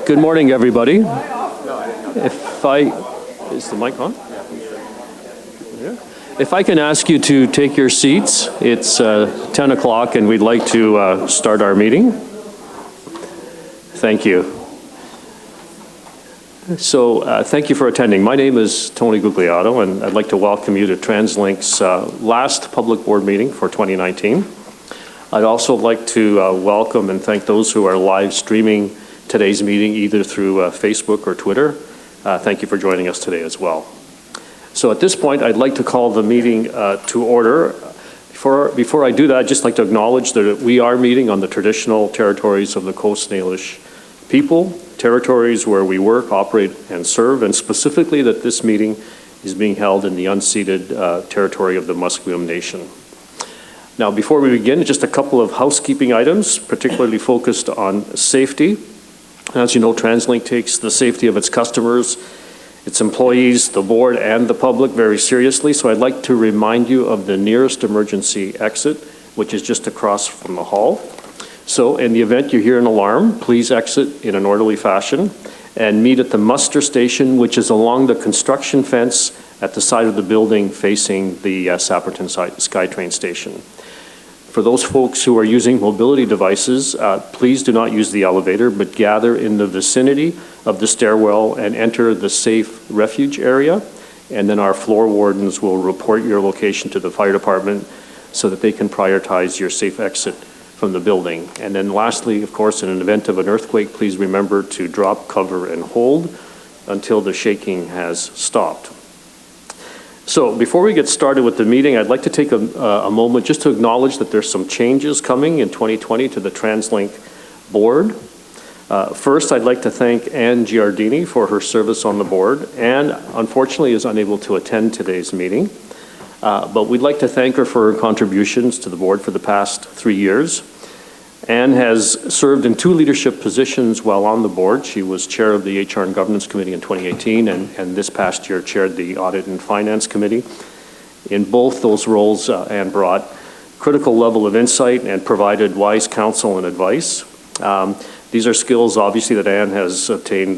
Good morning, everybody. Is the mic on? Yeah. If I can ask you to take your seats, it's 10 o'clock and we'd like to start our meeting. Thank you. So thank you for attending. My name is Tony Guglielmo and I'd like to welcome you to TransLink's last public board meeting for 2019. I'd also like to welcome and thank those who are live streaming today's meeting either through Facebook or Twitter. Thank you for joining us today as well. So at this point, I'd like to call the meeting to order. Before I do that, I'd just like to acknowledge that we are meeting on the traditional territories of the Coast Salish people, territories where we work, operate, and serve, and specifically that this meeting is being held in the unceded territory of the Musqueam Nation. Now, before we begin, just a couple of housekeeping items, particularly focused on safety. As you know, TransLink takes the safety of its customers, its employees, the board, and the public very seriously. So I'd like to remind you of the nearest emergency exit, which is just across from the hall. So in the event you hear an alarm, please exit in an orderly fashion and meet at the muster station, which is along the construction fence at the side of the building facing the Sapperton SkyTrain station. For those folks who are using mobility devices, please do not use the elevator, but gather in the vicinity of the stairwell and enter the safe refuge area. And then our floor wardens will report your location to the fire department so that they can prioritize your safe exit from the building. And then lastly, of course, in an event of an earthquake, please remember to drop, cover, and hold until the shaking has stopped. So before we get started with the meeting, I'd like to take a moment just to acknowledge that there's some changes coming in 2020 to the TransLink board. First, I'd like to thank Anne Giardini for her service on the board. Anne, unfortunately, is unable to attend today's meeting, but we'd like to thank her for her contributions to the board for the past 3 years. Anne has served in 2 leadership positions while on the board. She was chair of the HR and Governance Committee in 2018 and this past year chaired the Audit and Finance Committee. In both those roles, Anne brought critical level of insight and provided wise counsel and advice. These are skills, obviously, that Anne has obtained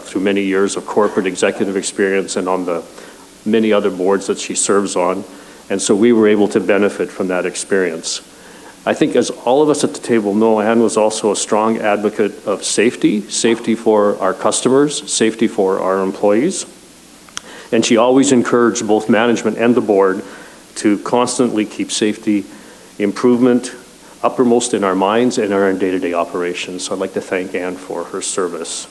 through many years of corporate executive experience and on the many other boards that she serves on. And so we were able to benefit from that experience. I think as all of us at the table know, Anne was also a strong advocate of safety for our customers, safety for our employees. And she always encouraged both management and the board to constantly keep safety improvement uppermost in our minds and in our day-to-day operations. So I'd like to thank Anne for her service.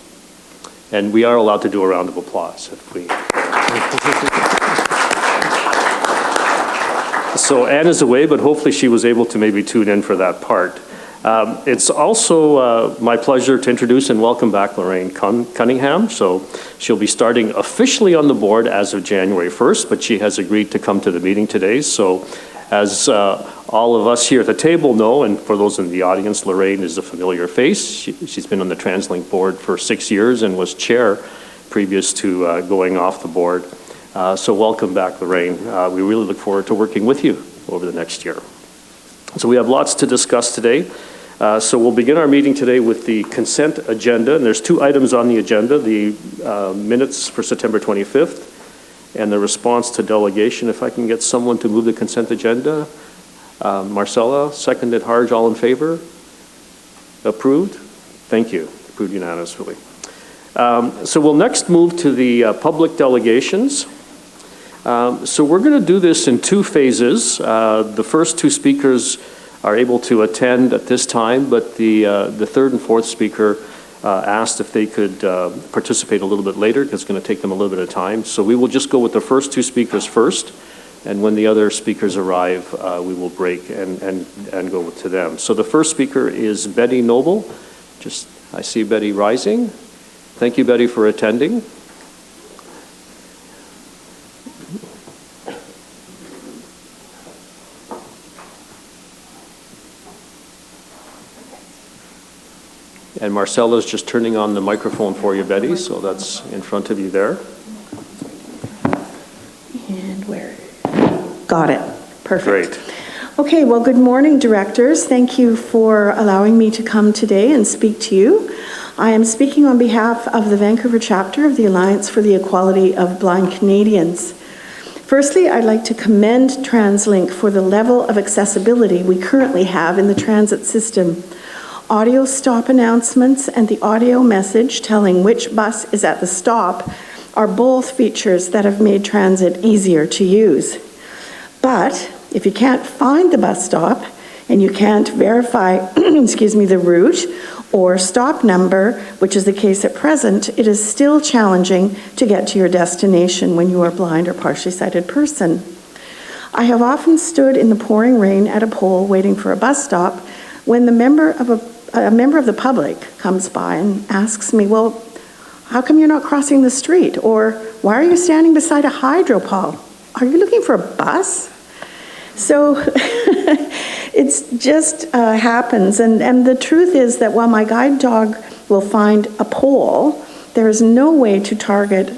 And we are allowed to do a round of applause if we... So Anne is away, but hopefully she was able to maybe tune in for that part. It's also my pleasure to introduce and welcome back Lorraine Cunningham. So she'll be starting officially on the board as of January 1st, but she has agreed to come to the meeting today. So as all of us here at the table know, and for those in the audience, Lorraine is a familiar face. She's been on the TransLink board for 6 years and was chair previous to going off the board. So welcome back, Lorraine. We really look forward to working with you over the next year. So we have lots to discuss today. So we'll begin our meeting today with the consent agenda. And there's 2 items on the agenda, the minutes for September 25th and the response to delegation. If I can get someone to move the consent agenda. Marcella, seconded. Harj, all in favor? Approved? Thank you. Approved unanimously. So we'll next move to the public delegations. So we're going to do this in 2 phases. The first 2 speakers are able to attend at this time, but the 3rd and 4th speaker asked if they could participate a little bit later because it's going to take them a little bit of time. So we will just go with the first 2 speakers first, and when the other speakers arrive, we will break and go to them. So the first speaker is Betty Noble. I see Betty rising. Thank you, Betty, for attending. And Marcella's just turning on the microphone for you, Betty, so that's in front of you there. And where? Got it. Perfect. Great. Okay, well, good morning, directors. Thank you for allowing me to come today and speak to you. I am speaking on behalf of the Vancouver chapter of the Alliance for the Equality of Blind Canadians. Firstly, I'd like to commend TransLink for the level of accessibility we currently have in the transit system. Audio stop announcements and the audio message telling which bus is at the stop are both features that have made transit easier to use. But if you can't find the bus stop and you can't verify the route or stop number, which is the case at present, it is still challenging to get to your destination when you are a blind or partially sighted person. I have often stood in the pouring rain at a pole waiting for a bus stop when a member of the public comes by and asks me, well, how come you're not crossing the street? Or why are you standing beside a hydropole? Are you looking for a bus? So it's just happens. And the truth is that while my guide dog will find a pole, there is no way to target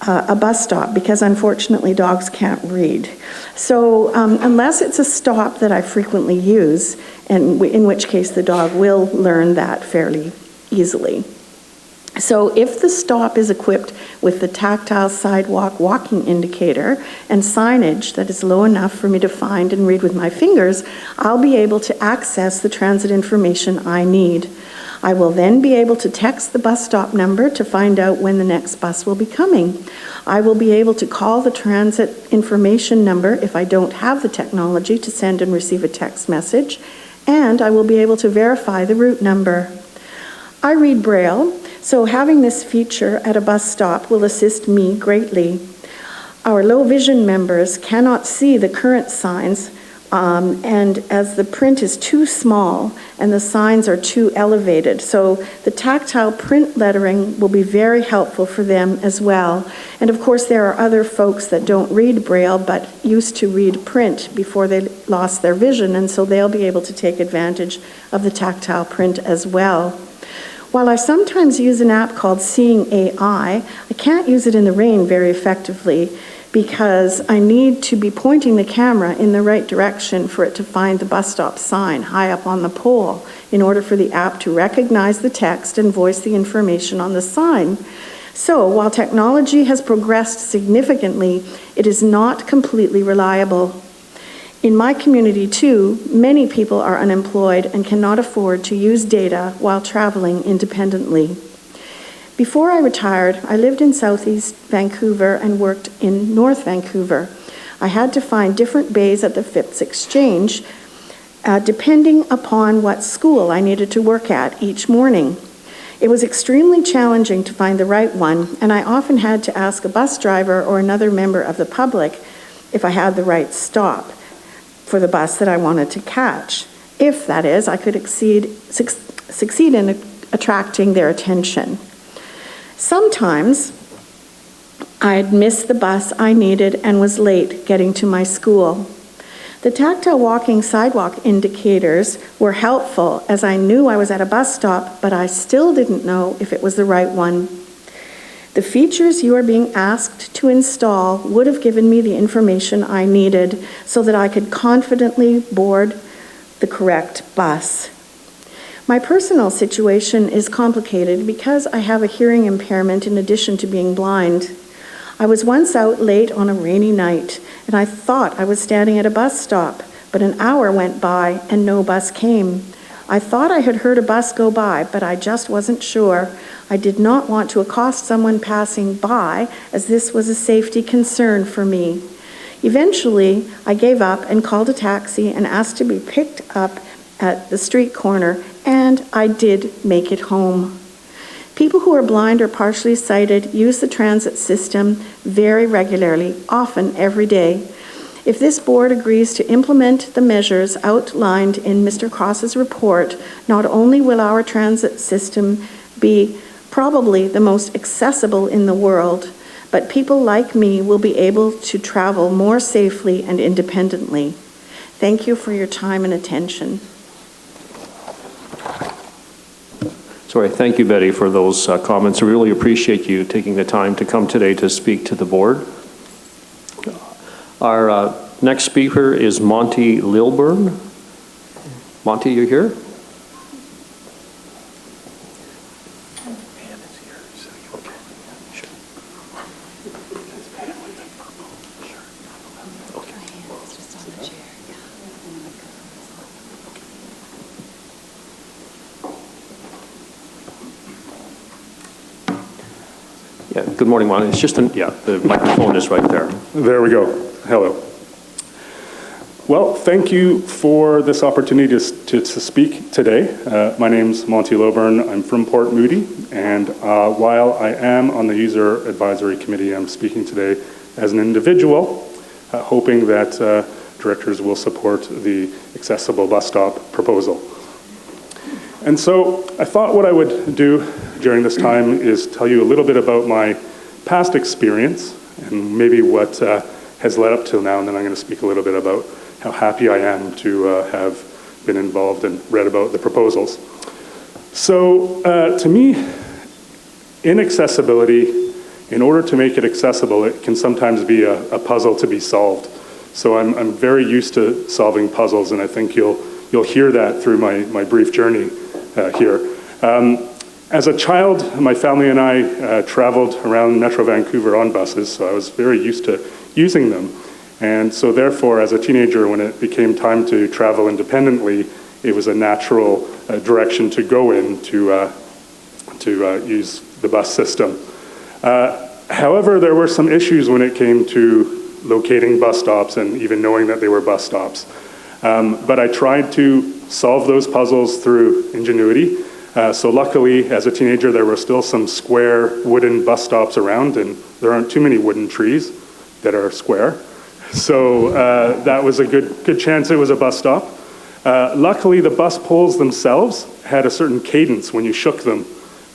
a bus stop because unfortunately dogs can't read. So unless it's a stop that I frequently use, and in which case the dog will learn that fairly easily. So if the stop is equipped with the tactile sidewalk walking indicator and signage that is low enough for me to find and read with my fingers, I'll be able to access the transit information I need. I will then be able to text the bus stop number to find out when the next bus will be coming. I will be able to call the transit information number if I don't have the technology to send and receive a text message, and I will be able to verify the route number. I read Braille, so having this feature at a bus stop will assist me greatly. Our low vision members cannot see the current signs, and as the print is too small and the signs are too elevated. So the tactile print lettering will be very helpful for them as well. And of course there are other folks that don't read Braille but used to read print before they lost their vision, and so they'll be able to take advantage of the tactile print as well. While I sometimes use an app called Seeing AI, I can't use it in the rain very effectively because I need to be pointing the camera in the right direction for it to find the bus stop sign high up on the pole in order for the app to recognize the text and voice the information on the sign. So while technology has progressed significantly, it is not completely reliable. In my community too, many people are unemployed and cannot afford to use data while traveling independently. Before I retired, I lived in Southeast Vancouver and worked in North Vancouver. I had to find different bays at the Phipps Exchange depending upon what school I needed to work at each morning. It was extremely challenging to find the right one, and I often had to ask a bus driver or another member of the public if I had the right stop for the bus that I wanted to catch, if, that is, I could succeed in attracting their attention. Sometimes I'd miss the bus I needed and was late getting to my school. The tactile walking sidewalk indicators were helpful as I knew I was at a bus stop, but I still didn't know if it was the right one. The features you are being asked to install would have given me the information I needed so that I could confidently board the correct bus. My personal situation is complicated because I have a hearing impairment in addition to being blind. I was once out late on a rainy night and I thought I was standing at a bus stop, but an hour went by and no bus came. I thought I had heard a bus go by, but I just wasn't sure. I did not want to accost someone passing by, as this was a safety concern for me. Eventually, I gave up and called a taxi and asked to be picked up at the street corner, and I did make it home. People who are blind or partially sighted use the transit system very regularly, often every day. If this board agrees to implement the measures outlined in Mr. Cross's report, not only will our transit system be probably the most accessible in the world, but people like me will be able to travel more safely and independently. Thank you for your time and attention. Sorry, thank you, Betty, for those comments. I really appreciate you taking the time to come today to speak to the board. Our next speaker is Monty Lilburn. Monty, you here? Yeah, good morning, Monty. It's just the microphone is right there. There we go. Hello. Well, thank you for this opportunity to speak today. My name's Monty Lilburn. I'm from Port Moody, and while I am on the User Advisory Committee, I'm speaking today as an individual, hoping that directors will support the accessible bus stop proposal. And so I thought what I would do during this time is tell you a little bit about my past experience and maybe what has led up till now, and then I'm going to speak a little bit about how happy I am to have been involved and read about the proposals. So to me, inaccessibility, in order to make it accessible, it can sometimes be a puzzle to be solved. So I'm very used to solving puzzles, and I think you'll hear that through my brief journey here. As a child, my family and I traveled around Metro Vancouver on buses, so I was very used to using them. And so therefore, as a teenager, when it became time to travel independently, it was a natural direction to go in to use the bus system. However, there were some issues when it came to locating bus stops and even knowing that they were bus stops. But I tried to solve those puzzles through ingenuity. So luckily, as a teenager, there were still some square wooden bus stops around, and there aren't too many wooden trees that are square. So that was a good chance it was a bus stop. Luckily, the bus poles themselves had a certain cadence when you shook them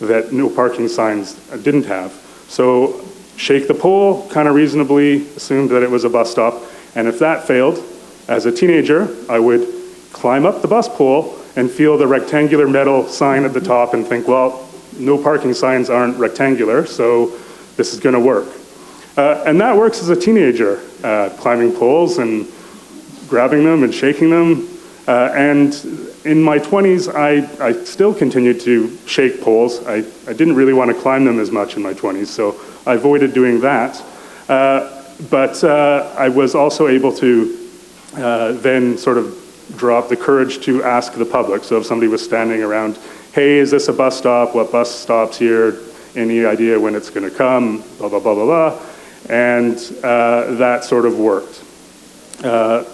that no parking signs didn't have. So shake the pole, kind of reasonably assumed that it was a bus stop. And if that failed, as a teenager, I would climb up the bus pole and feel the rectangular metal sign at the top and think, well, no parking signs aren't rectangular, so this is going to work. And that works as a teenager, climbing poles and grabbing them and shaking them. And in my 20s, I still continued to shake poles. I didn't really want to climb them as much in my 20s, so I avoided doing that. But I was also able to then sort of drop the courage to ask the public. So if somebody was standing around, hey, is this a bus stop? What bus stops here? Any idea when it's going to come? Blah, blah, blah, blah, blah. And that sort of worked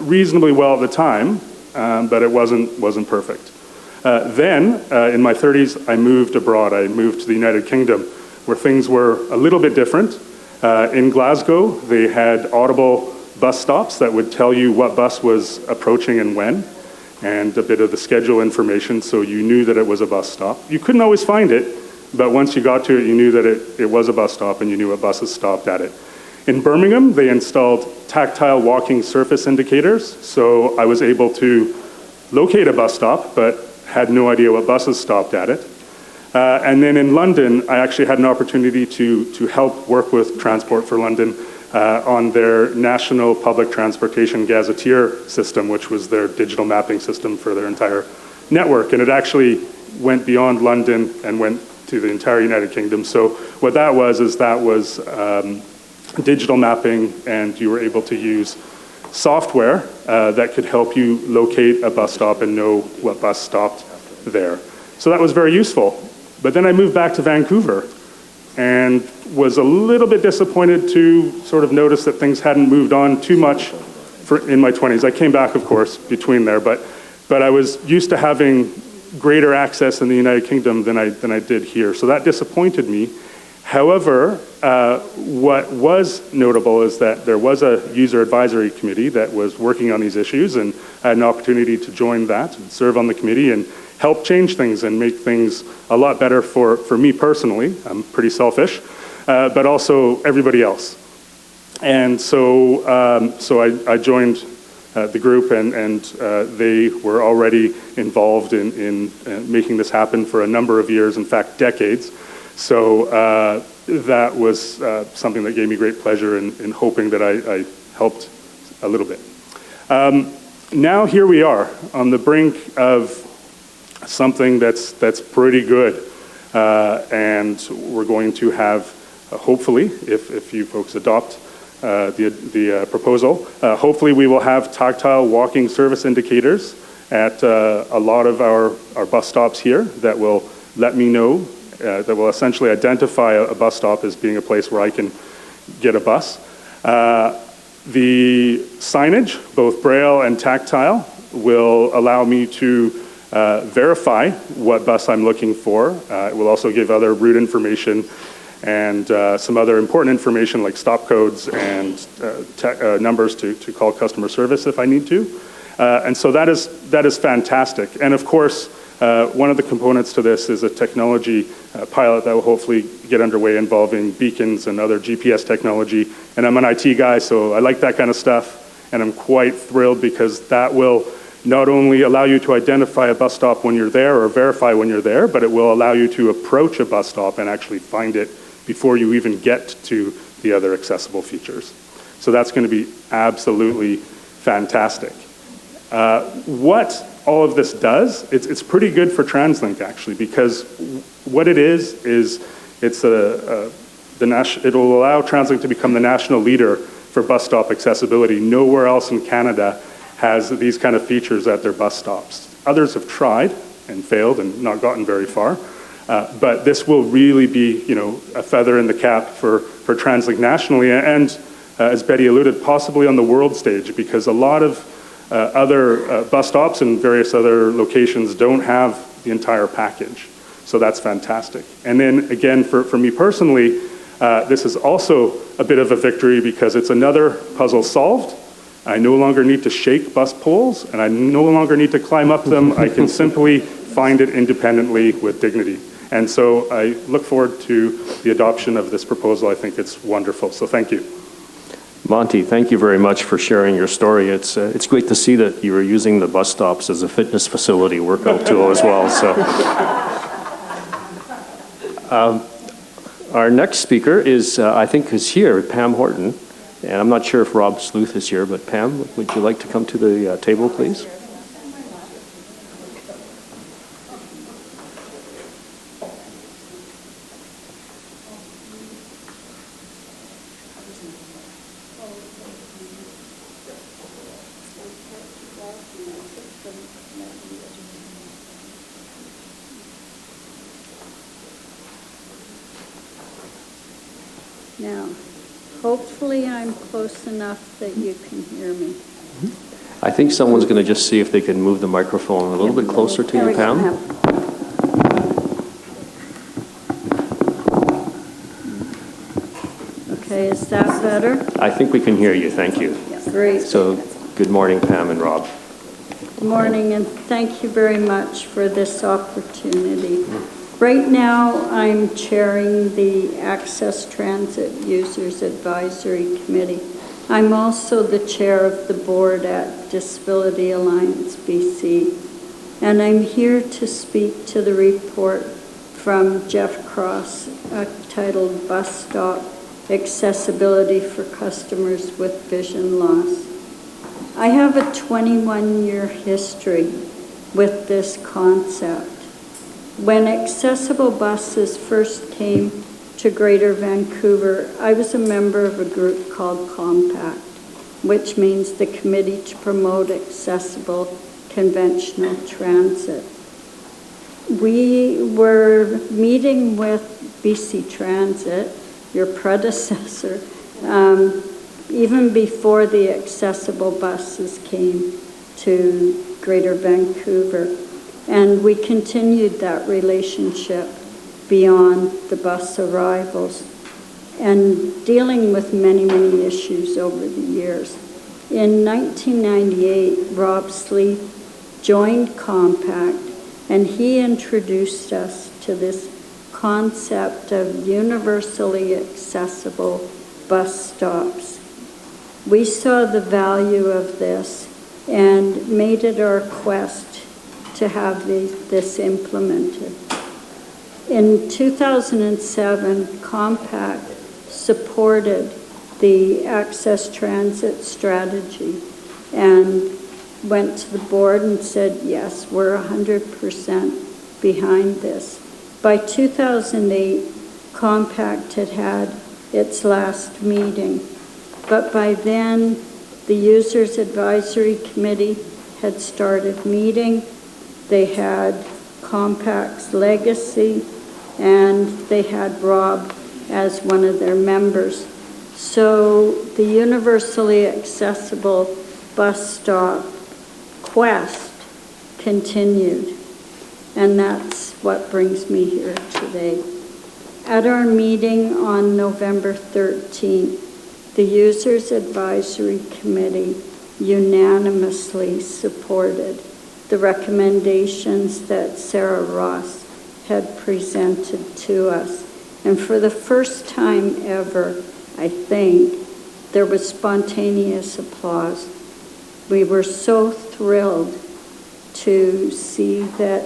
reasonably well at the time, but it wasn't perfect. Then, in my 30s, I moved abroad. I moved to the United Kingdom, where things were a little bit different. In Glasgow, they had audible bus stops that would tell you what bus was approaching and when, and a bit of the schedule information, so you knew that it was a bus stop. You couldn't always find it, but once you got to it, you knew that it was a bus stop and you knew what buses stopped at it. In Birmingham, they installed tactile walking surface indicators, so I was able to locate a bus stop, but had no idea what buses stopped at it. And then in London, I actually had an opportunity to help work with Transport for London on their National Public Transportation Gazetteer system, which was their digital mapping system for their entire network. And it actually went beyond London and went to the entire United Kingdom. So what that was digital mapping, and you were able to use software that could help you locate a bus stop and know what bus stopped there. So that was very useful. But then I moved back to Vancouver and was a little bit disappointed to sort of notice that things hadn't moved on too much in my 20s. I came back, of course, between there, but I was used to having greater access in the United Kingdom than I did here. So that disappointed me. However, what was notable is that there was a user advisory committee that was working on these issues, and I had an opportunity to join that and serve on the committee and help change things and make things a lot better for me personally. I'm pretty selfish, but also everybody else. And so I joined the group, and they were already involved in making this happen for a number of years, in fact, decades. So that was something that gave me great pleasure in hoping that I helped a little bit. Now here we are on the brink of something that's pretty good, and we're going to have, hopefully, if you folks adopt the proposal, hopefully we will have tactile walking service indicators at a lot of our bus stops here that will let me know that will essentially identify a bus stop as being a place where I can get a bus. The signage, both braille and tactile, will allow me to verify what bus I'm looking for. It will also give other route information and some other important information like stop codes and numbers to call customer service if I need to. And so that is fantastic. And of course, one of the components to this is a technology pilot that will hopefully get underway involving beacons and other GPS technology. And I'm an IT guy, so I like that kind of stuff. And I'm quite thrilled because that will not only allow you to identify a bus stop when you're there or verify when you're there, but it will allow you to approach a bus stop and actually find it before you even get to the other accessible features. So that's going to be absolutely fantastic. What all of this does, it's pretty good for TransLink actually, because what it is it will allow TransLink to become the national leader for bus stop accessibility. Nowhere else in Canada has these kind of features at their bus stops. Others have tried and failed and not gotten very far, but this will really be, a feather in the cap for TransLink nationally, and as Betty alluded, possibly on the world stage, because a lot of other bus stops in various other locations don't have the entire package. So that's fantastic. And then again, for me personally, this is also a bit of a victory because it's another puzzle solved. I no longer need to shake bus poles, and I no longer need to climb up them. I can simply find it independently with dignity. And so I look forward to the adoption of this proposal. I think it's wonderful. So thank you. Monty, thank you very much for sharing your story. It's great to see that you are using the bus stops as a fitness facility workout tool as well. So, our next speaker is, I think, is here, Pam Horton, and I'm not sure if Rob Sleuth is here, but Pam, would you like to come to the table, please? Now, hopefully I'm close enough that you can hear me. I think someone's going to just see if they can move the microphone a little bit closer to you, Pam. Okay, is that better? I think we can hear you, thank you. Great. So, good morning, Pam and Rob. Good morning, and thank you very much for this opportunity. Right now, I'm chairing the Access Transit Users Advisory Committee. I'm also the chair of the board at Disability Alliance BC, and I'm here to speak to the report from Jeff Cross titled Bus Stop Accessibility for Customers with Vision Loss. I have a 21-year history with this concept. When accessible buses first came to Greater Vancouver, I was a member of a group called COMPACT, which means the Committee to Promote Accessible Conventional Transit. We were meeting with BC Transit, your predecessor, even before the accessible buses came to Greater Vancouver. And we continued that relationship beyond the bus arrivals and dealing with many, many issues over the years. In 1998, Rob Leith joined Compact, and he introduced us to this concept of universally accessible bus stops. We saw the value of this and made it our quest to have this implemented. In 2007, Compact supported the Access Transit strategy and went to the board and said, yes, we're 100% behind this. By 2008, Compact had its last meeting, but by then, the Users Advisory Committee had started meeting. They had Compact's legacy and they had Rob as one of their members. So the universally accessible bus stop quest continued, and that's what brings me here today. At our meeting on November 13th, the Users Advisory Committee unanimously supported the recommendations that Sarah Ross had presented to us. And for the first time ever, I think, there was spontaneous applause. We were so thrilled to see that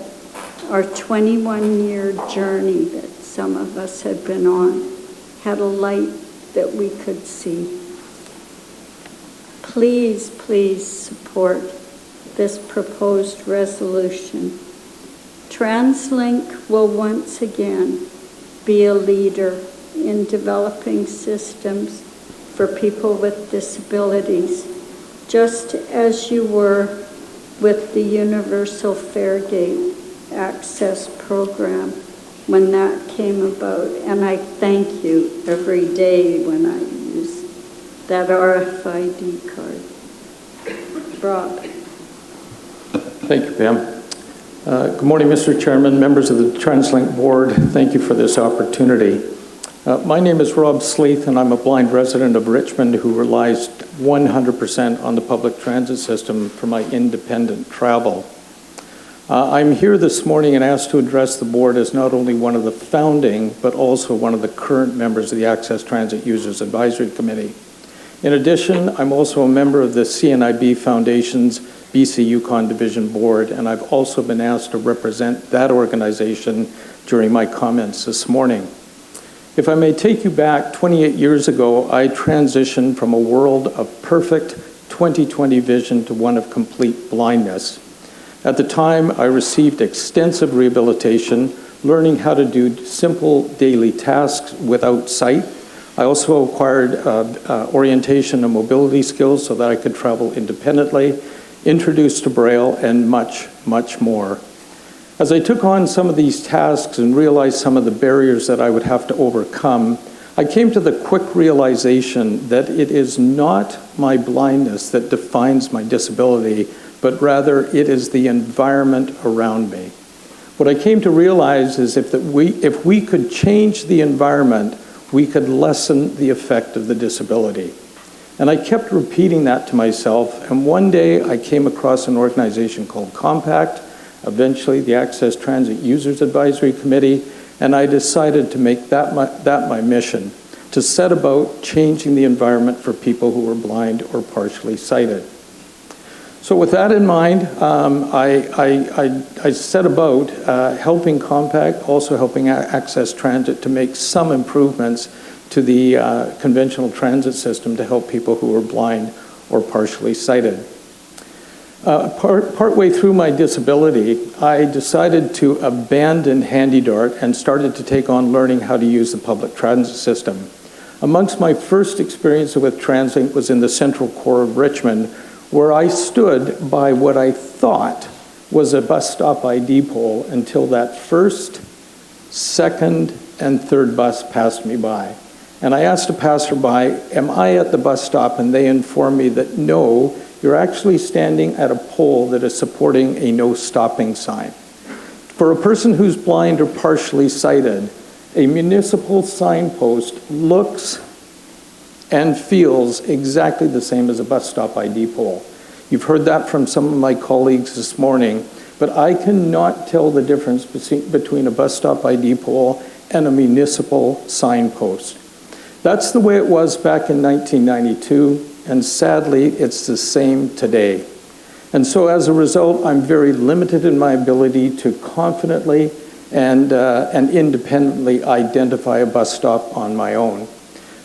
our 21-year journey that some of us had been on had a light that we could see. Please, please support this proposed resolution. TransLink will once again be a leader in developing systems for people with disabilities, just as you were with the Universal Fairgate Access Program when that came about. And I thank you every day when I use that RFID card. Rob. Thank you, Pam. Good morning, Mr. Chairman, members of the TransLink board. Thank you for this opportunity. My name is Rob Leith, and I'm a blind resident of Richmond who relies 100% on the public transit system for my independent travel. I'm here this morning and asked to address the board as not only one of the founding, but also one of the current members of the Access Transit Users Advisory Committee. In addition, I'm also a member of the CNIB Foundation's BC Yukon Division Board, and I've also been asked to represent that organization during my comments this morning. If I may take you back, 28 years ago, I transitioned from a world of perfect 20/20 vision to one of complete blindness. At the time, I received extensive rehabilitation, learning how to do simple daily tasks without sight. I also acquired orientation and mobility skills so that I could travel independently, introduced to Braille, and much, much more. As I took on some of these tasks and realized some of the barriers that I would have to overcome, I came to the quick realization that it is not my blindness that defines my disability, but rather it is the environment around me. What I came to realize is if we could change the environment, we could lessen the effect of the disability. And I kept repeating that to myself, and one day I came across an organization called Compact, eventually the Access Transit Users Advisory Committee, and I decided to make that my mission, to set about changing the environment for people who are blind or partially sighted. So with that in mind, I set about helping Compact, also helping Access Transit to make some improvements to the conventional transit system to help people who are blind or partially sighted. Partway through my disability, I decided to abandon HandyDart and started to take on learning how to use the public transit system. Amongst my first experience with TransLink was in the central core of Richmond, where I stood by what I thought was a bus stop ID pole until that first, second, and third bus passed me by. And I asked a passerby, am I at the bus stop? And they informed me that no, you're actually standing at a pole that is supporting a no stopping sign. For a person who's blind or partially sighted, a municipal signpost looks and feels exactly the same as a bus stop ID pole. You've heard that from some of my colleagues this morning, but I cannot tell the difference between a bus stop ID pole and a municipal signpost. That's the way it was back in 1992, and sadly, it's the same today. And so as a result, I'm very limited in my ability to confidently and independently identify a bus stop on my own.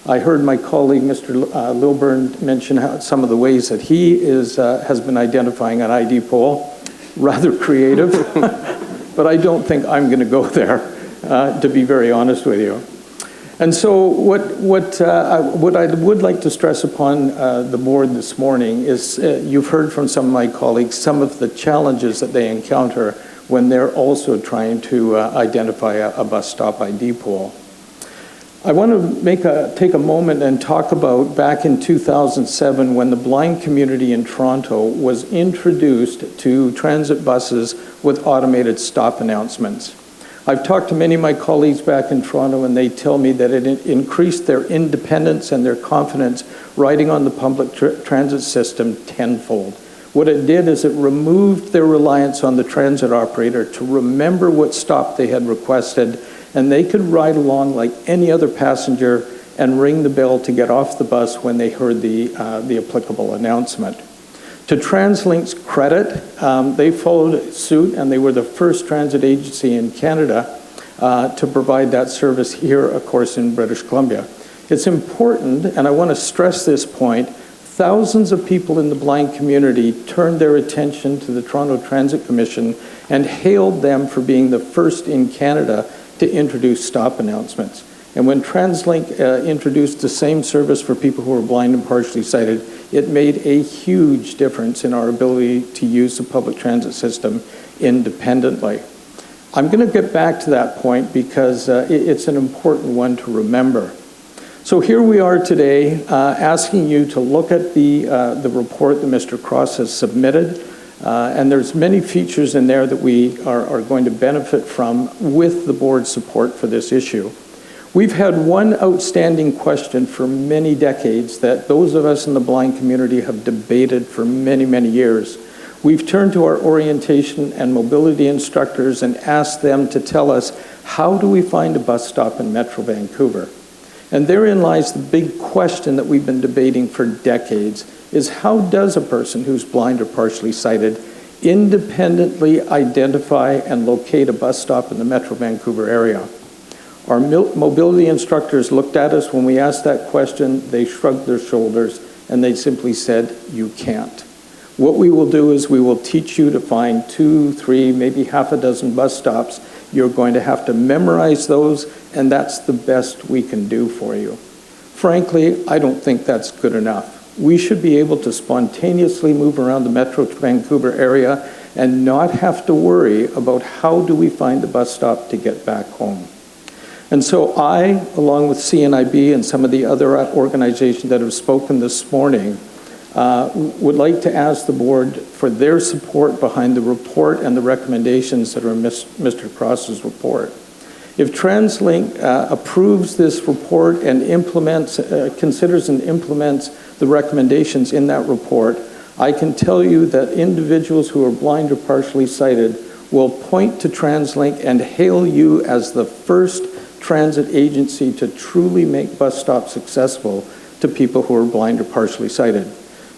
I heard my colleague, Mr. Lilburn, mention some of the ways that he has been identifying an ID pole. Rather creative, but I don't think I'm going to go there, to be very honest with you. And so what I would like to stress upon the board this morning is you've heard from some of my colleagues some of the challenges that they encounter when they're also trying to identify a bus stop ID pole. I want to take a moment and talk about back in 2007 when the blind community in Toronto was introduced to transit buses with automated stop announcements. I've talked to many of my colleagues back in Toronto, and they tell me that it increased their independence and their confidence riding on the public transit system tenfold. What it did is it removed their reliance on the transit operator to remember what stop they had requested, and they could ride along like any other passenger and ring the bell to get off the bus when they heard the applicable announcement. To TransLink's credit, they followed suit, and they were the first transit agency in Canada to provide that service here, of course, in British Columbia. It's important, and I want to stress this point, thousands of people in the blind community turned their attention to the Toronto Transit Commission and hailed them for being the first in Canada to introduce stop announcements. And when TransLink introduced the same service for people who are blind and partially sighted, it made a huge difference in our ability to use the public transit system independently. I'm going to get back to that point because it's an important one to remember. So here we are today asking you to look at the report that Mr. Cross has submitted. And there's many features in there that we are going to benefit from with the board's support for this issue. We've had one outstanding question for many decades that those of us in the blind community have debated for many, many years. We've turned to our orientation and mobility instructors and asked them to tell us, how do we find a bus stop in Metro Vancouver? And therein lies the big question that we've been debating for decades, is how does a person who's blind or partially sighted independently identify and locate a bus stop in the Metro Vancouver area? Our mobility instructors looked at us when we asked that question, they shrugged their shoulders, and they simply said, you can't. What we will do is we will teach you to find 2, 3, maybe half a dozen bus stops. You're going to have to memorize those, and that's the best we can do for you. Frankly, I don't think that's good enough. We should be able to spontaneously move around the Metro Vancouver area and not have to worry about how do we find the bus stop to get back home. And so I, along with CNIB and some of the other organizations that have spoken this morning, would like to ask the board for their support behind the report and the recommendations that are in Mr. Cross's report. If TransLink approves this report and considers and implements the recommendations in that report, I can tell you that individuals who are blind or partially sighted will point to TransLink and hail you as the first transit agency to truly make bus stops accessible to people who are blind or partially sighted.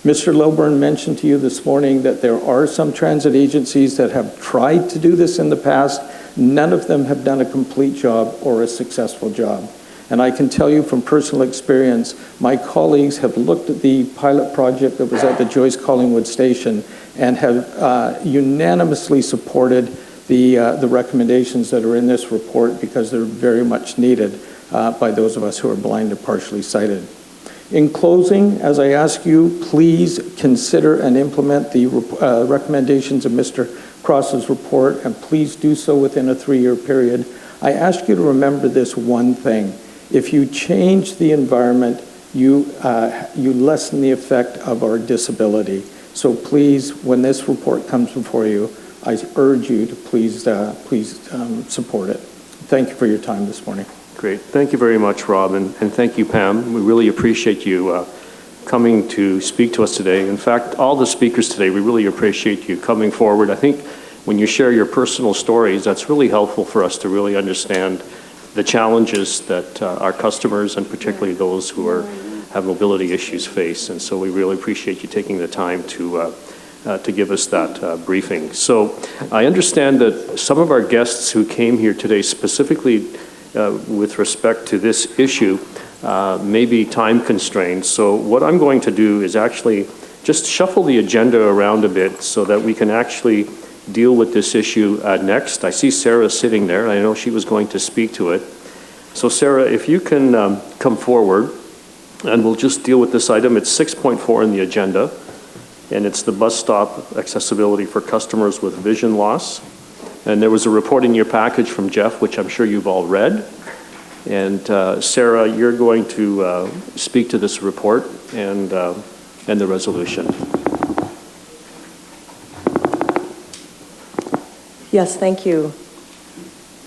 Mr. Lilburn mentioned to you this morning that there are some transit agencies that have tried to do this in the past. None of them have done a complete job or a successful job. And I can tell you from personal experience, my colleagues have looked at the pilot project that was at the Joyce Collingwood station and have unanimously supported the recommendations that are in this report because they're very much needed by those of us who are blind or partially sighted. In closing, as I ask you, please consider and implement the recommendations of Mr. Cross's report, and please do so within a 3-year period. I ask you to remember this one thing. If you change the environment, you lessen the effect of our disability. So please, when this report comes before you, I urge you to please support it. Thank you for your time this morning. Great. Thank you very much, Rob, and thank you, Pam. We really appreciate you coming to speak to us today. In fact, all the speakers today, we really appreciate you coming forward. I think when you share your personal stories, that's really helpful for us to really understand the challenges that our customers, and particularly those who have mobility issues, face. And so we really appreciate you taking the time to give us that briefing. So I understand that some of our guests who came here today specifically with respect to this issue may be time constrained. So what I'm going to do is actually just shuffle the agenda around a bit so that we can actually deal with this issue next. I see Sarah sitting there, and I know she was going to speak to it. So Sarah, if you can come forward, and we'll just deal with this item. It's 6.4 in the agenda, and it's the bus stop accessibility for customers with vision loss. And there was a report in your package from Jeff, which I'm sure you've all read. And Sarah, you're going to speak to this report and the resolution. Yes, thank you.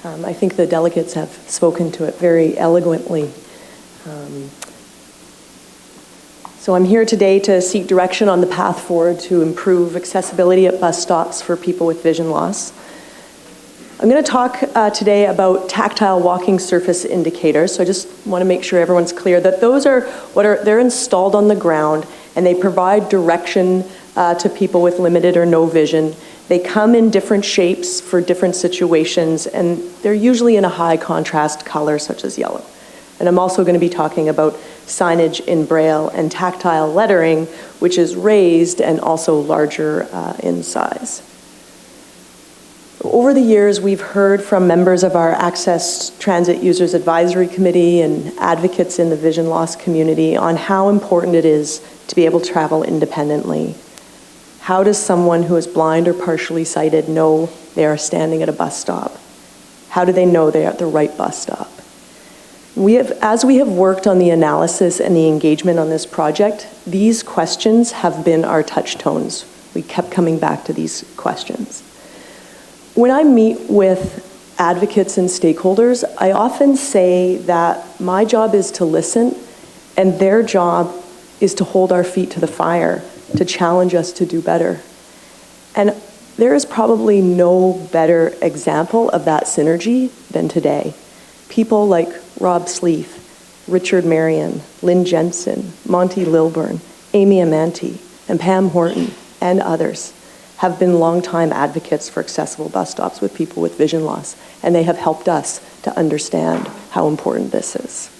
I think the delegates have spoken to it very eloquently. So I'm here today to seek direction on the path forward to improve accessibility at bus stops for people with vision loss. I'm going to talk today about tactile walking surface indicators. So I just want to make sure everyone's clear that those are they're installed on the ground and they provide direction to people with limited or no vision. They come in different shapes for different situations, and they're usually in a high contrast color such as yellow. And I'm also going to be talking about signage in Braille and tactile lettering, which is raised and also larger in size. Over the years, we've heard from members of our Access Transit Users Advisory Committee and advocates in the vision loss community on how important it is to be able to travel independently. How does someone who is blind or partially sighted know they are standing at a bus stop? How do they know they're at the right bus stop? As we have worked on the analysis and the engagement on this project, these questions have been our touch tones. We kept coming back to these questions. When I meet with advocates and stakeholders, I often say that my job is to listen and their job is to hold our feet to the fire, to challenge us to do better. And there is probably no better example of that synergy than today. People like Rob Leith, Richard Marion, Lynn Jensen, Monty Lilburn, Amy Amanti, and Pam Horton, and others have been longtime advocates for accessible bus stops with people with vision loss, and they have helped us to understand how important this is.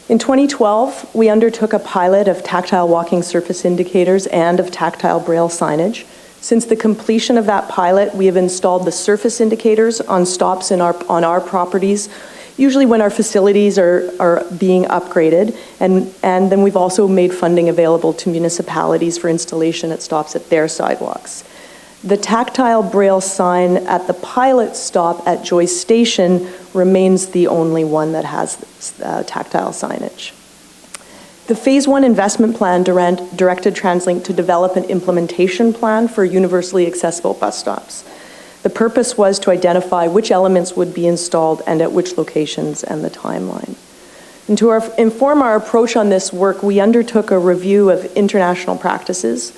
In 2012, we undertook a pilot of tactile walking surface indicators and of tactile Braille signage. Since the completion of that pilot, we have installed the surface indicators on stops on our properties, usually when our facilities are being upgraded, and then we've also made funding available to municipalities for installation at stops at their sidewalks. The tactile Braille sign at the pilot stop at Joyce Station remains the only one that has tactile signage. The Phase 1 investment plan directed TransLink to develop an implementation plan for universally accessible bus stops. The purpose was to identify which elements would be installed and at which locations and the timeline. And to inform our approach on this work, we undertook a review of international practices.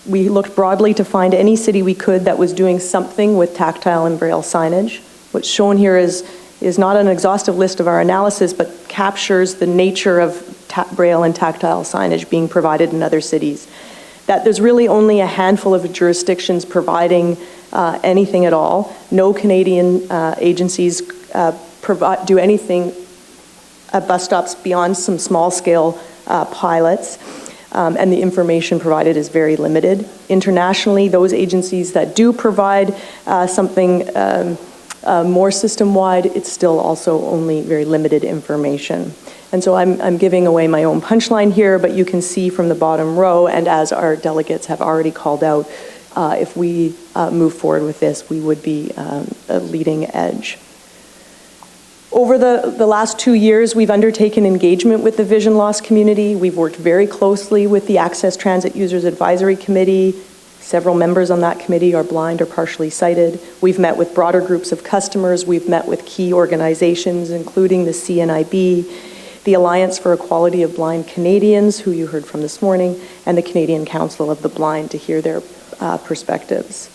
We looked broadly to find any city we could that was doing something with tactile and Braille signage. What's shown here is not an exhaustive list of our analysis, but captures the nature of Braille and tactile signage being provided in other cities. That there's really only a handful of jurisdictions providing anything at all. No Canadian agencies do anything at bus stops beyond some small-scale pilots, and the information provided is very limited. Internationally, those agencies that do provide something more system-wide, it's still also only very limited information. And so I'm giving away my own punchline here, but you can see from the bottom row, and as our delegates have already called out, if we move forward with this, we would be a leading edge. Over the last 2 years, we've undertaken engagement with the vision loss community. We've worked very closely with the Access Transit Users Advisory Committee. Several members on that committee are blind or partially sighted. We've met with broader groups of customers. We've met with key organizations, including the CNIB, the Alliance for Equality of Blind Canadians, who you heard from this morning, and the Canadian Council of the Blind to hear their perspectives.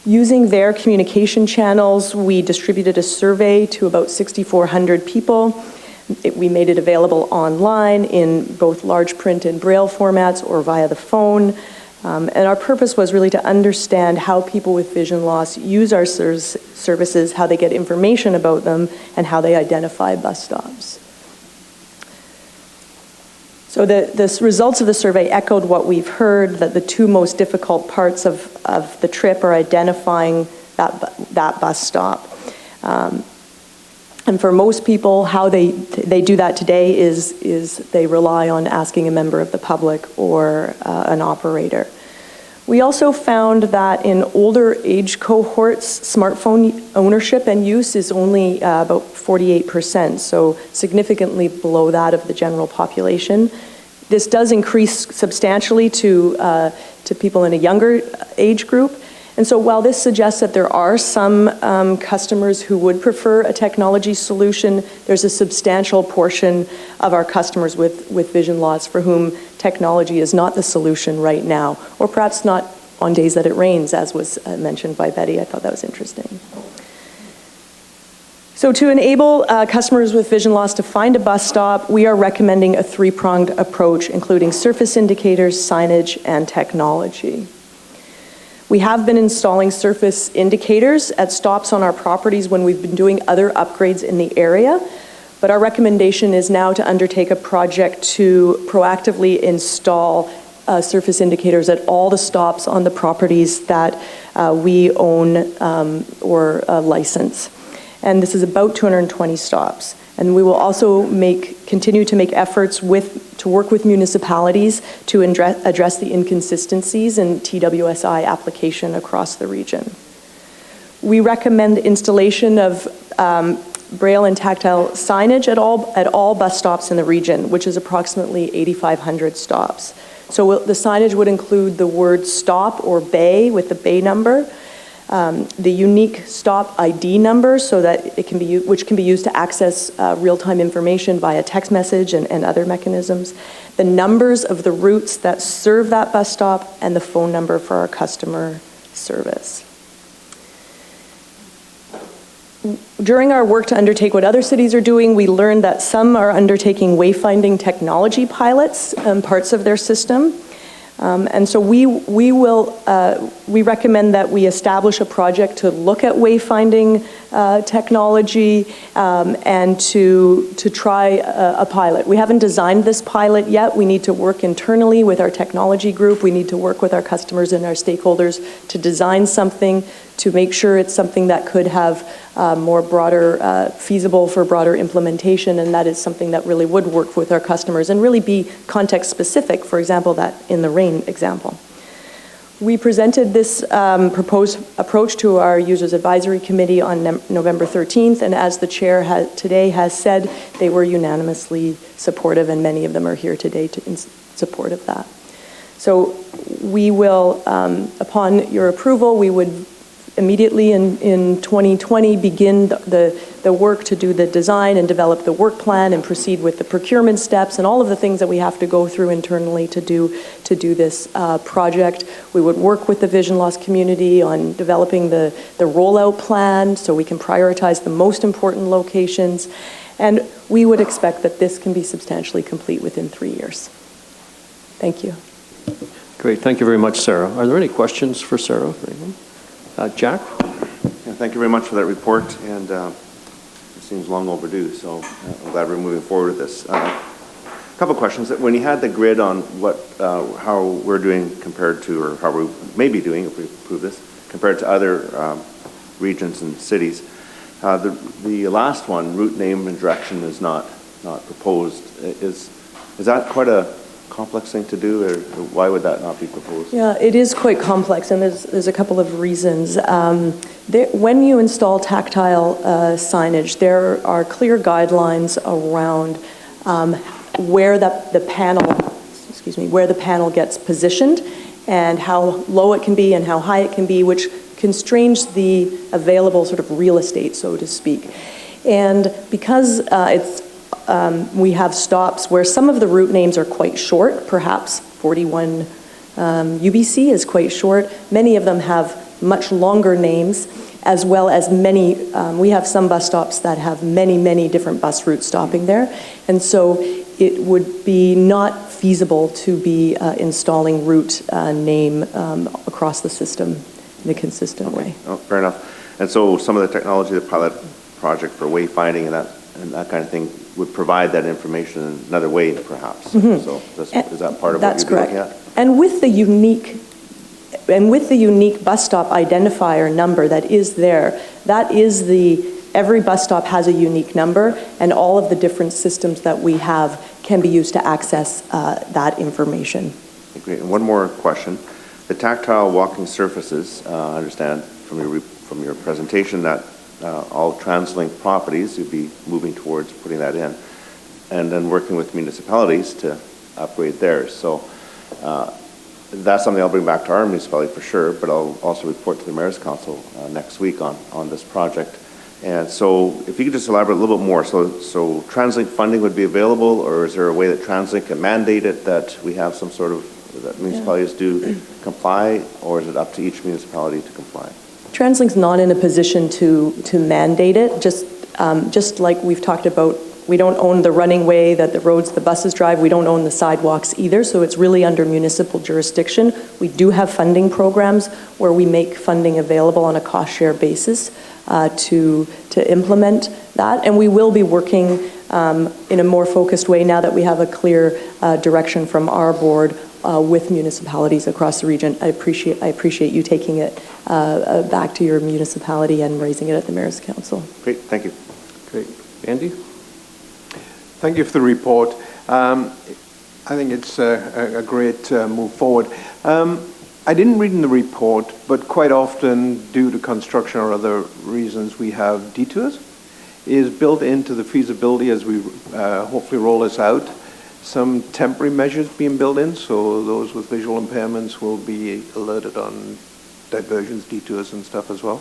Using their communication channels, we distributed a survey to about 6,400 people. We made it available online in both large print and Braille formats or via the phone. And our purpose was really to understand how people with vision loss use our services, how they get information about them, and how they identify bus stops. So the results of the survey echoed what we've heard, that the two most difficult parts of the trip are identifying that bus stop. And for most people, how they do that today is they rely on asking a member of the public or an operator. We also found that in older age cohorts, smartphone ownership and use is only about 48%, so significantly below that of the general population. This does increase substantially to people in a younger age group. And so while this suggests that there are some customers who would prefer a technology solution, there's a substantial portion of our customers with vision loss for whom technology is not the solution right now, or perhaps not on days that it rains, as was mentioned by Betty. I thought that was interesting. So to enable customers with vision loss to find a bus stop, we are recommending a three-pronged approach, including surface indicators, signage, and technology. We have been installing surface indicators at stops on our properties when we've been doing other upgrades in the area, but our recommendation is now to undertake a project to proactively install surface indicators at all the stops on the properties that we own or license. And this is about 220 stops. And we will also continue to make efforts to work with municipalities to address the inconsistencies in TWSI application across the region. We recommend installation of braille and tactile signage at all bus stops in the region, which is approximately 8,500 stops. So the signage would include the word stop or bay with the bay number, the unique stop ID number, so that it can be which can be used to access real-time information via text message and other mechanisms, the numbers of the routes that serve that bus stop, and the phone number for our customer service. During our work to undertake what other cities are doing, we learned that some are undertaking wayfinding technology pilots in parts of their system. And so we recommend that we establish a project to look at wayfinding technology and to try a pilot. We haven't designed this pilot yet. We need to work internally with our technology group. We need to work with our customers and our stakeholders to design something, to make sure it's something that could have more broader, feasible for broader implementation, and that is something that really would work with our customers and really be context specific, for example, that in the rain example. We presented this proposed approach to our Users Advisory Committee on November 13th, and as the chair today has said, they were unanimously supportive, and many of them are here today in support of that. So we will, upon your approval, we would immediately in 2020 begin the work to do the design and develop the work plan and proceed with the procurement steps and all of the things that we have to go through internally to do this project. We would work with the vision loss community on developing the rollout plan so we can prioritize the most important locations, and we would expect that this can be substantially complete within 3 years. Thank you. Great, thank you very much, Sarah. Are there any questions for Sarah? Jack? Yeah, thank you very much for that report, and it seems long overdue, so I'm glad we're moving forward with this. A couple of questions. When you had the grid on how we're doing compared to, or how we may be doing if we approve this, compared to other regions and cities, the last one, route name and direction, is not proposed. Is that quite a complex thing to do, or why would that not be proposed? Yeah, it is quite complex, and there's a couple of reasons. When you install tactile signage, there are clear guidelines around where the panel gets positioned, and how low it can be and how high it can be, which constrains the available sort of real estate, so to speak. And because we have stops where some of the route names are quite short, perhaps 41 UBC is quite short. Many of them have much longer names, as well as many, we have some bus stops that have many different bus routes stopping there. And so it would be not feasible to be installing route name across the system in a consistent way. Oh, fair enough. And so some of the technology, the pilot project for wayfinding and that kind of thing would provide that information in another way, perhaps. Mm-hmm. So is that part of what you'd be looking at? And with the unique bus stop identifier number that is there, every bus stop has a unique number, and all of the different systems that we have can be used to access that information. Okay, great. And one more question. The tactile walking surfaces, I understand from your presentation that all TransLink properties, you'd be moving towards putting that in, and then working with municipalities to upgrade theirs. So that's something I'll bring back to our municipality for sure, but I'll also report to the Mayor's Council next week on this project. And so if you could just elaborate a little bit more. So TransLink funding would be available, or is there a way that TransLink can mandate it, that we have some sort of, that municipalities do comply, or is it up to each municipality to comply? TransLink's not in a position to mandate it, just like we've talked about. We don't own the running way that the roads, the buses drive. We don't own the sidewalks either, so it's really under municipal jurisdiction. We do have funding programs where we make funding available on a cost-share basis to implement that, and we will be working in a more focused way now that we have a clear direction from our board with municipalities across the region. I appreciate you taking it back to your municipality and raising it at the Mayor's Council. Great, thank you. Great. Andy? Thank you for the report. I think it's a great move forward. I didn't read in the report, but quite often, due to construction or other reasons, we have detours. Is built into the feasibility as we hopefully roll this out, some temporary measures being built in, so those with visual impairments will be alerted on diversions, detours, and stuff as well?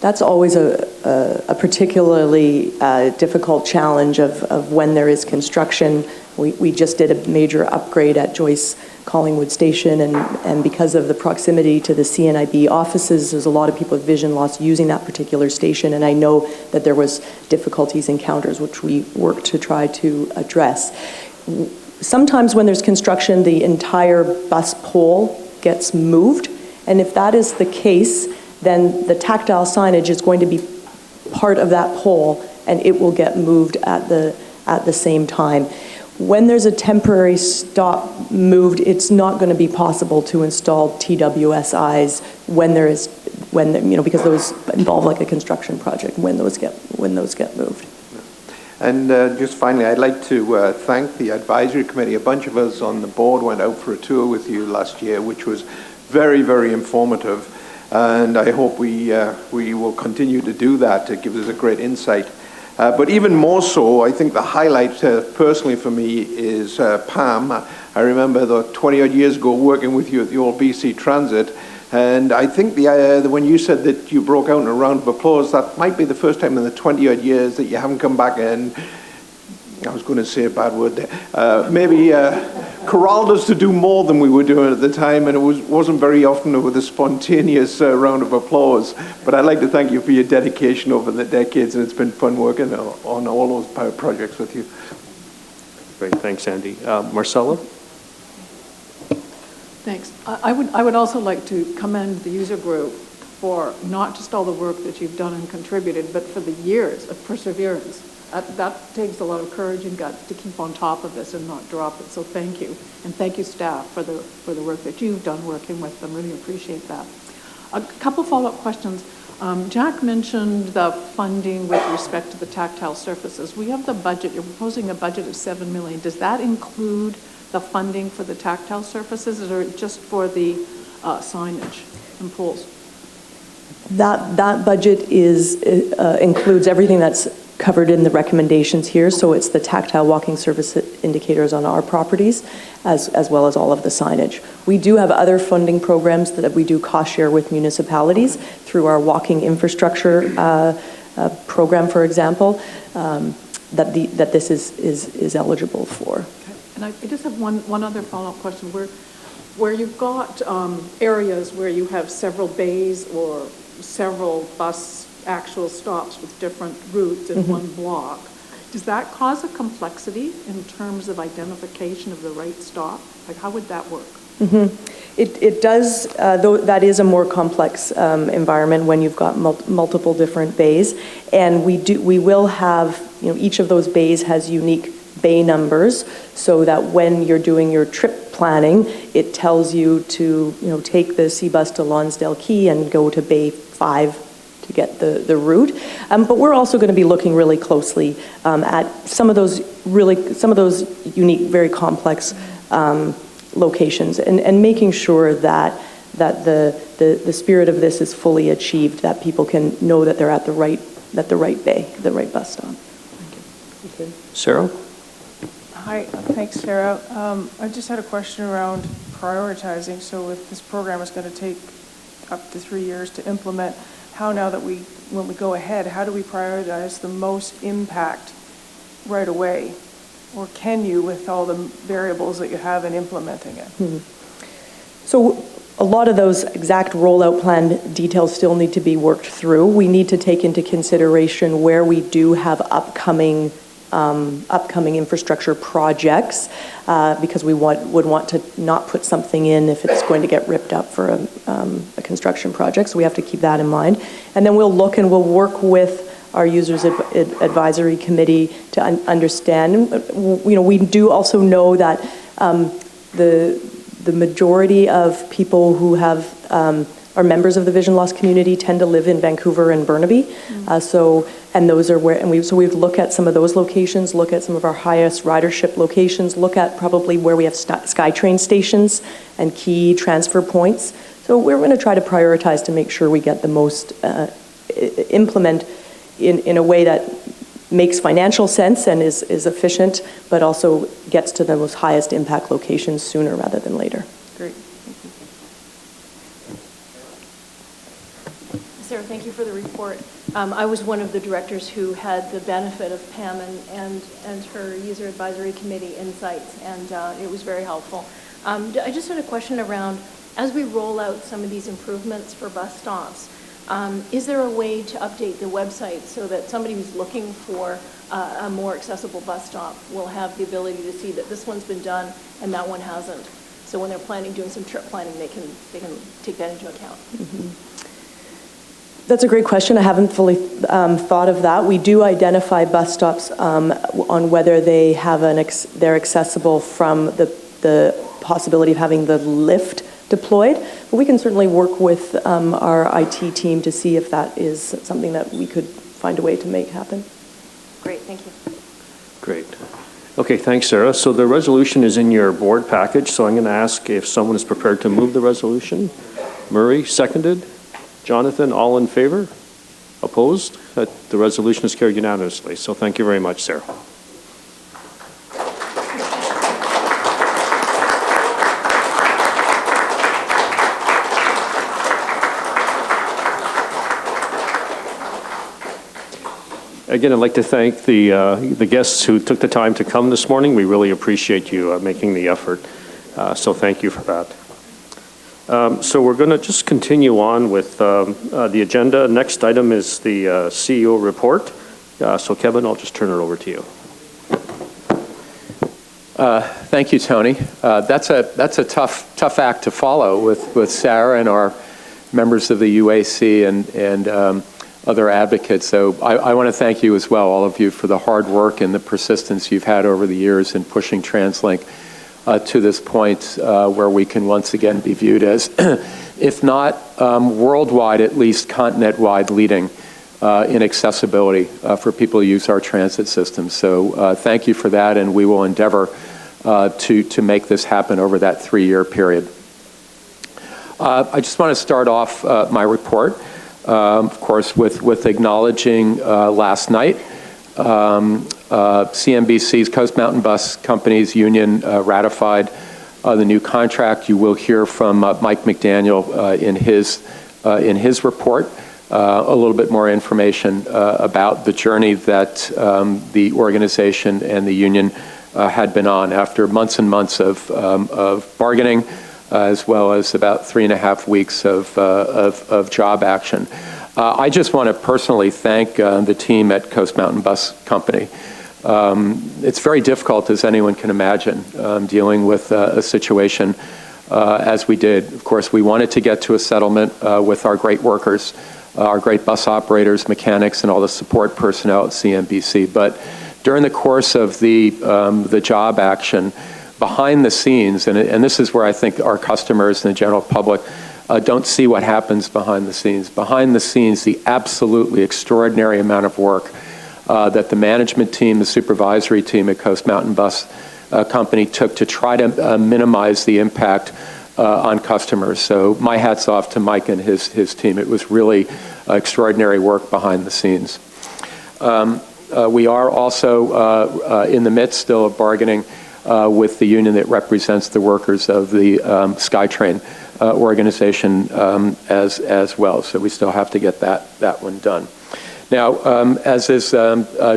That's always a particularly difficult challenge of when there is construction. We just did a major upgrade at Joyce Collingwood Station, and because of the proximity to the CNIB offices, there's a lot of people with vision loss using that particular station, and I know that there was difficulties, encounters, which we worked to try to address. Sometimes when there's construction, the entire bus pole gets moved, and if that is the case, then the tactile signage is going to be part of that pole, and it will get moved at the same time. When there's a temporary stop moved, it's not going to be possible to install TWSIs because those involve like a construction project when those get moved. And just finally, I'd like to thank the advisory committee. A bunch of us on the board went out for a tour with you last year, which was very, very informative. And I hope we will continue to do that. It gives us a great insight. But even more so, I think the highlight personally for me is Pam. I remember 20-odd years ago working with you at the old BC Transit, and I think when you said that you broke out in a round of applause, that might be the first time in the 20-odd years that you haven't come back in. I was going to say a bad word there. Maybe corralled us to do more than we were doing at the time, and it wasn't very often with a spontaneous round of applause. But I'd like to thank you for your dedication over the decades, and it's been fun working on all those projects with you. Great, thanks, Andy. Marcella? Thanks. I would also like to commend the user group for not just all the work that you've done and contributed, but for the years of perseverance. That takes a lot of courage and guts to keep on top of this and not drop it. So thank you, and thank you, staff, for the work that you've done working with them. Really appreciate that. A couple follow-up questions. Jack mentioned the funding with respect to the tactile surfaces. We have the budget. You're proposing a budget of $7 million. Does that include the funding for the tactile surfaces, or just for the signage and poles? That budget includes everything that's covered in the recommendations here, so it's the tactile walking surface indicators on our properties, as well as all of the signage. We do have other funding programs that we do cost share with municipalities through our walking infrastructure program, for example, that this is eligible for. Okay. And I just have one other follow-up question. Where you've got areas where you have several bays or several bus actual stops with different routes in one block, does that cause a complexity in terms of identification of the right stop? Like, how would that work? It does, though that is a more complex environment when you've got multiple different bays, and we will have, each of those bays has unique bay numbers, so that when you're doing your trip planning, it tells you to take the C bus to Lonsdale Quay and go to bay 5 to get the route. But we're also going to be looking really closely at some of those unique, very complex locations, and making sure that the spirit of this is fully achieved, that people can know that they're at the right bay, the right bus stop. Okay. Sarah? Hi, thanks, Sarah. I just had a question around prioritizing. So if this program is going to take up to 3 years to implement, how now that when we go ahead, how do we prioritize the most impact right away? Or can you with all the variables that you have in implementing it? So a lot of those exact rollout plan details still need to be worked through. We need to take into consideration where we do have upcoming infrastructure projects, because we would want to not put something in if it's going to get ripped up for a construction project. So we have to keep that in mind. And then we'll look and we'll work with our users advisory committee to understand. We do also know that the majority of people who are members of the vision loss community tend to live in Vancouver and Burnaby. So we'd look at some of those locations, look at some of our highest ridership locations, look at probably where we have SkyTrain stations and key transfer points. So we're going to try to prioritize to make sure we get the most, implement in a way that makes financial sense and is efficient, but also gets to the most highest impact locations sooner rather than later. Great. Sarah, thank you for the report. I was one of the directors who had the benefit of Pam and her user advisory committee insights, and it was very helpful. I just had a question around, as we roll out some of these improvements for bus stops, is there a way to update the website so that somebody who's looking for a more accessible bus stop will have the ability to see that this one's been done and that one hasn't? So when they're doing some trip planning, they can take that into account. Mm-hmm. That's a great question. I haven't fully thought of that. We do identify bus stops on whether they have they're accessible from the possibility of having the lift deployed. But we can certainly work with our IT team to see if that is something that we could find a way to make happen. Great, thank you. Great. Okay, thanks, Sarah. So the resolution is in your board package, so I'm going to ask if someone is prepared to move the resolution. Murray, seconded. Jonathan, all in favor? Opposed? The resolution is carried unanimously. So thank you very much, Sarah. Again, I'd like to thank the guests who took the time to come this morning. We really appreciate you making the effort. So thank you for that. So we're going to just continue on with the agenda. Next item is the CEO report. So Kevin, I'll just turn it over to you. Thank you, Tony. That's a tough act to follow with Sarah and our members of the UAC and other advocates. So I want to thank you as well, all of you, for the hard work and the persistence you've had over the years in pushing TransLink to this point where we can once again be viewed as, if not worldwide, at least continent-wide leading in accessibility for people who use our transit system. So thank you for that, and we will endeavor to make this happen over that 3-year period. I just want to start off my report, of course, with acknowledging last night CMBC's Coast Mountain Bus Companies Union ratified the new contract. You will hear from Mike McDaniel in his report a little bit more information about the journey that the organization and the union had been on after months and months of bargaining, as well as about 3.5 weeks of job action. I just want to personally thank the team at Coast Mountain Bus Company. It's very difficult, as anyone can imagine, dealing with a situation as we did. Of course, we wanted to get to a settlement with our great workers, our great bus operators, mechanics, and all the support personnel at CMBC. But during the course of the job action, behind the scenes, and this is where I think our customers and the general public don't see what happens behind the scenes. Behind the scenes, the absolutely extraordinary amount of work that the management team, the supervisory team at Coast Mountain Bus company took to try to minimize the impact on customers. So my hat's off to Mike and his team. It was really extraordinary work behind the scenes. We are also in the midst still of bargaining with the union that represents the workers of the SkyTrain organization as well. So we still have to get that one done. Now, as is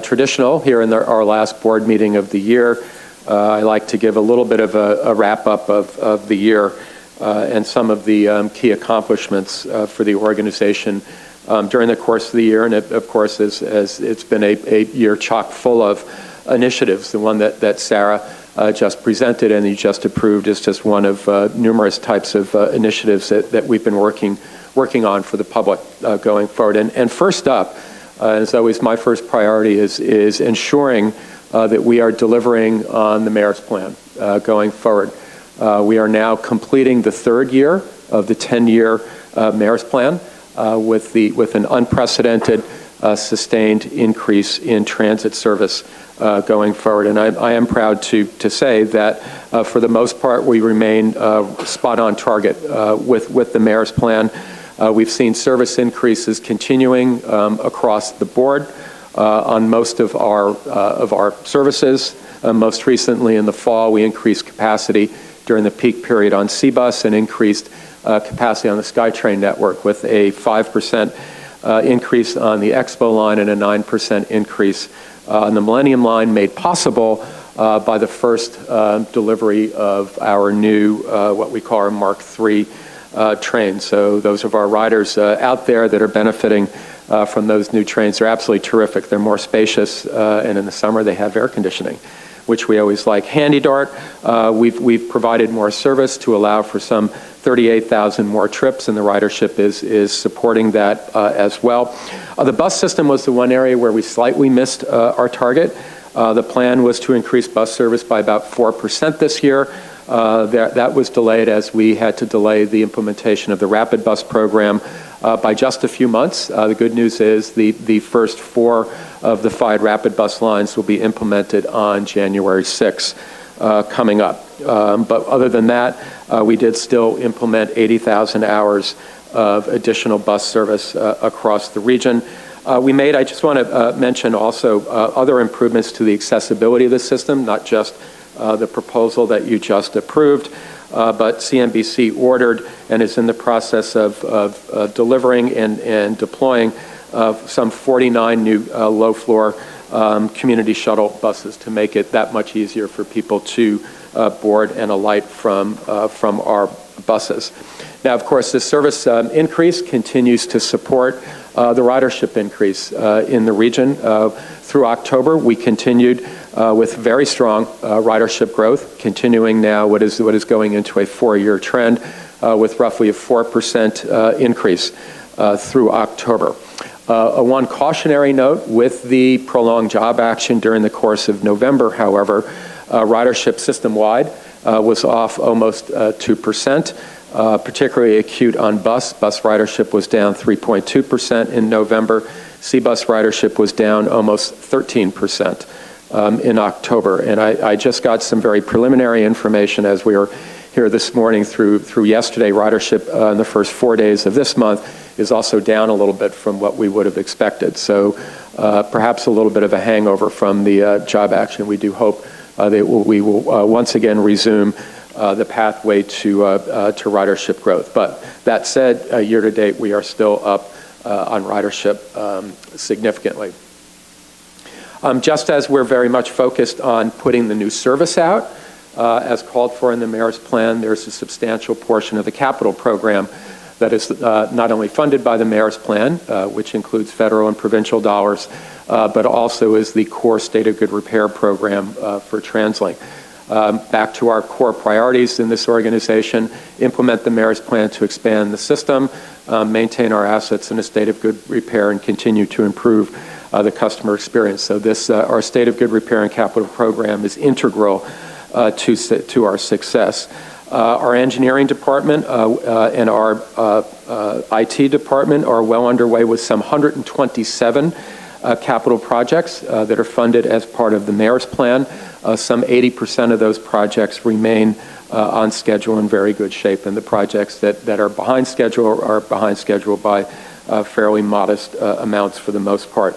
traditional here in our last board meeting of the year, I like to give a little bit of a wrap-up of the year and some of the key accomplishments for the organization during the course of the year. And of course, as it's been a year chock full of initiatives. The one that Sarah just presented and you just approved is just one of numerous types of initiatives that we've been working on for the public going forward. And first up, as always, my first priority is ensuring that we are delivering on the mayor's plan going forward. We are now completing the third year of the 10-year mayor's plan with an unprecedented sustained increase in transit service going forward. And I am proud to say that for the most part we remain spot on target with the mayor's plan. We've seen service increases continuing across the board on most of our services. Most recently in the fall, we increased capacity during the peak period on C-Bus and increased capacity on the SkyTrain network with a 5% increase on the Expo line and a 9% increase on the Millennium line, made possible by the first delivery of our new, what we call our Mark III train. So those of our riders out there that are benefiting from those new trains are absolutely terrific. They're more spacious, and in the summer they have air conditioning, which we always like. Handy Dart, we've provided more service to allow for some 38,000 more trips, and the ridership is supporting that as well. The bus system was the one area where we slightly missed our target. The plan was to increase bus service by about 4% this year. That was delayed as we had to delay the implementation of the rapid bus program by just a few months. The good news is the first 4 of the 5 rapid bus lines will be implemented on January 6 coming up. But other than that, we did still implement 80,000 hours of additional bus service across the region. I just want to mention also other improvements to the accessibility of the system, not just the proposal that you just approved, but CNBC ordered and is in the process of delivering and deploying some 49 new low-floor community shuttle buses to make it that much easier for people to board and alight from our buses. Now, of course, this service increase continues to support the ridership increase in the region. Through October, we continued with very strong ridership growth, continuing now what is going into a 4-year trend with roughly a 4% increase through October. One cautionary note, with the prolonged job action during the course of November, however, ridership system-wide was off almost 2%, particularly acute on bus. Bus ridership was down 3.2% in November. C-Bus ridership was down almost 13% in October. And I just got some very preliminary information as we were here this morning through yesterday. Ridership in the first 4 days of this month is also down a little bit from what we would have expected. So perhaps a little bit of a hangover from the job action. We do hope that we will once again resume the pathway to ridership growth. But that said, year to date, we are still up on ridership significantly. Just as we're very much focused on putting the new service out, as called for in the mayor's plan, there's a substantial portion of the capital program that is not only funded by the mayor's plan, which includes federal and provincial dollars, but also is the core state of good repair program for TransLink. Back to our core priorities in this organization: implement the mayor's plan to expand the system, maintain our assets in a state of good repair, and continue to improve the customer experience. So this, our state of good repair and capital program is integral to our success. Our engineering department and our IT department are well underway with some 127 capital projects that are funded as part of the mayor's plan. some 80% of those projects remain on schedule in very good shape, and the projects that are behind schedule by fairly modest amounts for the most part.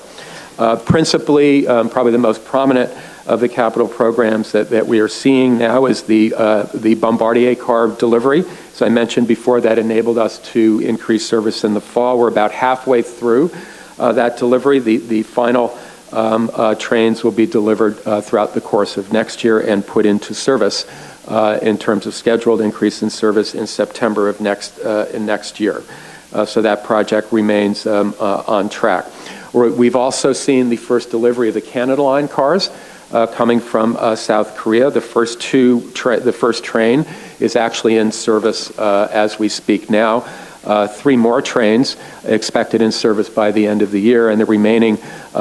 Principally, probably the most prominent of the capital programs that we are seeing now is the Bombardier car delivery. As I mentioned before, that enabled us to increase service in the fall. We're about halfway through that delivery. The final trains will be delivered throughout the course of next year and put into service in terms of scheduled increase in service in September of next year. So that project remains on track. We've also seen the first delivery of the Canada Line cars coming from South Korea. The first train is actually in service as we speak now. 3 more trains expected in service by the end of the year, and the remaining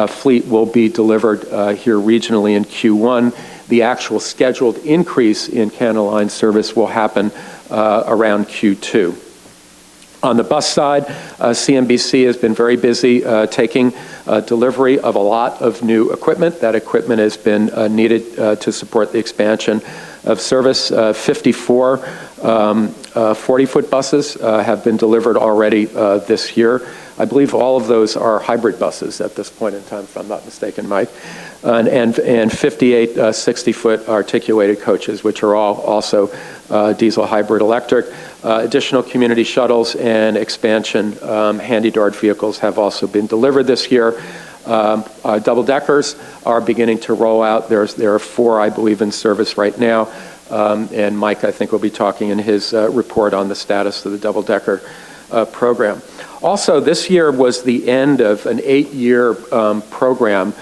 fleet will be delivered here regionally in Q1. The actual scheduled increase in Canada Line service will happen around Q2. On the bus side, CMBC has been very busy taking delivery of a lot of new equipment. That equipment has been needed to support the expansion of service. 54 40-foot buses have been delivered already this year. I believe all of those are hybrid buses at this point in time, if I'm not mistaken, Mike. And 58 60-foot articulated coaches, which are all also diesel hybrid electric. Additional community shuttles and expansion handy-doored vehicles have also been delivered this year. Double-deckers are beginning to roll out. There are 4, I believe, in service right now. And Mike, I think, will be talking in his report on the status of the double-decker program. Also, this year was the end of an 8-year program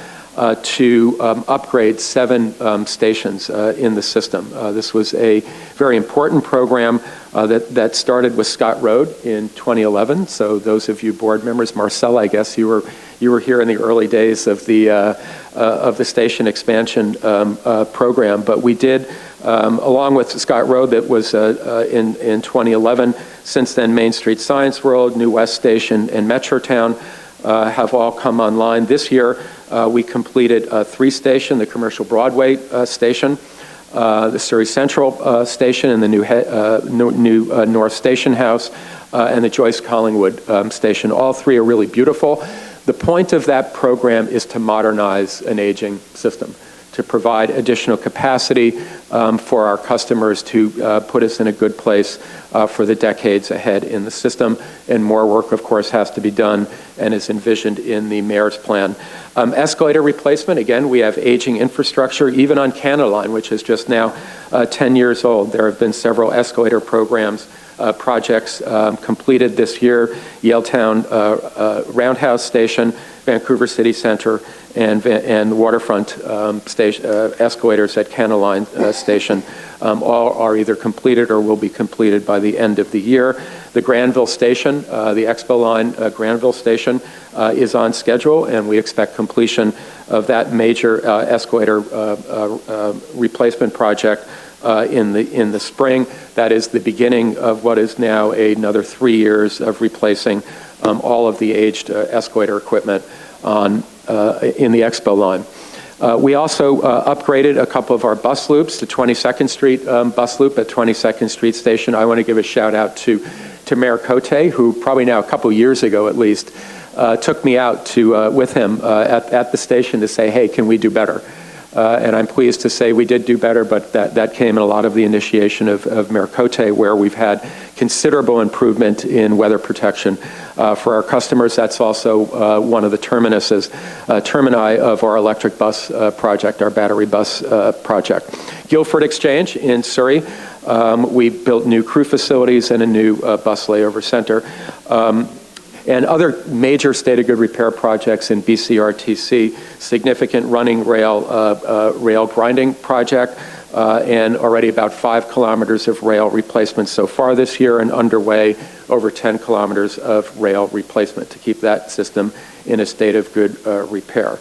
to upgrade 7 stations in the system. This was a very important program that started with Scott Road in 2011. So those of you board members, Marcel, I guess you were here in the early days of the station expansion program. But we did, along with Scott Road, that was in 2011. Since then, Main Street Science World, New West Station, and Metrotown have all come online. This year, we completed 3 stations: the Commercial Broadway station, the Surrey Central station, and the new North Station House, and the Joyce Collingwood station. All 3 are really beautiful. The point of that program is to modernize an aging system, to provide additional capacity for our customers, to put us in a good place for the decades ahead in the system. And more work, of course, has to be done and is envisioned in the mayor's plan. Escalator replacement, again, we have aging infrastructure, even on Canada Line, which is just now 10 years old. There have been several escalator programs, projects completed this year: Yaletown Roundhouse Station, Vancouver City Centre, and waterfront escalators at Canada Line Station. All are either completed or will be completed by the end of the year. The Granville Station, the Expo Line Granville Station, is on schedule, and we expect completion of that major escalator replacement project in the spring. That is the beginning of what is now another 3 years of replacing all of the aged escalator equipment in the Expo Line. We also upgraded a couple of our bus loops. The 22nd Street bus loop at 22nd Street Station. I want to give a shout out to Mayor Cote, who probably now a couple years ago at least took me out with him at the station to say, hey, can we do better? And I'm pleased to say we did do better, but that came in a lot of the initiation of Mayor Cote, where we've had considerable improvement in weather protection for our customers. That's also one of the termini of our electric bus project, our battery bus project. Guildford Exchange in Surrey, we built new crew facilities and a new bus layover center. And other major state of good repair projects in BCRTC, significant running rail grinding project, and already about 5 kilometers of rail replacement so far this year, and underway over 10 kilometers of rail replacement to keep that system in a state of good repair.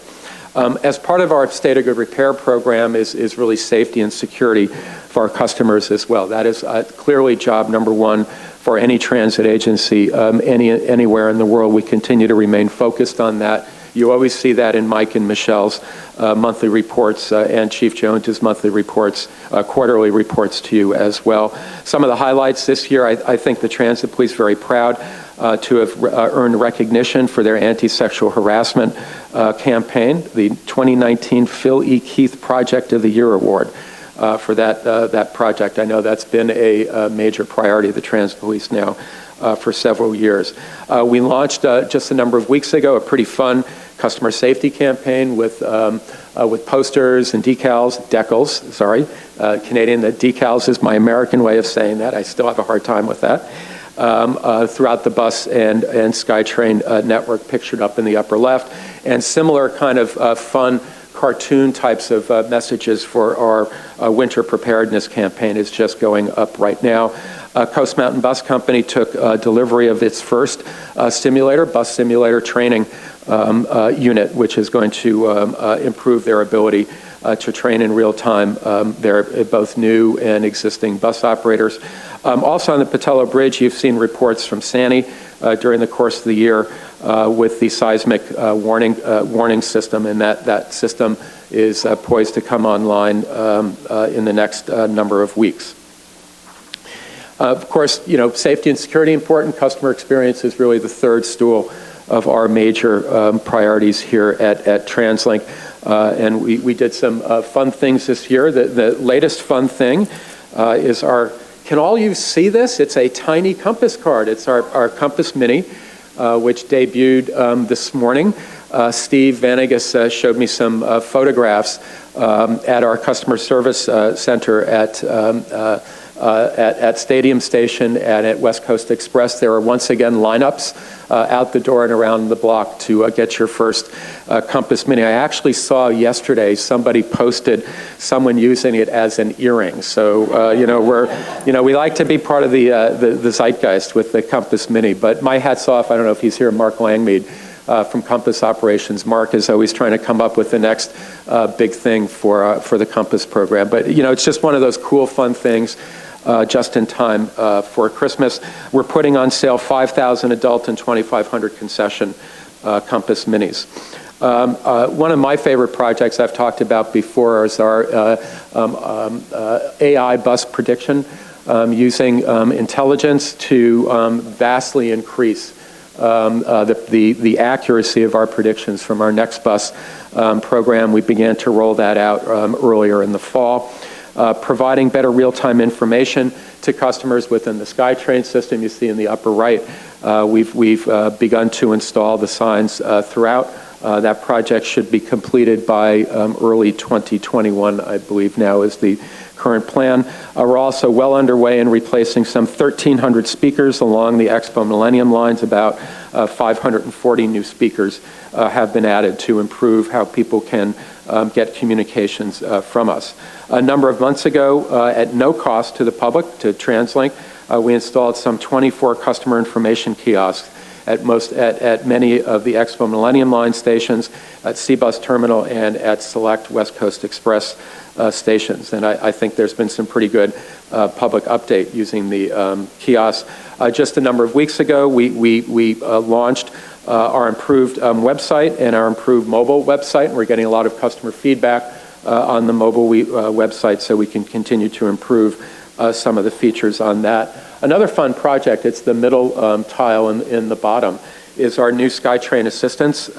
As part of our state of good repair program is really safety and security for our customers as well. That is clearly job number 1 for any transit agency anywhere in the world. We continue to remain focused on that You always see that in Mike and Michelle's monthly reports and Chief Jones's monthly reports, quarterly reports to you as well. Some of the highlights this year, I think the Transit Police very proud to have earned recognition for their anti-sexual harassment campaign, the 2019 Phil E. Keith Project of the Year Award for that project. I know that's been a major priority of the Transit Police now for several years. We launched just a number of weeks ago a pretty fun customer safety campaign with posters and decals, sorry. Canadian, that decals is my American way of saying that. I still have a hard time with that. Throughout the bus and SkyTrain network pictured up in the upper left, and similar kind of fun cartoon types of messages for our winter preparedness campaign is just going up right now. Coast Mountain Bus Company took delivery of its first bus simulator training unit, which is going to improve their ability to train in real time. They're both new and existing bus operators. Also on the Patello Bridge, you've seen reports from SANI during the course of the year with the seismic warning system, and that system is poised to come online in the next number of weeks. Of course, safety and security important. Customer experience is really the third stool of our major priorities here at TransLink. And we did some fun things this year. The latest fun thing is can all you see this? It's a tiny Compass card. It's our Compass Mini, which debuted this morning. Steve Vanagas showed me some photographs at our customer service center at Stadium Station and at West Coast Express. There are once again lineups out the door and around the block to get your first Compass Mini. I actually saw yesterday somebody posted someone using it as an earring. So we like to be part of the zeitgeist with the Compass Mini. But my hat's off. I don't know if he's here, Mark Langmead from Compass Operations. Mark is always trying to come up with the next big thing for the Compass program. But it's just one of those cool, fun things. Just in time for Christmas. We're putting on sale 5,000 adult and 2,500 concession Compass Minis. One of my favorite projects I've talked about before is our AI bus prediction, using intelligence to vastly increase the accuracy of our predictions from our Next Bus program. We began to roll that out earlier in the fall. Providing better real-time information to customers within the SkyTrain system. You see in the upper right, we've begun to install the signs throughout. That project should be completed by early 2021, I believe now is the current plan. We're also well underway in replacing some 1,300 speakers along the Expo Millennium lines. About 540 new speakers have been added to improve how people can get communications from us. A number of months ago, at no cost to the public, to TransLink, we installed some 24 customer information kiosks at many of the Expo Millennium Line stations, at Seabus Terminal, and at select West Coast Express stations. And I think there's been some pretty good public update using the kiosks. Just a number of weeks ago, we launched our improved website and our improved mobile website, and we're getting a lot of customer feedback on the mobile website, so we can continue to improve some of the features on that. Another fun project, it's the middle tile in the bottom, is our new SkyTrain assistance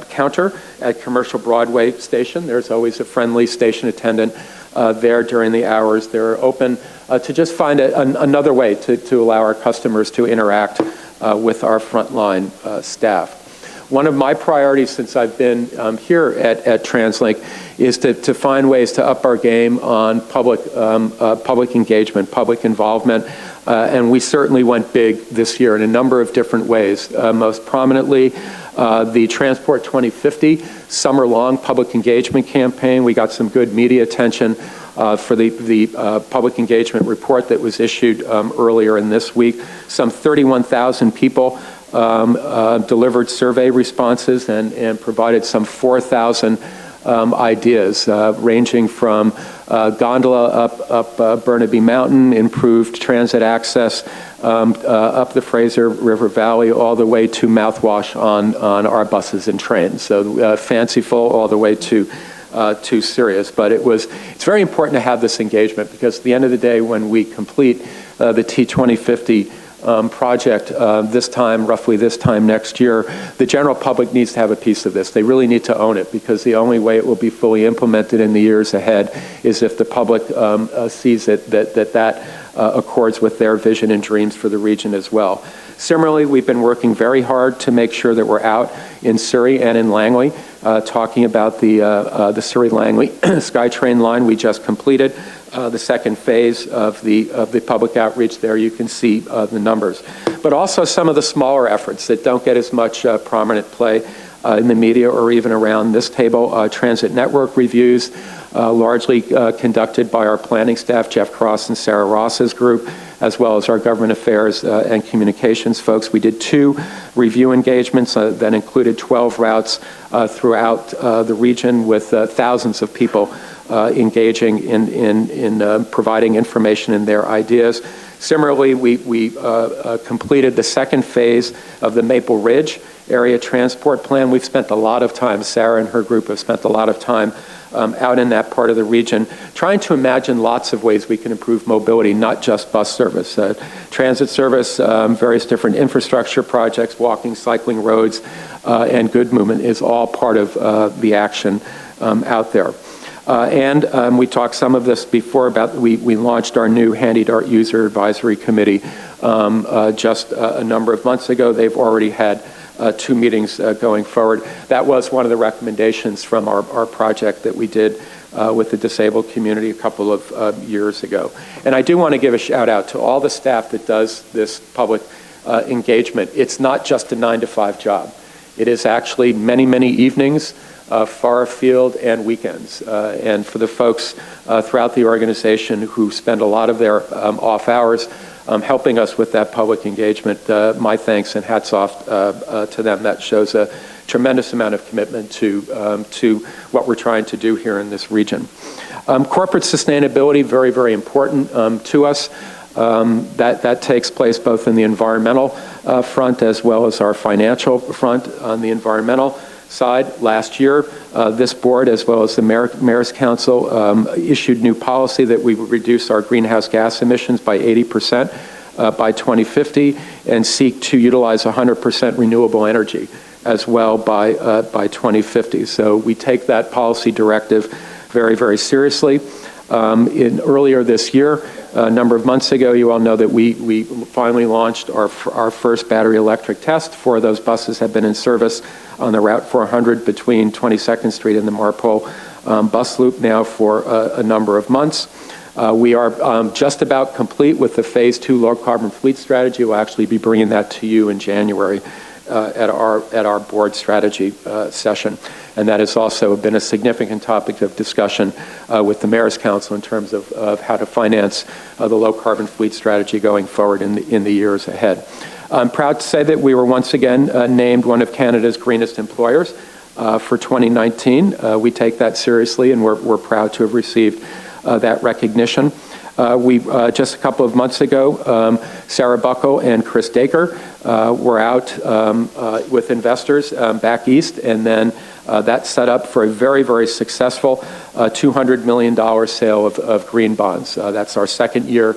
counter at Commercial Broadway Station. There's always a friendly station attendant there during the hours. They're open to just find another way to allow our customers to interact with our frontline staff. One of my priorities since I've been here at TransLink is to find ways to up our game on public engagement, public involvement, and we certainly went big this year in a number of different ways. Most prominently, the Transport 2050 summer-long public engagement campaign. We got some good media attention for the public engagement report that was issued earlier in this week. Some 31,000 people delivered survey responses and provided some 4,000 ideas, ranging from gondola up Burnaby Mountain, improved transit access up the Fraser River Valley all the way to mouthwash on our buses and trains. So fanciful all the way to serious. But it's very important to have this engagement, because at the end of the day, when we complete the T2050 project roughly this time next year, the general public needs to have a piece of this. They really need to own it, because the only way it will be fully implemented in the years ahead is if the public sees that accords with their vision and dreams for the region as well. Similarly, we've been working very hard to make sure that we're out in Surrey and in Langley, talking about the Surrey-Langley SkyTrain line we just completed. The second phase of the public outreach there, you can see the numbers. But also some of the smaller efforts that don't get as much prominent play in the media or even around this table. Transit network reviews, largely conducted by our planning staff, Jeff Cross and Sarah Ross's group, as well as our government affairs and communications folks. We did 2 review engagements that included 12 routes throughout the region, with thousands of people engaging in providing information and their ideas. Similarly, we completed the second phase of the Maple Ridge Area Transport Plan. We've spent a lot of time, Sarah and her group have spent a lot of time out in that part of the region, trying to imagine lots of ways we can improve mobility, not just bus service. Transit service, various different infrastructure projects, walking, cycling roads, and good movement is all part of the action out there. And we talked some of this before about we launched our new Handy Dart User Advisory Committee just a number of months ago. They've already had 2 meetings going forward. That was one of the recommendations from our project that we did with the disabled community a couple of years ago. And I do want to give a shout out to all the staff that does this public engagement. It's not just a 9-to-5 job. It is actually many, many evenings, far afield, and weekends. And for the folks throughout the organization who spend a lot of their off hours helping us with that public engagement, my thanks and hats off to them. That shows a tremendous amount of commitment to what we're trying to do here in this region. Corporate sustainability, very, very important to us. That takes place both in the environmental front as well as our financial front. On the environmental side, last year, this board, as well as the Mayor's Council, issued new policy that we would reduce our greenhouse gas emissions by 80% by 2050 and seek to utilize 100% renewable energy as well by 2050. So we take that policy directive very, very seriously. Earlier this year, a number of months ago, you all know that we finally launched our first battery electric test. 4 of those buses have been in service on the Route 400 between 22nd Street and the Marpole bus loop now for a number of months. We are just about complete with the Phase 2 low carbon fleet strategy. We'll actually be bringing that to you in January at our board strategy session. And that has also been a significant topic of discussion with the Mayor's Council in terms of how to finance the low carbon fleet strategy going forward in the years ahead. I'm proud to say that we were once again named one of Canada's greenest employers for 2019. We take that seriously, and we're proud to have received that recognition. Just a couple of months ago, Sarah Buckle and Chris Dacre were out with investors back east, and then that set up for a very, very successful $200 million sale of green bonds. That's our second year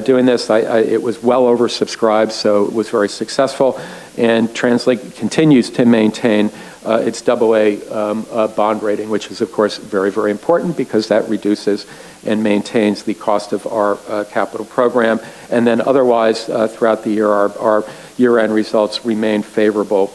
doing this. It was well oversubscribed, so it was very successful, and TransLink continues to maintain its AA bond rating, which is, of course, very, very important because that reduces and maintains the cost of our capital program. And then otherwise, throughout the year, our year-end results remain favorable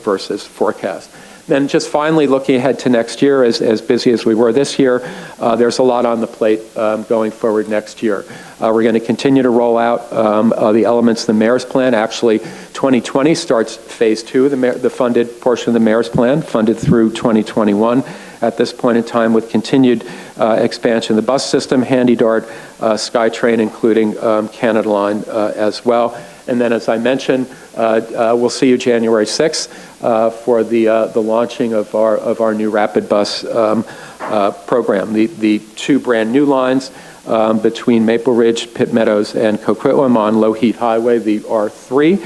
versus forecast. Then just finally, looking ahead to next year, as busy as we were this year, there's a lot on the plate going forward next year. We're going to continue to roll out the elements of the Mayor's Plan. Actually, 2020 starts Phase 2, the funded portion of the Mayor's Plan, funded through 2021. At this point in time, with continued expansion of the bus system, Handy Dart, SkyTrain, including Canada Line as well. And then, as I mentioned, we'll see you January 6th for the launching of our new rapid bus program. The two brand new lines between Maple Ridge, Pitt Meadows, and Coquitlam on Low Heat Highway, the R3,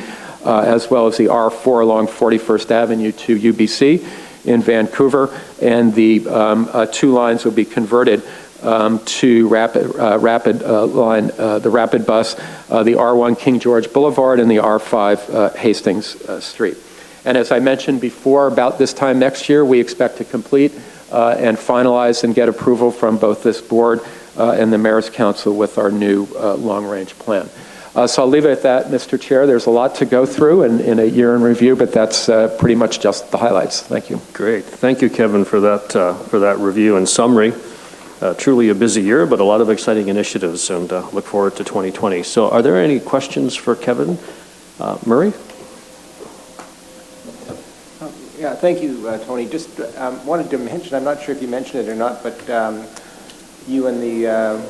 as well as the R4 along 41st Avenue to UBC in Vancouver. And the two lines will be converted to rapid line, the rapid bus, the R1 King George Boulevard and the R5 Hastings Street. And as I mentioned before, about this time next year, we expect to complete and finalize and get approval from both this board and the Mayor's Council with our new long-range plan. So I'll leave it at that, Mr. Chair. There's a lot to go through in a year in review, but that's pretty much just the highlights. Thank you. Great. Thank you, Kevin, for that review and summary. Truly a busy year, but a lot of exciting initiatives, and look forward to 2020. So are there any questions for Kevin? Murray? Yeah, thank you, Tony. Just wanted to mention, I'm not sure if you mentioned it or not, but you and the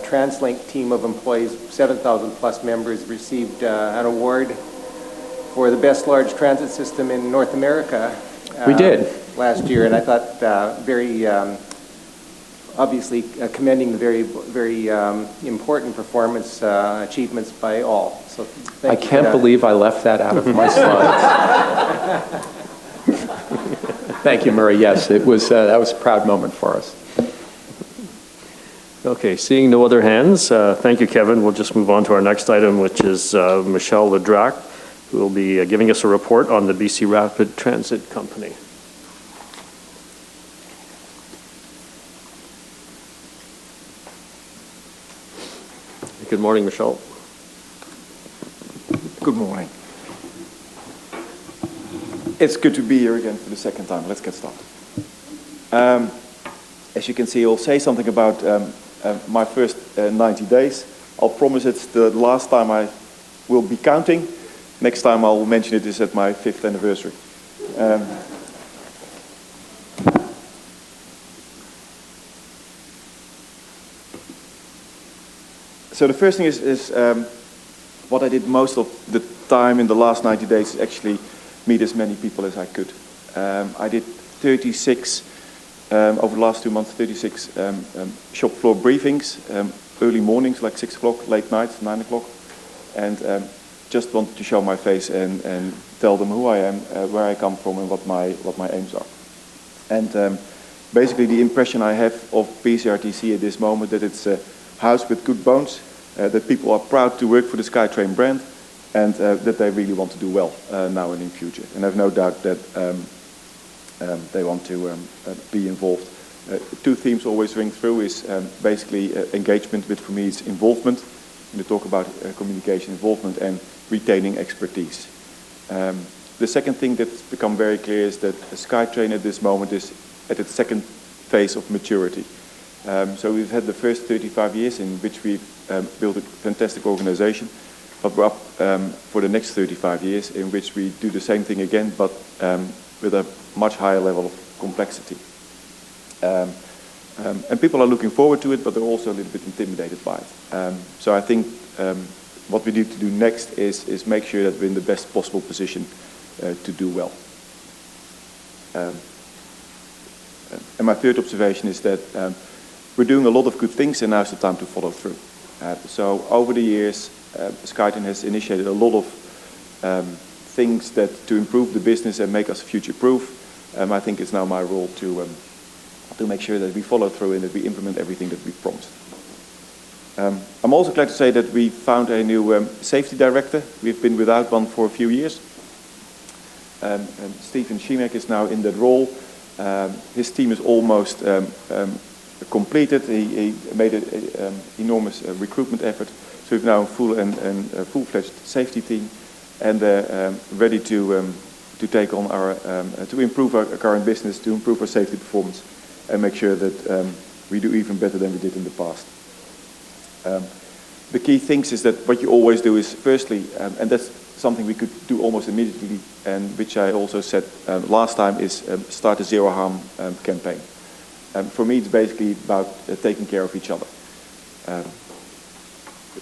TransLink team of employees, 7,000 plus members, received an award for the best large transit system in North America. We did. Last year, and I thought very obviously commending the very important performance achievements by all. So thank you. I can't believe I left that out of my slides. Thank you, Murray. Yes, it was that was a proud moment for us. Okay, seeing no other hands, thank you, Kevin. We'll just move on to our next item, which is Michelle Ledrac, who will be giving us a report on the BC Rapid Transit Company. Good morning, Michelle. Good morning. It's good to be here again for the second time. Let's get started. As you can see, I'll say something about my first 90 days. I'll promise it's the last time I will be counting. Next time I'll mention it is at my 5th anniversary. So the first thing is what I did most of the time in the last 90 days is actually meet as many people as I could. I did 36, over the last 2 months, 36 shop floor briefings, early mornings like 6 o'clock, late nights, 9 o'clock, and just wanted to show my face and tell them who I am, where I come from, and what my aims are. And basically the impression I have of BCRTC at this moment, that it's a house with good bones, that people are proud to work for the SkyTrain brand, and that they really want to do well now and in future. And I have no doubt that they want to be involved. Two themes always ring through is basically engagement, but for me it's involvement. When you talk about communication, involvement, and retaining expertise. The second thing that's become very clear is that SkyTrain at this moment is at its second phase of maturity. So we've had the first 35 years in which we've built a fantastic organization, but we're up for the next 35 years in which we do the same thing again, but with a much higher level of complexity. And people are looking forward to it, but they're also a little bit intimidated by it. So I think what we need to do next is make sure that we're in the best possible position to do well. And my third observation is that we're doing a lot of good things, and now's the time to follow through. So over the years, SkyTrain has initiated a lot of things that to improve the business and make us future-proof. I think it's now my role to make sure that we follow through and that we implement everything that we promised. I'm also glad to say that we found a new safety director. We've been without one for a few years. And Stephen Shemek is now in that role. His team is almost completed. He made an enormous recruitment effort. So we've now a full-fledged safety team, and ready to take on our to improve our current business, to improve our safety performance, and make sure that we do even better than we did in the past. The key things is that what you always do is, firstly, and that's something we could do almost immediately, and which I also said last time, is start a zero harm campaign. For me, it's basically about taking care of each other.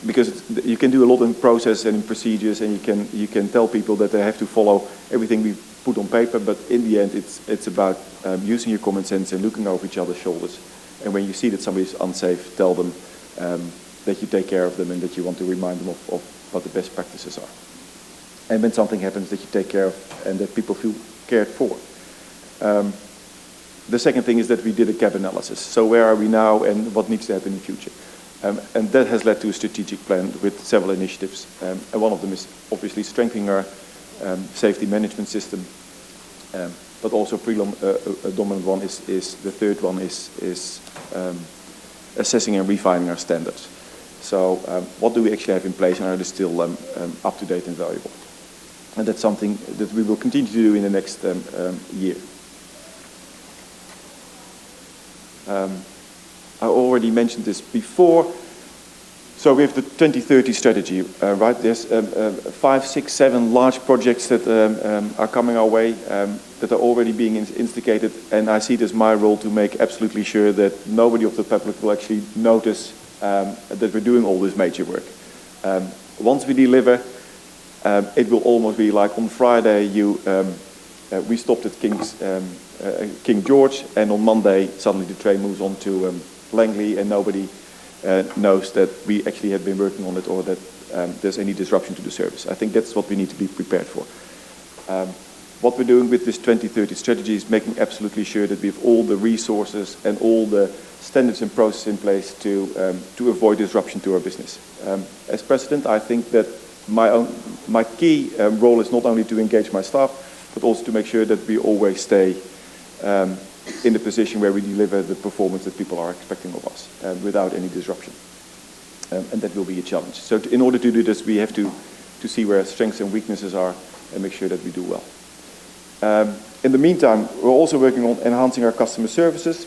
Because you can do a lot in process and in procedures, and you can tell people that they have to follow everything we put on paper, but in the end it's about using your common sense and looking over each other's shoulders And when you see that somebody's unsafe, tell them that you take care of them and that you want to remind them of what the best practices are. And when something happens, that you take care of and that people feel cared for. The second thing is that we did a gap analysis. So where are we now and what needs to happen in the future? And that has led to a strategic plan with several initiatives. And one of them is obviously strengthening our safety management system. But also a dominant one is the third one is assessing and refining our standards. So what do we actually have in place and are they still up to date and valuable? And that's something that we will continue to do in the next year. I already mentioned this before. So we have the 2030 strategy, right? There's 5, 6, 7 large projects that are coming our way that are already being instigated, and I see it as my role to make absolutely sure that nobody of the public will actually notice that we're doing all this major work. Once we deliver, it will almost be like on Friday we stopped at King George, and on Monday suddenly the train moves on to Langley, and nobody knows that we actually have been working on it or that there's any disruption to the service. I think that's what we need to be prepared for. What we're doing with this 2030 strategy is making absolutely sure that we have all the resources and all the standards and processes in place to avoid disruption to our business. As president, I think that my key role is not only to engage my staff, but also to make sure that we always stay in the position where we deliver the performance that people are expecting of us without any disruption. And that will be a challenge. So in order to do this, we have to see where our strengths and weaknesses are and make sure that we do well. In the meantime, we're also working on enhancing our customer services.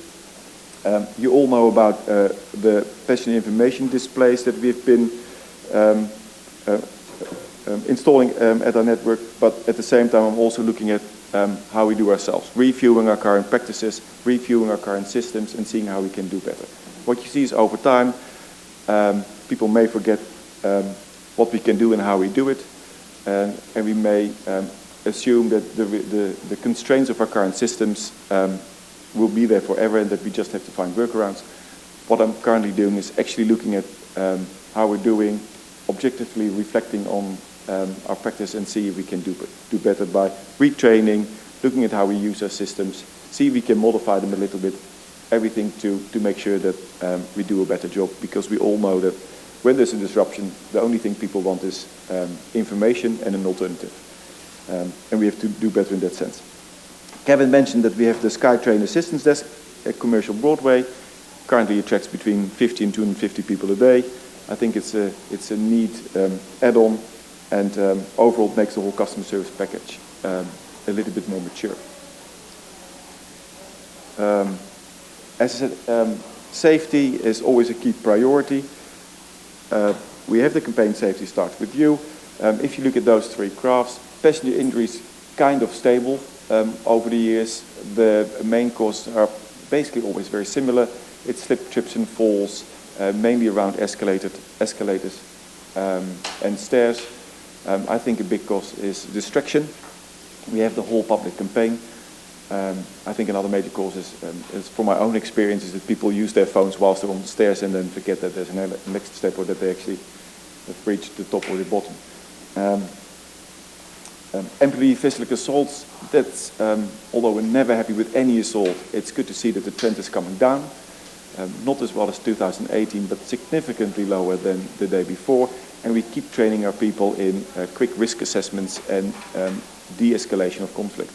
You all know about the passenger information displays that we've been installing at our network, but at the same time I'm also looking at how we do ourselves, reviewing our current practices, reviewing our current systems, and seeing how we can do better. What you see is over time, people may forget what we can do and how we do it, and we may assume that the constraints of our current systems will be there forever and that we just have to find workarounds. What I'm currently doing is actually looking at how we're doing, objectively reflecting on our practice and see if we can do better by retraining, looking at how we use our systems, see if we can modify them a little bit, everything to make sure that we do a better job, because we all know that when there's a disruption, the only thing people want is information and an alternative. And we have to do better in that sense. Kevin mentioned that we have the SkyTrain Assistance Desk at Commercial Broadway. Currently attracts between 50 and 250 people a day. I think it's a neat add-on, and overall it makes the whole customer service package a little bit more mature. As I said, safety is always a key priority. We have the campaign Safety Starts With You. If you look at those 3 graphs, passenger injuries kind of stable over the years. The main causes are basically always very similar. It's slip, trips and falls, mainly around escalators and stairs. I think a big cause is distraction. We have the whole public campaign. I think another major cause is from my own experience, is that people use their phones whilst they're on the stairs and then forget that there's an next step or that they actually have reached the top or the bottom. Employee physical assaults, that's, although we're never happy with any assault, it's good to see that the trend is coming down. Not as well as 2018, but significantly lower than the day before. And we keep training our people in quick risk assessments and de-escalation of conflict.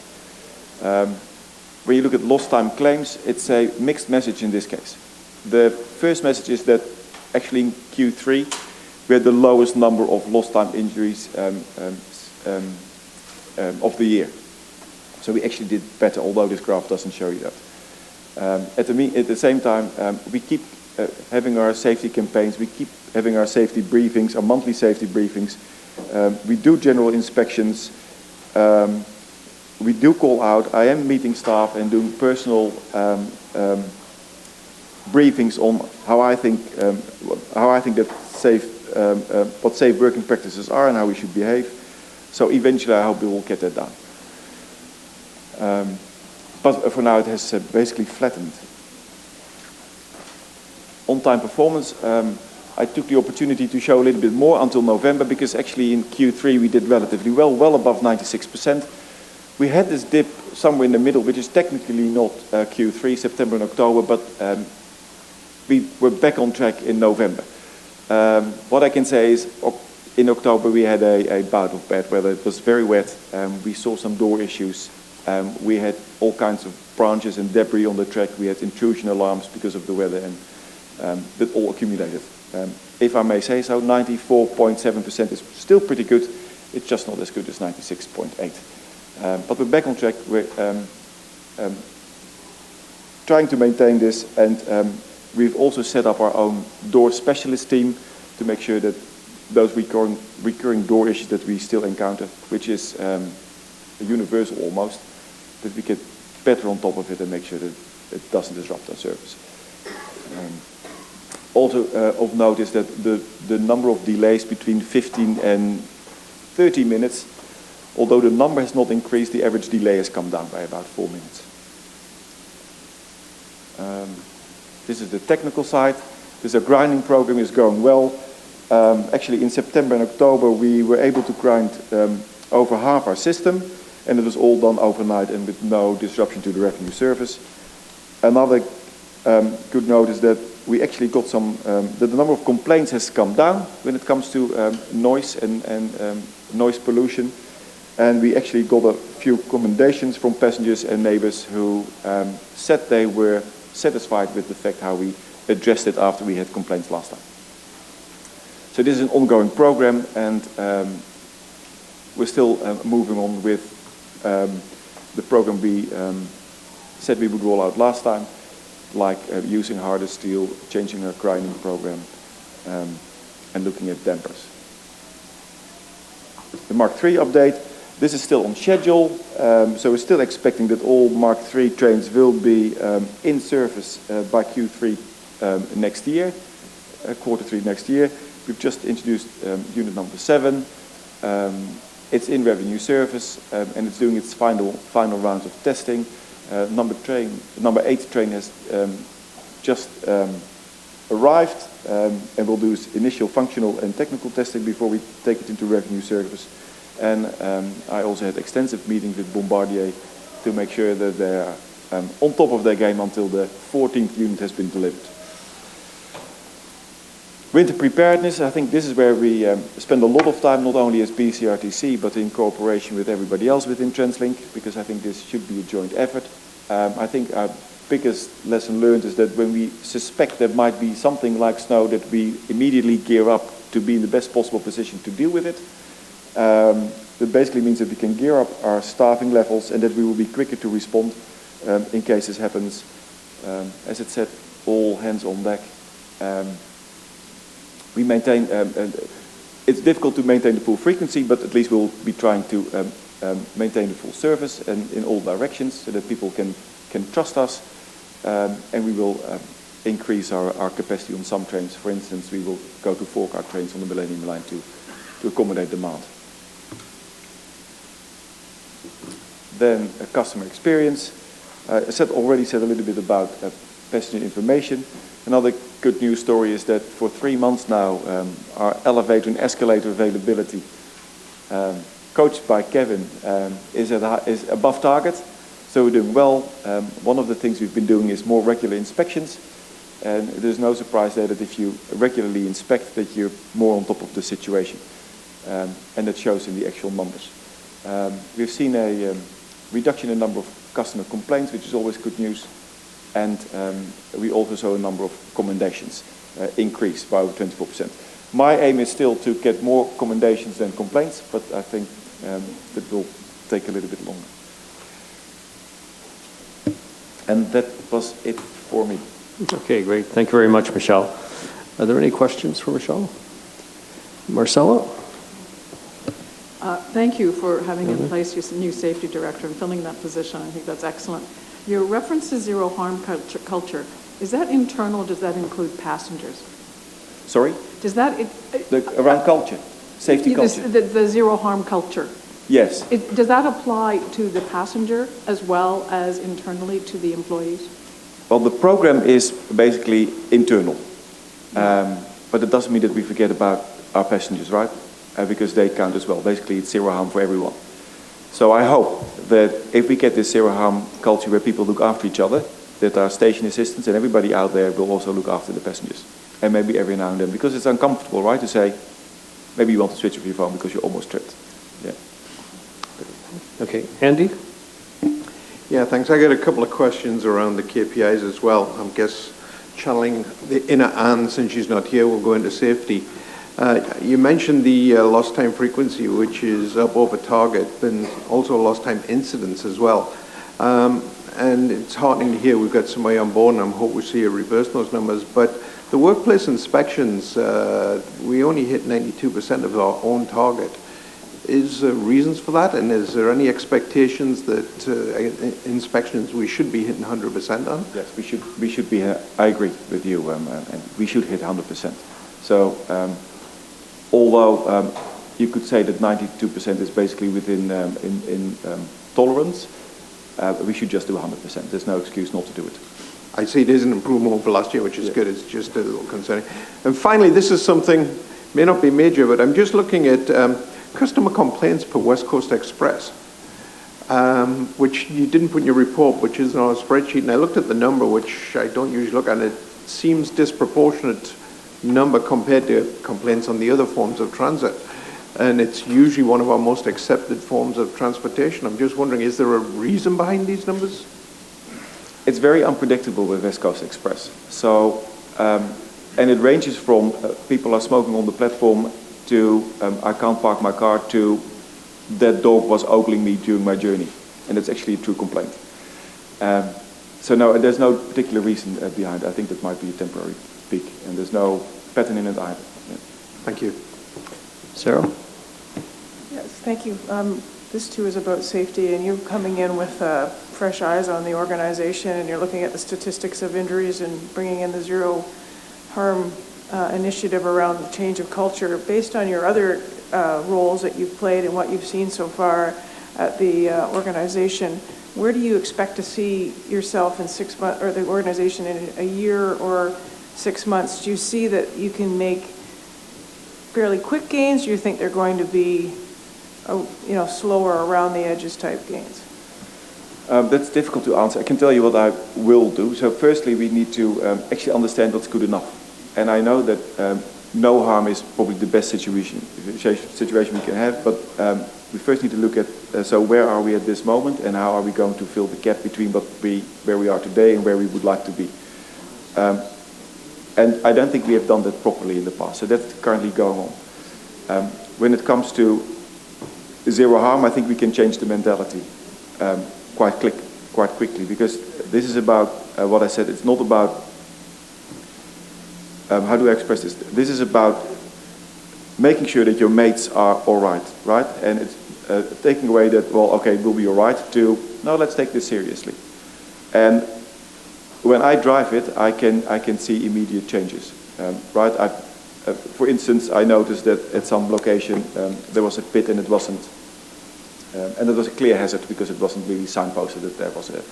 When you look at lost time claims, it's a mixed message in this case. The first message is that actually in Q3, we had the lowest number of lost time injuries of the year. So we actually did better, although this graph doesn't show you that. At the same time, we keep having our safety campaigns, we keep having our safety briefings, our monthly safety briefings. We do general inspections. We do call out. I am meeting staff and doing personal briefings on how I think that what safe working practices are and how we should behave. So eventually, I hope we will get that done. But for now, it has basically flattened. On-time performance, I took the opportunity to show a little bit more until November, because actually in Q3 we did relatively well above 96%. We had this dip somewhere in the middle, which is technically not Q3, September and October, but we were back on track in November. What I can say is in October we had a bout of bad weather. It was very wet. We saw some door issues. We had all kinds of branches and debris on the track. We had intrusion alarms because of the weather, and that all accumulated. If I may say so, 94.7% is still pretty good. It's just not as good as 96.8. But we're back on track. We're trying to maintain this, and we've also set up our own door specialist team to make sure that those recurring door issues that we still encounter, which is universal almost, that we get better on top of it and make sure that it doesn't disrupt our service. Also of note is that the number of delays between 15 and 30 minutes, although the number has not increased, the average delay has come down by about 4 minutes. This is the technical side. This grinding program is going well. Actually in September and October we were able to grind over half our system, and it was all done overnight and with no disruption to the revenue service. Another good note is that we actually got that the number of complaints has come down when it comes to noise and noise pollution. And we actually got a few commendations from passengers and neighbors who said they were satisfied with the fact how we addressed it after we had complaints last time. So this is an ongoing program, and we're still moving on with the program we said we would roll out last time, like using harder steel, changing our grinding program, and looking at dampers. The Mark III update. This is still on schedule, so we're still expecting that all Mark III trains will be in service by Q3 next year, Q3 next year. We've just introduced unit number 7. It's in revenue service, and it's doing its final rounds of testing. Number 8 train has just arrived, and we'll do its initial functional and technical testing before we take it into revenue service. And I also had extensive meetings with Bombardier to make sure that they're on top of their game until the 14th unit has been delivered. Winter preparedness, I think this is where we spend a lot of time, not only as BCRTC, but in cooperation with everybody else within TransLink, because I think this should be a joint effort. I think our biggest lesson learned is that when we suspect there might be something like snow, that we immediately gear up to be in the best possible position to deal with it. That basically means that we can gear up our staffing levels and that we will be quicker to respond in case this happens. As it said, all hands on deck. We maintain, it's difficult to maintain the full frequency, but at least we'll be trying to maintain the full service and in all directions so that people can trust us, and we will increase our capacity on some trains. For instance, we will go to 4-car trains on the Millennium Line to accommodate demand. Then customer experience. I already said a little bit about passenger information. Another good news story is that for 3 months now, our elevator and escalator availability, coached by Kevin, is above target. So we're doing well. One of the things we've been doing is more regular inspections. And there's no surprise there that if you regularly inspect, that you're more on top of the situation. And that shows in the actual numbers. We've seen a reduction in the number of customer complaints, which is always good news. And we also saw a number of commendations increase by over 24%. My aim is still to get more commendations than complaints, but I think that will take a little bit longer. And that was it for me. Okay, great. Thank you very much, Michelle. Are there any questions for Michelle? Marcella? Thank you for having in place your new safety director and filling that position. I think that's excellent. Your reference to zero harm culture, is that internal or does that include passengers? Sorry? Does that... around culture, safety culture. The zero harm culture. Yes. Does that apply to the passenger as well as internally to the employees? Well, the program is basically internal. But it doesn't mean that we forget about our passengers, right? Because they count as well. Basically, it's zero harm for everyone. So I hope that if we get this zero harm culture where people look after each other, that our station assistants and everybody out there will also look after the passengers. And maybe every now and then, because it's uncomfortable, right, to say, maybe you want to switch off your phone because you're almost tripped. Yeah. Okay, Andy? Yeah, thanks. I got a couple of questions around the KPIs as well. I guess channeling the inner Anne, since she's not here, we'll go into safety. You mentioned the lost time frequency, which is up over target, and also lost time incidents as well. And it's heartening to hear we've got somebody on board, and I hope we see a reverse those numbers. But the workplace inspections, we only hit 92% of our own target. Is there reasons for that, and is there any expectations that inspections we should be hitting 100% on? Yes, we should be. I agree with you, and we should hit 100%. So, although you could say that 92% is basically within tolerance, we should just do 100%. There's no excuse not to do it. I see it is an improvement over last year, which is good. It's just a little concerning. And finally, this is something, may not be major, but I'm just looking at customer complaints per West Coast Express, which you didn't put in your report, which is on a spreadsheet. And I looked at the number, which I don't usually look at, and it seems disproportionate number compared to complaints on the other forms of transit. And it's usually one of our most accepted forms of transportation. I'm just wondering, is there a reason behind these numbers? It's very unpredictable with West Coast Express. So, and it ranges from people are smoking on the platform to I can't park my car to that dog was ogling me during my journey. And it's actually a true complaint. So no, there's no particular reason behind it. I think that might be a temporary peak, and there's no pattern in it either. Yeah. Thank you. Sarah? Yes, thank you. This too is about safety, and you're coming in with fresh eyes on the organization, and you're looking at the statistics of injuries and bringing in the zero harm initiative around the change of culture. Based on your other roles that you've played and what you've seen so far at the organization, where do you expect to see yourself in 6 months, or the organization in a year or 6 months? Do you see that you can make fairly quick gains? Do you think they're going to be, slower around the edges type gains? That's difficult to answer. I can tell you what I will do. So firstly, we need to actually understand what's good enough. And I know that no harm is probably the best situation we can have, but we first need to look at, so where are we at this moment, and how are we going to fill the gap between where we are today and where we would like to be. And I don't think we have done that properly in the past, so that's currently going on. When it comes to zero harm, I think we can change the mentality quite quickly, because this is about what I said. It's not about, how do I express this? This is about making sure that your mates are all right? And it's taking away that, well, okay, we'll be all right, to, no, let's take this seriously. And when I drive it, I can see immediate changes, right? For instance, I noticed that at some location there was a pit and it wasn't, and it was a clear hazard because it wasn't really signposted that there was an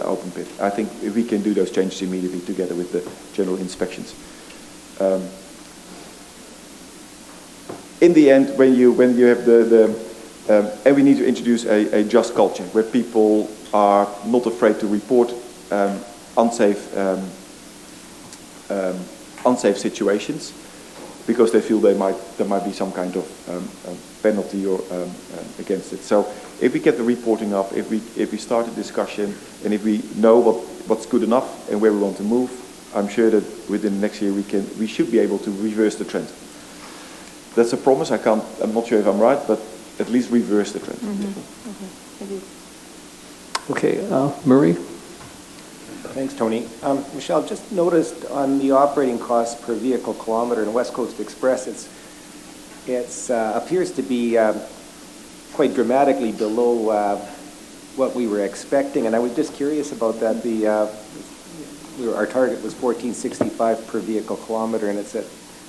open pit. I think if we can do those changes immediately together with the general inspections. In the end, when you have and we need to introduce a just culture where people are not afraid to report unsafe situations, because they feel there might be some kind of penalty or against it. So if we get the reporting up, if we start a discussion, and if we know what's good enough and where we want to move, I'm sure that within the next year we should be able to reverse the trend. That's a promise. I'm not sure if I'm right, but at least reverse the trend. Mm-hmm. Okay. Thank you. Okay, Murray? Thanks, Tony. Michelle, just noticed on the operating costs per vehicle kilometer in West Coast Express, it appears to be quite dramatically below what we were expecting, and I was just curious about that. Our target was $14.65 per vehicle kilometer, and it's at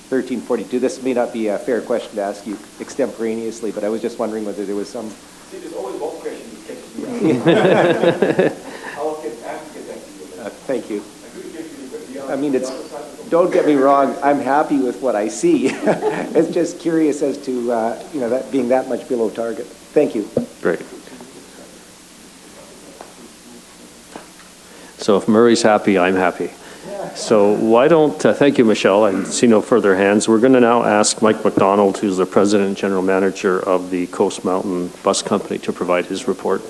$13.42. This may not be a fair question to ask you extemporaneously, but I was just wondering whether there was some. See, there's always one question that catches me out. Thank you. I mean, it's don't get me wrong, I'm happy with what I see. It's just curious as to, that being that much below target. Thank you. Great. So if Murray's happy, I'm happy. So why don't, thank you, Michelle. I see no further hands. We're going to now ask Mike McDonald, who's the President and General Manager of the Coast Mountain Bus Company, to provide his report.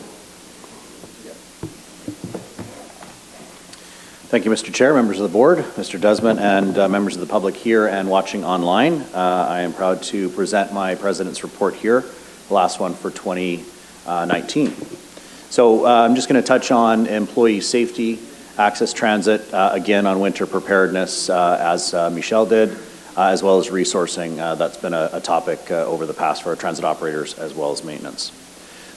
Thank you, Mr. Chair, members of the board, Mr. Desmond, and members of the public here and watching online. I am proud to present my President's report here, the last one for 2019. So I'm just going to touch on employee safety, access transit, again on winter preparedness, as Michelle did, as well as resourcing. That's been a topic over the past for our transit operators as well as maintenance.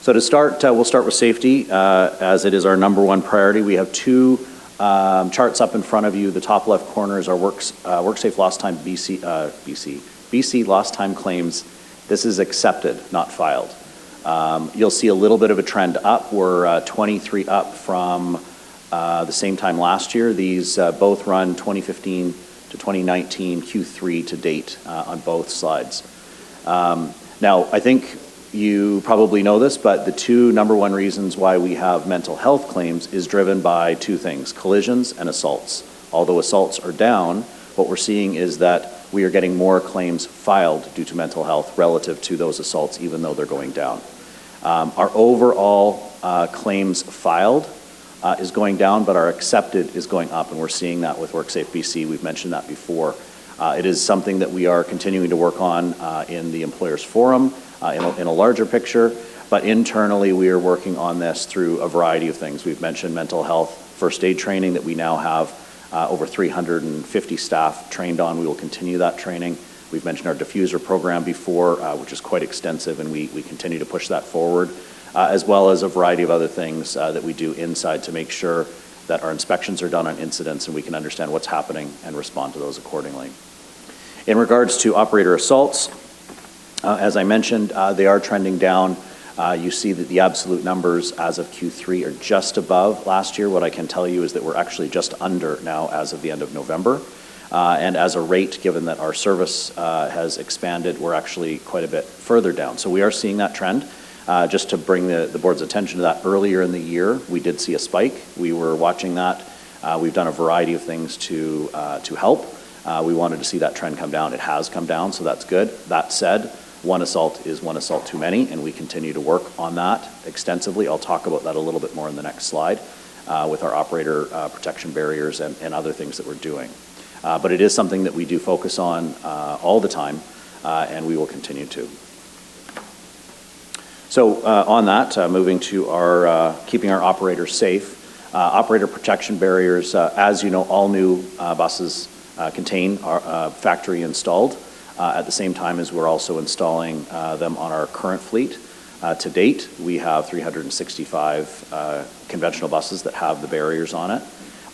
So to start, we'll start with safety, as it is our #1 priority. We have two charts up in front of you. The top left corner is our WorkSafe lost time BC lost time claims. This is accepted, not filed. You'll see a little bit of a trend up. We're 23 up from the same time last year. These both run 2015 to 2019 Q3 to date on both slides. Now, I think you probably know this, but the two #1 reasons why we have mental health claims is driven by two things: collisions and assaults. Although assaults are down, what we're seeing is that we are getting more claims filed due to mental health relative to those assaults, even though they're going down. Our overall claims filed is going down, but our accepted is going up, and we're seeing that with WorkSafe BC. We've mentioned that before. It is something that we are continuing to work on in the Employers Forum, in a larger picture, but internally we are working on this through a variety of things. We've mentioned mental health first aid training that we now have over 350 staff trained on. We will continue that training. We've mentioned our diffuser program before, which is quite extensive, and we continue to push that forward, as well as a variety of other things that we do inside to make sure that our inspections are done on incidents and we can understand what's happening and respond to those accordingly. In regards to operator assaults, as I mentioned, they are trending down. You see that the absolute numbers as of Q3 are just above last year. What I can tell you is that we're actually just under now as of the end of November. And as a rate, given that our service has expanded, we're actually quite a bit further down. So we are seeing that trend. Just to bring the board's attention to that, earlier in the year, we did see a spike. We were watching that. We've done a variety of things to help. We wanted to see that trend come down. It has come down, so that's good. That said, one assault is one assault too many, and we continue to work on that extensively. I'll talk about that a little bit more in the next slide with our operator protection barriers and other things that we're doing. But it is something that we do focus on all the time, and we will continue to. So on that, moving to our keeping our operators safe, operator protection barriers, as you know, all new buses contain our factory installed. At the same time as we're also installing them on our current fleet. To date, we have 365 conventional buses that have the barriers on it.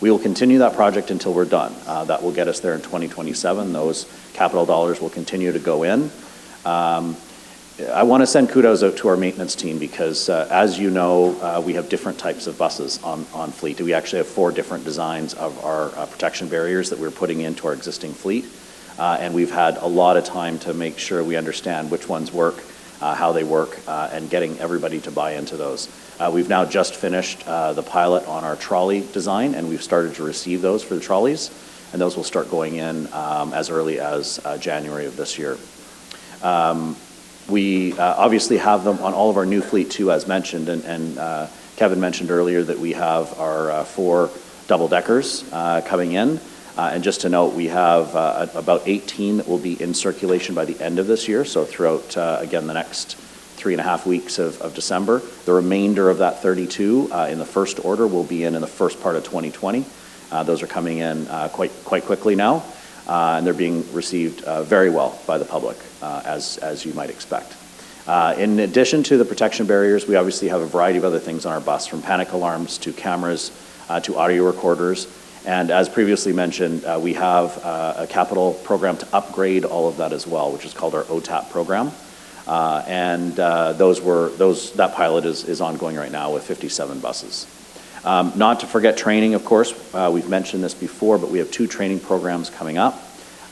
We will continue that project until we're done. That will get us there in 2027. Those capital dollars will continue to go in. I want to send kudos out to our maintenance team because, as you know, we have different types of buses on fleet. We actually have 4 different designs of our protection barriers that we're putting into our existing fleet. And we've had a lot of time to make sure we understand which ones work, how they work, and getting everybody to buy into those. We've now just finished the pilot on our trolley design, and we've started to receive those for the trolleys, and those will start going in as early as January of this year. We obviously have them on all of our new fleet too, as mentioned, and Kevin mentioned earlier that we have our 4 double-deckers coming in. And just to note, we have about 18 that will be in circulation by the end of this year, so throughout, again, the next 3.5 weeks of December. The remainder of that 32 in the first order will be in the first part of 2020. Those are coming in quite quickly now, and they're being received very well by the public, as you might expect. In addition to the protection barriers, we obviously have a variety of other things on our bus, from panic alarms to cameras to audio recorders. And as previously mentioned, we have a capital program to upgrade all of that as well, which is called our OTAP program. And that pilot is ongoing right now with 57 buses. Not to forget training, of course. We've mentioned this before, but we have 2 training programs coming up.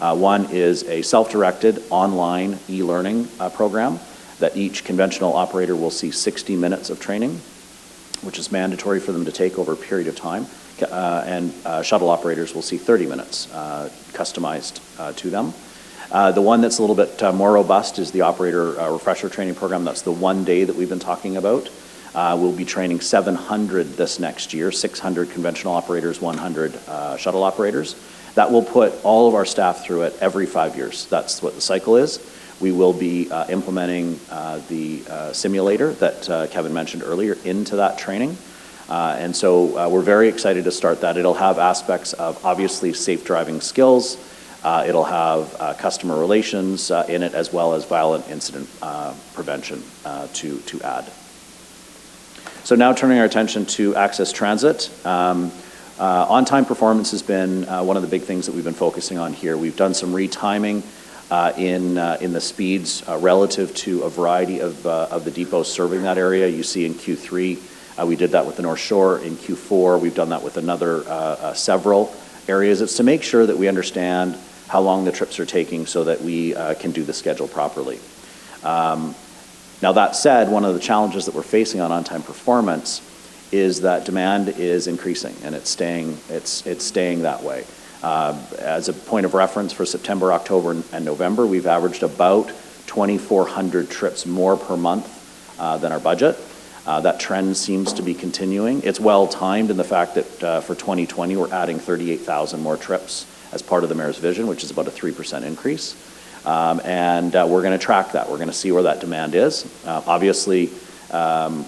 One is a self-directed online e-learning program that each conventional operator will see 60 minutes of training, which is mandatory for them to take over a period of time. And shuttle operators will see 30 minutes customized to them. The one that's a little bit more robust is the operator refresher training program. That's the one day that we've been talking about. We'll be training 700 this next year, 600 conventional operators, 100 shuttle operators. That will put all of our staff through it every 5 years. That's what the cycle is. We will be implementing the simulator that Kevin mentioned earlier into that training. And so we're very excited to start that. It'll have aspects of obviously safe driving skills. It'll have customer relations in it, as well as violent incident prevention to add. So now turning our attention to Access Transit. On-time performance has been one of the big things that we've been focusing on here. We've done some retiming in the speeds relative to a variety of the depots serving that area. You see in Q3, we did that with the North Shore. In Q4, we've done that with another several areas. It's to make sure that we understand how long the trips are taking so that we can do the schedule properly. Now that said, one of the challenges that we're facing on on-time performance is that demand is increasing, and it's staying that way. As a point of reference for September, October, and November, we've averaged about 2,400 trips more per month than our budget. That trend seems to be continuing. It's well timed in the fact that for 2020, we're adding 38,000 more trips as part of the Mayor's vision, which is about a 3% increase. And we're going to track that. We're going to see where that demand is. Obviously,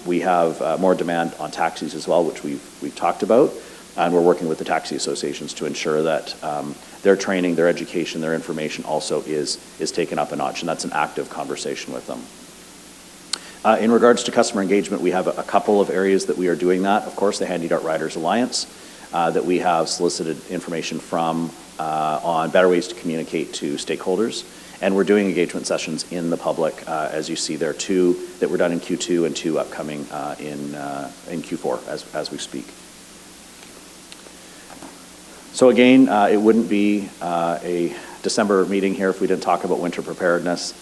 we have more demand on taxis as well, which we've talked about, and we're working with the taxi associations to ensure that their training, their education, their information also is taken up a notch, and that's an active conversation with them. In regards to customer engagement, we have a couple of areas that we are doing that. Of course, the Handy Dart Riders Alliance that we have solicited information from on better ways to communicate to stakeholders. And we're doing engagement sessions in the public. As you see, there are 2 that were done in Q2 and 2 upcoming in Q4 as we speak. So again, it wouldn't be a December meeting here if we didn't talk about winter preparedness.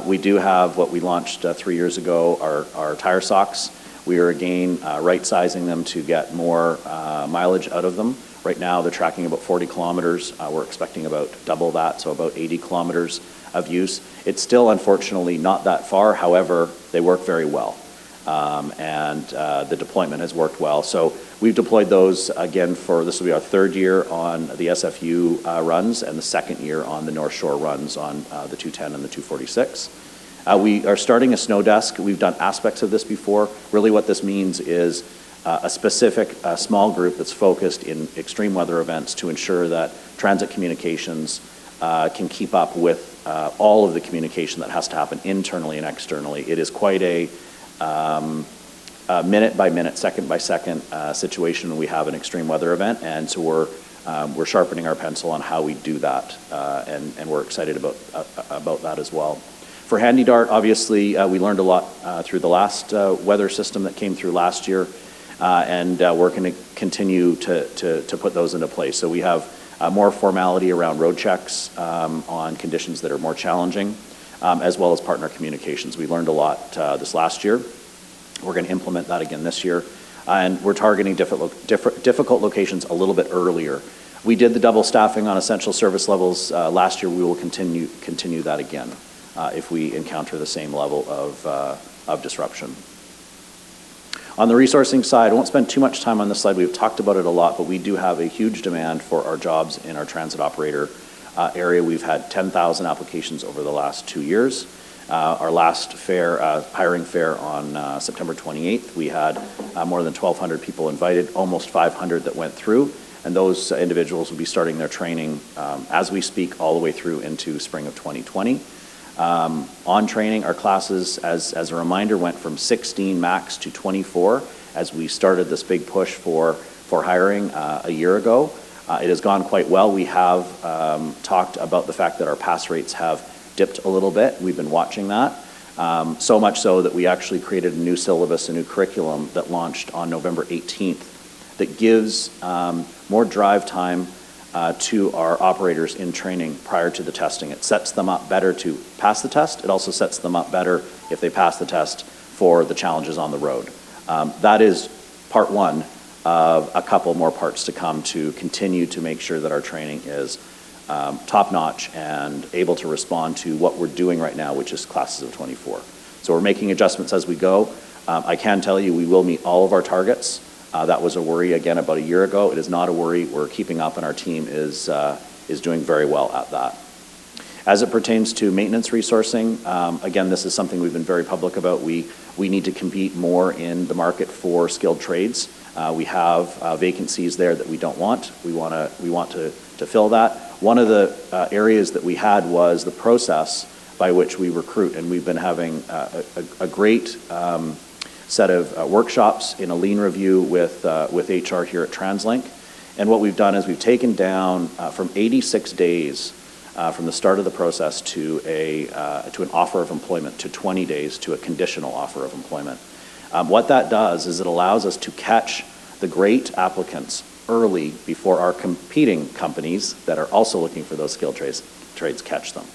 We do have what we launched 3 years ago, our tire socks. We are again right-sizing them to get more mileage out of them. Right now, they're tracking about 40 kilometers. We're expecting about double that, so about 80 kilometers of use. It's still, unfortunately, not that far. However, they work very well, and the deployment has worked well. So we've deployed those again this will be our 3rd year on the SFU runs and the 2nd year on the North Shore runs on the 210 and the 246. We are starting a snow desk. We've done aspects of this before. Really what this means is a specific small group that's focused in extreme weather events to ensure that transit communications can keep up with all of the communication that has to happen internally and externally. It is quite a minute by minute, second by second situation when we have an extreme weather event, and so we're sharpening our pencil on how we do that, and we're excited about that as well. For Handy Dart, obviously, we learned a lot through the last weather system that came through last year. And we're going to continue to put those into place. So we have more formality around road checks on conditions that are more challenging, as well as partner communications. We learned a lot this last year. We're going to implement that again this year. And we're targeting difficult locations a little bit earlier. We did the double staffing on essential service levels last year. We will continue that again if we encounter the same level of disruption. On the resourcing side, I won't spend too much time on this slide. We've talked about it a lot, but we do have a huge demand for our jobs in our transit operator area. We've had 10,000 applications over the last 2 years. Our last hiring fair on September 28th, we had more than 1,200 people invited, almost 500 that went through, and those individuals will be starting their training as we speak all the way through into spring of 2020. On training, our classes, as a reminder, went from 16 max to 24 as we started this big push for hiring a year ago. It has gone quite well. We have talked about the fact that our pass rates have dipped a little bit. We've been watching that, so much so that we actually created a new syllabus, a new curriculum that launched on November 18th that gives more drive time to our operators in training prior to the testing. It sets them up better to pass the test. It also sets them up better if they pass the test for the challenges on the road. That is part one of a couple more parts to come to continue to make sure that our training is top-notch and able to respond to what we're doing right now, which is classes of 24. So we're making adjustments as we go. I can tell you we will meet all of our targets. That was a worry, again, about a year ago. It is not a worry. We're keeping up, and our team is doing very well at that. As it pertains to maintenance resourcing, again, this is something we've been very public about. We need to compete more in the market for skilled trades. We have vacancies there that we don't want. We want to fill that. One of the areas that we had was the process by which we recruit, and we've been having a great set of workshops in a lean review with HR here at TransLink. And what we've done is we've taken down from 86 days from the start of the process to an offer of employment to 20 days to a conditional offer of employment. What that does is it allows us to catch the great applicants early before our competing companies that are also looking for those skilled trades catch them.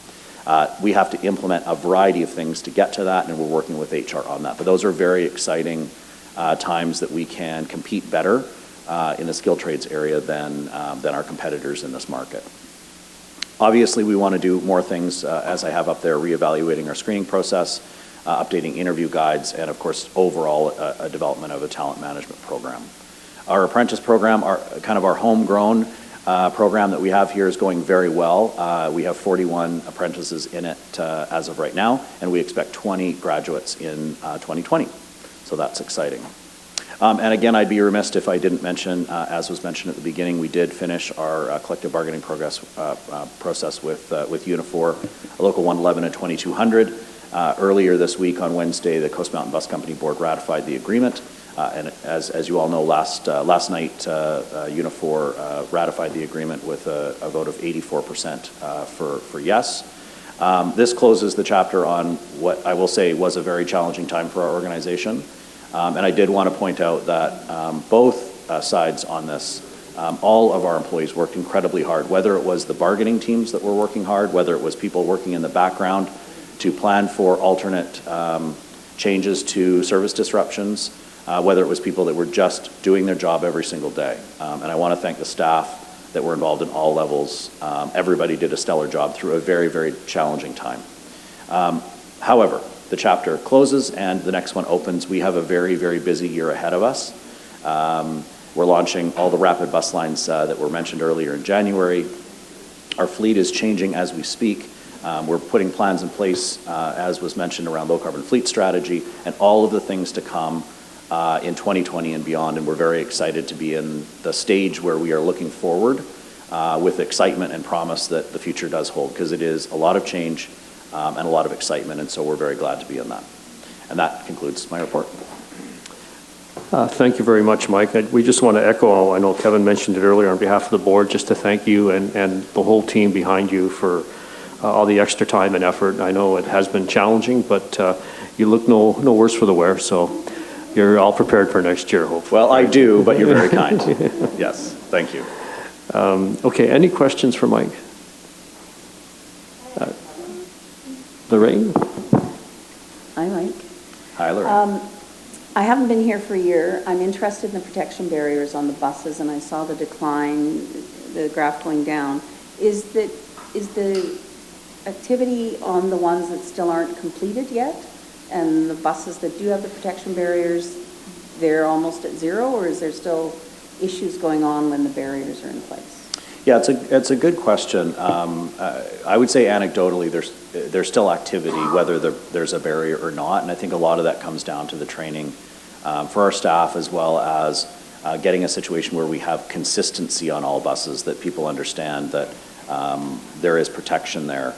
We have to implement a variety of things to get to that, and we're working with HR on that. But those are very exciting times that we can compete better in the skilled trades area than our competitors in this market. Obviously, we want to do more things, as I have up there, reevaluating our screening process, updating interview guides, and of course, overall, a development of a talent management program. Our apprentice program, our homegrown program that we have here is going very well. We have 41 apprentices in it as of right now, and we expect 20 graduates in 2020. So that's exciting. And again, I'd be remiss if I didn't mention, as was mentioned at the beginning, we did finish our collective bargaining process with Unifor, Local 111 and 2200. Earlier this week on Wednesday, the Coast Mountain Bus Company Board ratified the agreement. And as you all know, last night, Unifor ratified the agreement with a vote of 84% for yes. This closes the chapter on what I will say was a very challenging time for our organization. And I did want to point out that both sides on this, all of our employees worked incredibly hard, whether it was the bargaining teams that were working hard, whether it was people working in the background to plan for alternate changes to service disruptions, whether it was people that were just doing their job every single day. And I want to thank the staff that were involved in all levels. Everybody did a stellar job through a very, very challenging time. However, the chapter closes and the next one opens. We have a very, very busy year ahead of us. We're launching all the rapid bus lines that were mentioned earlier in January. Our fleet is changing as we speak. We're putting plans in place, as was mentioned, around low carbon fleet strategy and all of the things to come in 2020 and beyond. And we're very excited to be in the stage where we are looking forward with excitement and promise that the future does hold, because it is a lot of change and a lot of excitement, and so we're very glad to be in that. And that concludes my report. Thank you very much, Mike. We just want to echo, I know Kevin mentioned it earlier, on behalf of the board, just to thank you and the whole team behind you for all the extra time and effort. I know it has been challenging, but you look no worse for the wear, so you're all prepared for next year, hopefully. Well, I do, but you're very kind. Yes, thank you. Okay, any questions for Mike? Lorraine? Hi, Mike. Hi, Lorraine. I haven't been here for a year. I'm interested in the protection barriers on the buses, and I saw the decline, the graph going down. Is the activity on the ones that still aren't completed yet, and the buses that do have the protection barriers, they're almost at zero, or is there still issues going on when the barriers are in place? Yeah, it's a good question. I would say anecdotally, there's still activity, whether there's a barrier or not, and I think a lot of that comes down to the training for our staff, as well as getting a situation where we have consistency on all buses, that people understand that there is protection there.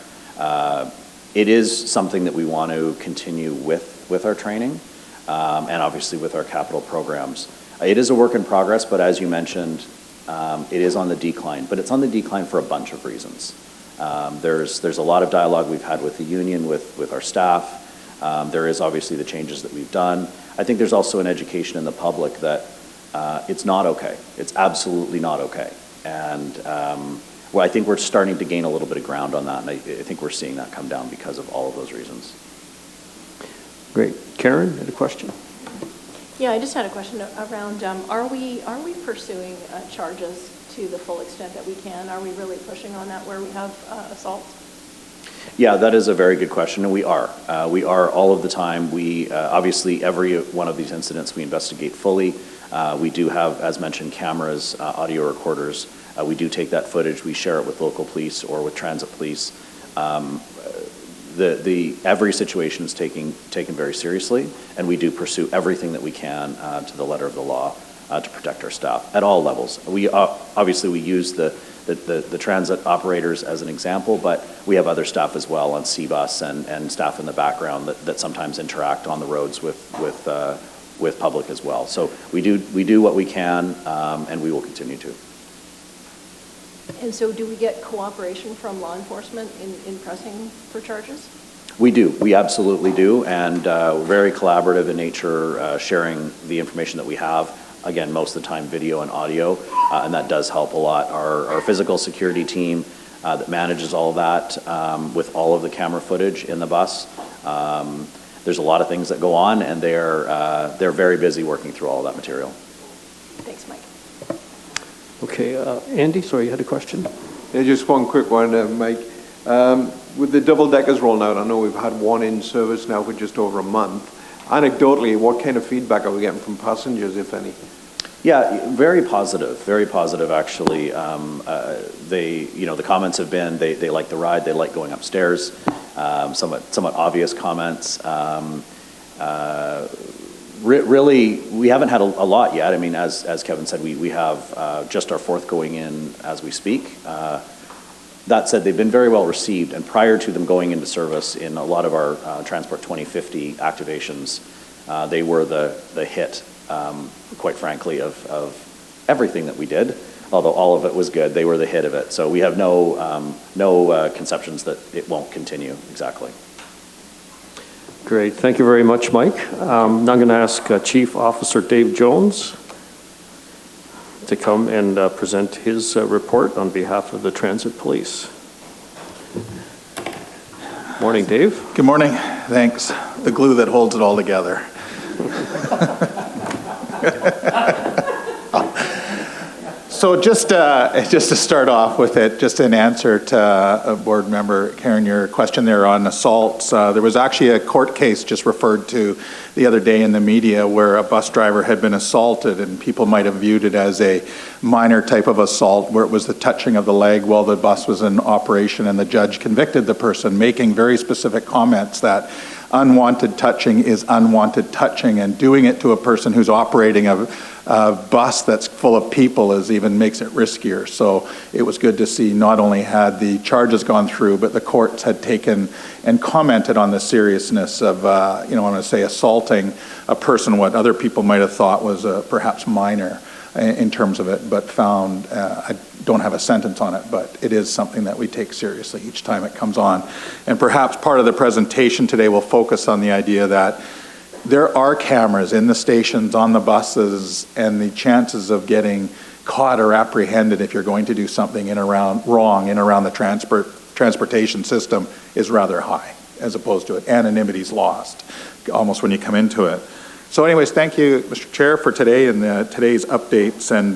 It is something that we want to continue with our training, and obviously with our capital programs. It is a work in progress, but as you mentioned, it is on the decline, but it's on the decline for a bunch of reasons. There's a lot of dialogue we've had with the union, with our staff. There is obviously the changes that we've done. I think there's also an education in the public that It's not okay. It's absolutely not okay. And well, I think we're starting to gain a little bit of ground on that, and I think we're seeing that come down because of all of those reasons. Great. Karen, had a question? Yeah, I just had a question around, are we pursuing charges to the full extent that we can? Are we really pushing on that where we have assault? Yeah, that is a very good question, and we are. We are all of the time. We obviously, every one of these incidents we investigate fully. We do have, as mentioned, cameras, audio recorders. We do take that footage. We share it with local police or with transit police. Every situation is taken very seriously, and we do pursue everything that we can to the letter of the law to protect our staff at all levels. We obviously we use the transit operators as an example, but we have other staff as well on C-Bus and staff in the background that sometimes interact on the roads with public as well. So we do what we can, and we will continue to. And so do we get cooperation from law enforcement in pressing for charges? We do. We absolutely do, and we're very collaborative in nature, sharing the information that we have. Again, most of the time video and audio, and that does help a lot. Our physical security team that manages all of that with all of the camera footage in the bus. There's a lot of things that go on, and they're very busy working through all of that material. Thanks, Mike. Okay, Andy, sorry, you had a question? Yeah, just one quick one, Mike. With the double-deckers rolling out, I know we've had one in service now for just over a month. Anecdotally, what kind of feedback are we getting from passengers, if any? Yeah, very positive actually. The comments have been they like the ride, they like going upstairs. Somewhat obvious comments. Really, we haven't had a lot yet. I mean, as Kevin said, we have just our fourth going in as we speak. That said, they've been very well received, and prior to them going into service in a lot of our Transport 2050 activations, they were the hit, quite frankly, of everything that we did. Although all of it was good, they were the hit of it. So we have no conceptions that it won't continue. Exactly. Great. Thank you very much, Mike. Now I'm going to ask Chief Officer Dave Jones to come and present his report on behalf of the Transit Police. Morning, Dave. Good morning. Thanks. The glue that holds it all together. So just to start off with it, just in answer to board member Karen, your question there on assaults, there was actually a court case just referred to the other day in the media where a bus driver had been assaulted, and people might have viewed it as a minor type of assault where it was the touching of the leg while the bus was in operation, and the judge convicted the person, making very specific comments that unwanted touching is unwanted touching, and doing it to a person who's operating a bus that's full of people even makes it riskier. So it was good to see not only had the charges gone through, but the courts had taken and commented on the seriousness of, I want to say assaulting a person, what other people might have thought was perhaps minor in terms of it, but found, I don't have a sentence on it, but it is something that we take seriously each time it comes on. And perhaps part of the presentation today will focus on the idea that there are cameras in the stations, on the buses, and the chances of getting caught or apprehended if you're going to do something wrong in around the transportation system is rather high, as opposed to it. Anonymity's lost almost when you come into it. So anyways, thank you, Mr. Chair, for today and today's updates. And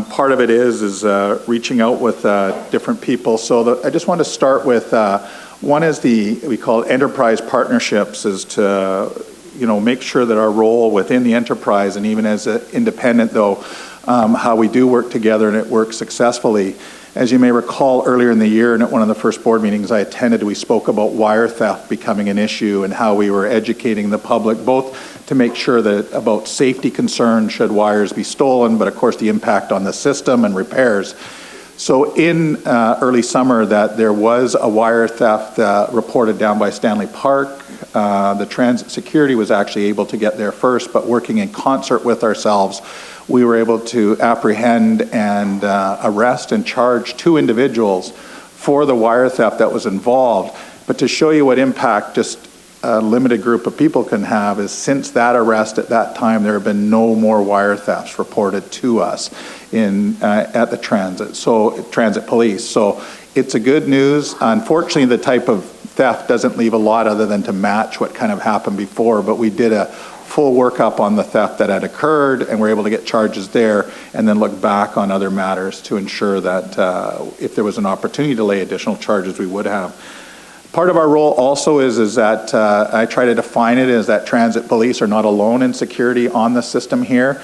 part of it is reaching out with different people. So I just want to start with one is we call enterprise partnerships, is to make sure that our role within the enterprise, and even as an independent though, how we do work together and it works successfully. As you may recall, earlier in the year and at one of the first board meetings I attended, we spoke about wire theft becoming an issue and how we were educating the public, both to make sure that about safety concerns should wires be stolen, but of course the impact on the system and repairs. So in early summer that there was a wire theft reported down by Stanley Park. The transit security was actually able to get there first, but working in concert with ourselves, we were able to apprehend and arrest and charge 2 individuals for the wire theft that was involved. But to show you what impact just a limited group of people can have is since that arrest at that time, there have been no more wire thefts reported to us at the transit police. So it's a good news. Unfortunately, the type of theft doesn't leave a lot other than to match what kind of happened before, but we did a full workup on the theft that had occurred, and we're able to get charges there and then look back on other matters to ensure that if there was an opportunity to lay additional charges, we would have. Part of our role also is that I try to define it as that transit police are not alone in security on the system here.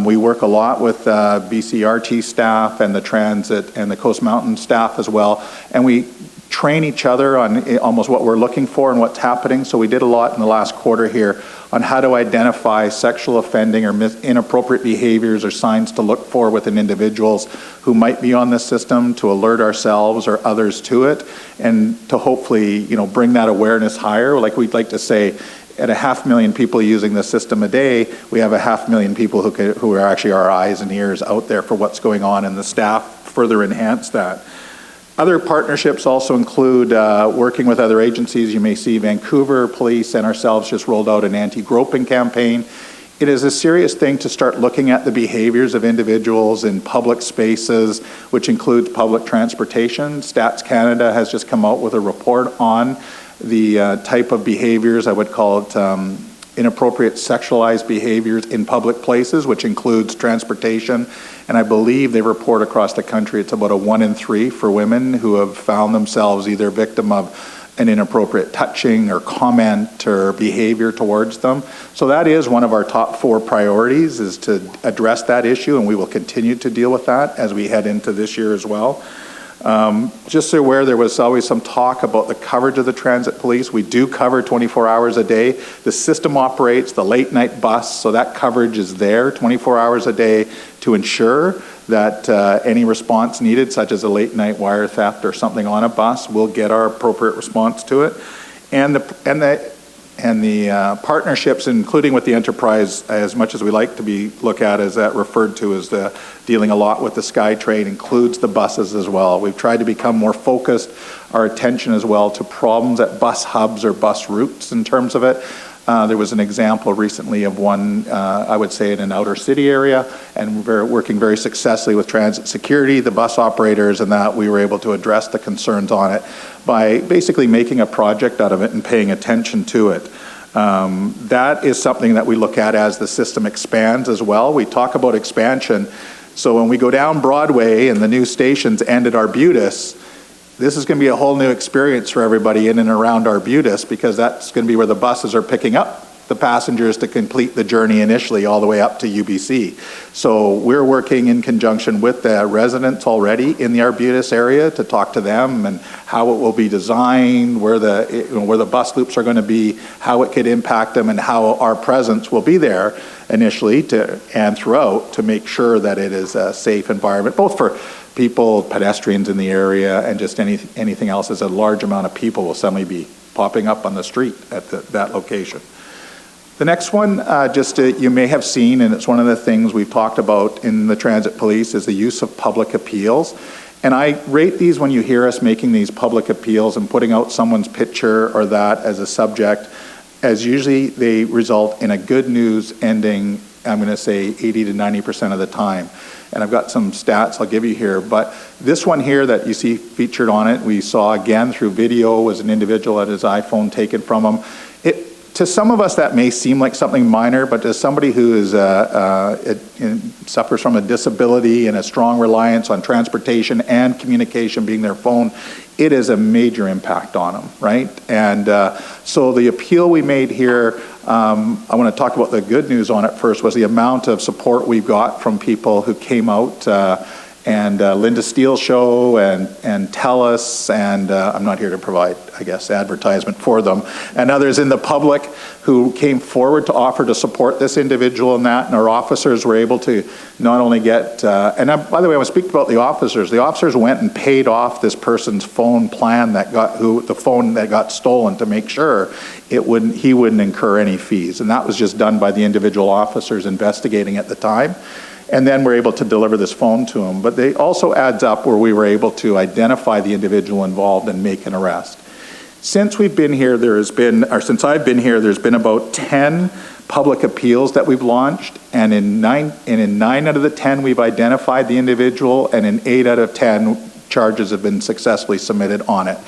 We work a lot with BCRT staff and the transit and the Coast Mountain staff as well, and we train each other on almost what we're looking for and what's happening. So we did a lot in the last quarter here on how to identify sexual offending or inappropriate behaviors or signs to look for within individuals who might be on the system, to alert ourselves or others to it, and to hopefully, bring that awareness higher. Like we'd like to say, at 500,000 people using the system a day, we have 500,000 people who are actually our eyes and ears out there for what's going on, and the staff further enhance that. Other partnerships also include working with other agencies. You may see Vancouver Police and ourselves just rolled out an anti-groping campaign. It is a serious thing to start looking at the behaviors of individuals in public spaces, which includes public transportation. Stats Canada has just come out with a report on the type of behaviors, I would call it inappropriate sexualized behaviors in public places, which includes transportation. And I believe they report across the country it's about a 1 in 3 for women who have found themselves either victim of an inappropriate touching or comment or behavior towards them. So that is one of our top 4 priorities, is to address that issue, and we will continue to deal with that as we head into this year as well. Just so aware, there was always some talk about the coverage of the transit police. We do cover 24 hours a day. The system operates the late night bus, so that coverage is there 24 hours a day to ensure that any response needed, such as a late night wire theft or something on a bus, we'll get our appropriate response to it. And the partnerships, including with the enterprise, as much as we like to be looked at as that referred to as the dealing a lot with the SkyTrain, includes the buses as well. We've tried to become more focused, our attention as well, to problems at bus hubs or bus routes in terms of it. There was an example recently of one, I would say, in an outer city area, and we're working very successfully with transit security, the bus operators, and that we were able to address the concerns on it by basically making a project out of it and paying attention to it. That is something that we look at as the system expands as well. We talk about expansion. So when we go down Broadway and the new stations end at Arbutus, this is going to be a whole new experience for everybody in and around Arbutus, because that's going to be where the buses are picking up the passengers to complete the journey initially all the way up to UBC. So we're working in conjunction with the residents already in the Arbutus area to talk to them and how it will be designed, where the bus loops are going to be, how it could impact them, and how our presence will be there initially and throughout to make sure that it is a safe environment, both for people, pedestrians in the area, and just anything else, as a large amount of people will suddenly be popping up on the street at that location. The next one, you may have seen, and it's one of the things we've talked about in the transit police, is the use of public appeals. And I rate these when you hear us making these public appeals and putting out someone's picture or that as a subject, as usually they result in a good news ending, I'm going to say 80 to 90% of the time. And I've got some stats I'll give you here, but this one here that you see featured on it, we saw again through video, was an individual had his iPhone taken from him. To some of us that may seem like something minor, but to somebody who is suffers from a disability and a strong reliance on transportation and communication being their phone, it is a major impact on them, right? And so the appeal we made here, I want to talk about the good news on it first, was the amount of support we've got from people who came out and Linda Steele Show and TELUS, and I'm not here to provide, I guess, advertisement for them, and others in the public who came forward to offer to support this individual in that, and our officers were able to not only get, by the way, I want to speak about the officers. The officers went and paid off this person's phone plan the phone that got stolen to make sure he wouldn't incur any fees, and that was just done by the individual officers investigating at the time. And then we're able to deliver this phone to him. But they also adds up where we were able to identify the individual involved and make an arrest. Since we've been here, since I've been here, there's been about 10 public appeals that we've launched, and in 9 out of the 10 we've identified the individual, and in 8 out of 10 charges have been successfully submitted on it.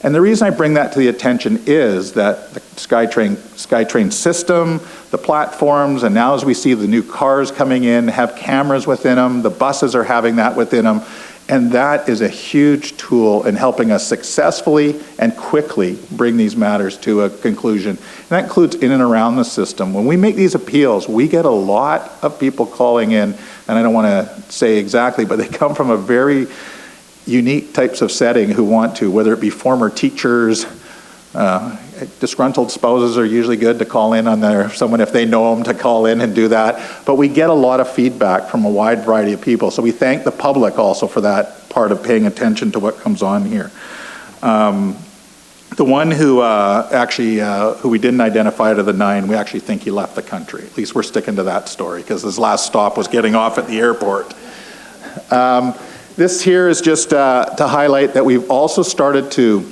And the reason I bring that to the attention is that the SkyTrain system, the platforms, and now as we see the new cars coming in, have cameras within them, the buses are having that within them, and that is a huge tool in helping us successfully and quickly bring these matters to a conclusion. And that includes in and around the system. When we make these appeals, we get a lot of people calling in, and I don't want to say exactly, but they come from a very unique types of setting who want to, whether it be former teachers, disgruntled spouses are usually good to call in on someone if they know them to call in and do that. But we get a lot of feedback from a wide variety of people. So we thank the public also for that part of paying attention to what comes on here. The one who who we didn't identify out of the 9, we actually think he left the country. At least we're sticking to that story because his last stop was getting off at the airport. This here is just to highlight that we've also started to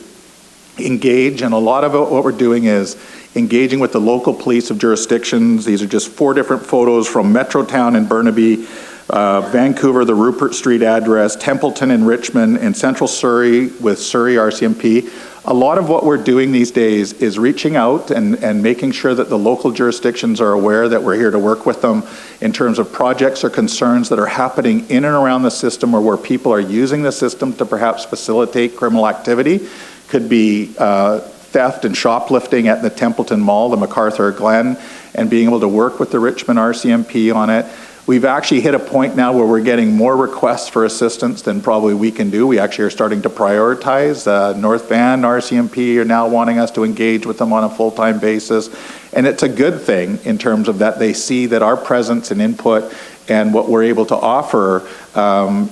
engage, and a lot of what we're doing is engaging with the local police of jurisdictions. These are just 4 different photos from Metrotown in Burnaby, Vancouver, the Rupert Street address, Templeton in Richmond, and Central Surrey with Surrey RCMP. A lot of what we're doing these days is reaching out and making sure that the local jurisdictions are aware that we're here to work with them in terms of projects or concerns that are happening in and around the system or where people are using the system to perhaps facilitate criminal activity. Could be theft and shoplifting at the Templeton Mall, the MacArthur Glen, and being able to work with the Richmond RCMP on it. We've actually hit a point now where we're getting more requests for assistance than probably we can do. We actually are starting to prioritize. North Van RCMP are now wanting us to engage with them on a full-time basis. And it's a good thing in terms of that they see that our presence and input and what we're able to offer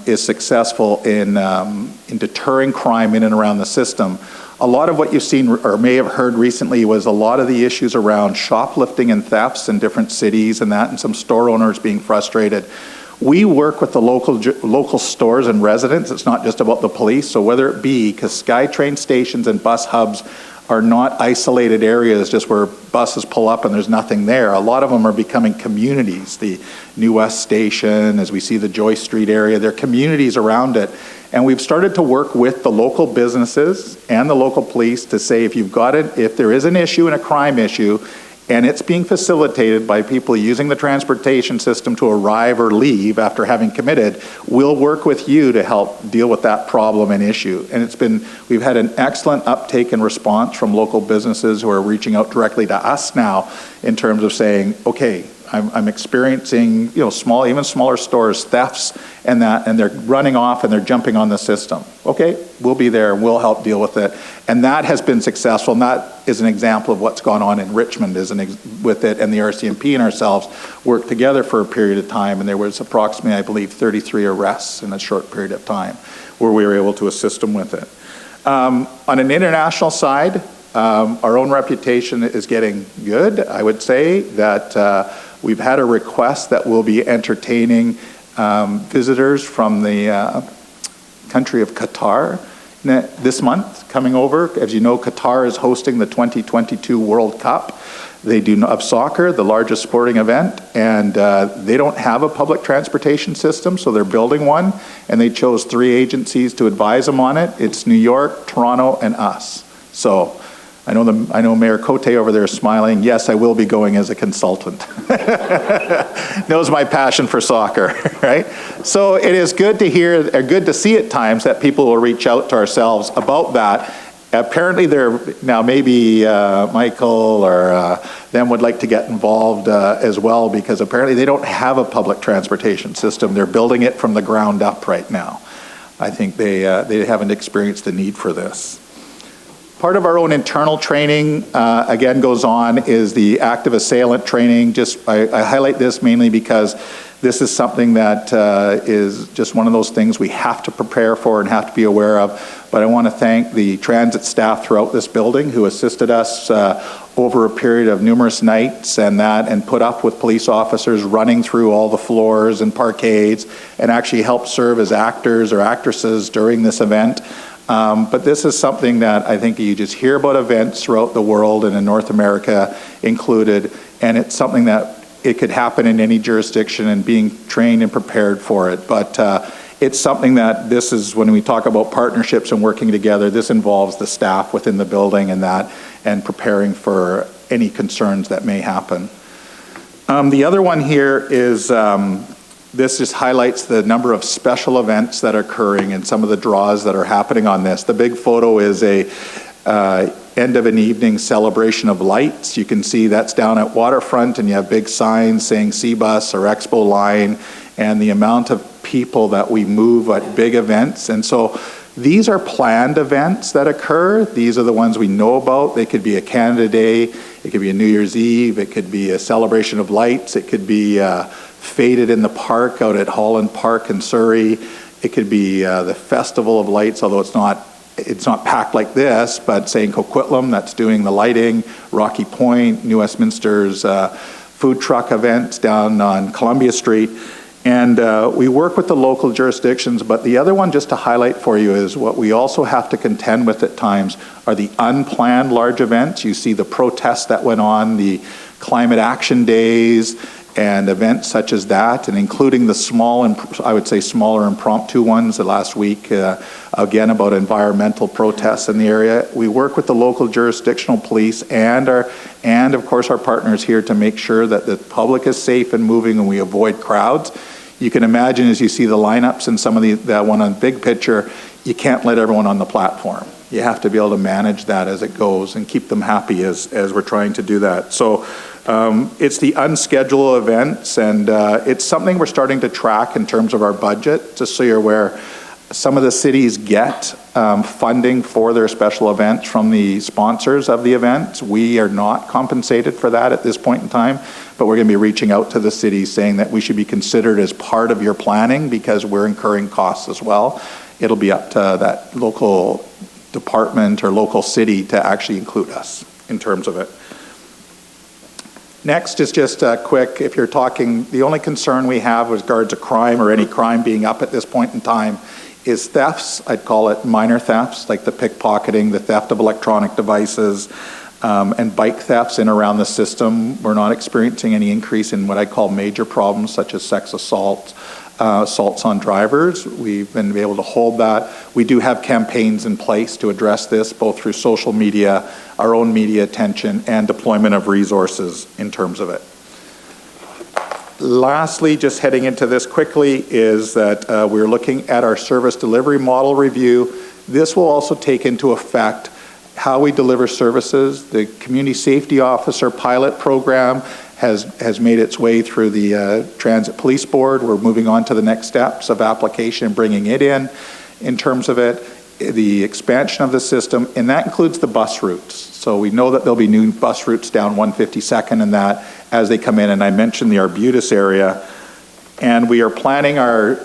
is successful in deterring crime in and around the system. A lot of what you've seen or may have heard recently was a lot of the issues around shoplifting and thefts in different cities and that, and some store owners being frustrated. We work with the local stores and residents. It's not just about the police. So whether it be, because SkyTrain stations and bus hubs are not isolated areas just where buses pull up and there's nothing there. A lot of them are becoming communities. The New West Station, as we see the Joyce Street area, they're communities around it. And we've started to work with the local businesses and the local police to say if there is an issue and a crime issue and it's being facilitated by people using the transportation system to arrive or leave after having committed, we'll work with you to help deal with that problem and issue. And we've had an excellent uptake and response from local businesses who are reaching out directly to us now in terms of saying, okay, I'm experiencing, even smaller stores, thefts and that, and they're running off and they're jumping on the system. Okay, we'll be there and we'll help deal with it. And that has been successful. And that is an example of what's gone on in Richmond with it, and the RCMP and ourselves worked together for a period of time, and there was approximately, I believe, 33 arrests in a short period of time where we were able to assist them with it. On an international side, our own reputation is getting good. I would say that we've had a request that we'll be entertaining visitors from the country of Qatar this month coming over. As you know, Qatar is hosting the 2022 World Cup. They do of soccer, the largest sporting event, and they don't have a public transportation system, so they're building one, and they chose 3 agencies to advise them on it. It's New York, Toronto, and us. So I know Mayor Cote over there is smiling. Yes, I will be going as a consultant. Knows my passion for soccer, right? So it is good to hear, or good to see at times that people will reach out to ourselves about that. Apparently now maybe Michael or them would like to get involved as well, because apparently they don't have a public transportation system. They're building it from the ground up right now. I think they haven't experienced the need for this. Part of our own internal training, again, goes on is the active assailant training. I highlight this mainly because this is something that is just one of those things we have to prepare for and have to be aware of. But I want to thank the transit staff throughout this building who assisted us over a period of numerous nights and put up with police officers running through all the floors and parkades and actually helped serve as actors or actresses during this event. But this is something that I think you just hear about events throughout the world and in North America included, and it's something that it could happen in any jurisdiction and being trained and prepared for it. But it's something that this is, when we talk about partnerships and working together, this involves the staff within the building and preparing for any concerns that may happen. The other one here is, this just highlights the number of special events that are occurring and some of the draws that are happening on this. The big photo is a end of an evening celebration of lights. You can see that's down at Waterfront, and you have big signs saying C-Bus or Expo Line, and the amount of people that we move at big events. And so these are planned events that occur. These are the ones we know about. They could be a Canada Day, it could be a New Year's Eve, it could be a celebration of lights, it could be Faded in the Park out at Holland Park in Surrey. It could be the Festival of Lights, although it's not packed like this, but say in Coquitlam, that's doing the lighting, Rocky Point, New Westminster's food truck events down on Columbia Street. And we work with the local jurisdictions, but the other one just to highlight for you is what we also have to contend with at times are the unplanned large events. You see the protests that went on, the climate action days, and events such as that, and including the small and I would say smaller impromptu ones. The last week, again about environmental protests in the area. We work with the local jurisdictional police and of course our partners here to make sure that the public is safe and moving and we avoid crowds. You can imagine as you see the lineups and some of that one on big picture, you can't let everyone on the platform. You have to be able to manage that as it goes and keep them happy as we're trying to do that. So it's the unscheduled events, and it's something we're starting to track in terms of our budget, just so you're aware. Some of the cities get funding for their special events from the sponsors of the events. We are not compensated for that at this point in time, but we're going to be reaching out to the cities saying that we should be considered as part of your planning because we're incurring costs as well. It'll be up to that local department or local city to actually include us in terms of it. Next is just quick, if you're talking, the only concern we have with regards to crime or any crime being up at this point in time is thefts. I'd call it minor thefts, like the pickpocketing, the theft of electronic devices, and bike thefts in around the system. We're not experiencing any increase in what I call major problems, such as sex assault, assaults on drivers. We've been able to hold that. We do have campaigns in place to address this, both through social media, our own media attention, and deployment of resources in terms of it. Lastly, just heading into this quickly, is that we're looking at our service delivery model review. This will also take into effect how we deliver services. The Community Safety Officer pilot program has made its way through the Transit Police Board. We're moving on to the next steps of application, bringing it in terms of it, the expansion of the system, and that includes the bus routes. So we know that there'll be new bus routes down 152nd and that as they come in, and I mentioned the Arbutus area, and we are planning our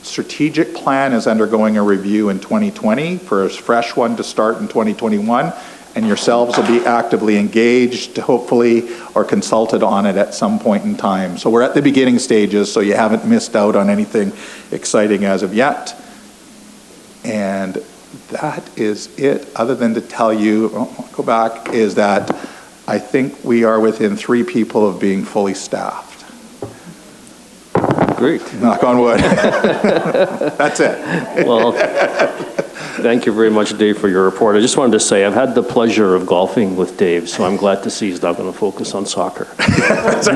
strategic plan is undergoing a review in 2020 for a fresh one to start in 2021, and yourselves will be actively engaged, hopefully, or consulted on it at some point in time. So we're at the beginning stages, so you haven't missed out on anything exciting as of yet. And that is it, other than to tell you, go back, is that I think we are within 3 people of being fully staffed. Great. Knock on wood. That's it. Well, thank you very much, Dave, for your report. I just wanted to say I've had the pleasure of golfing with Dave, so I'm glad to see he's not going to focus on soccer. That's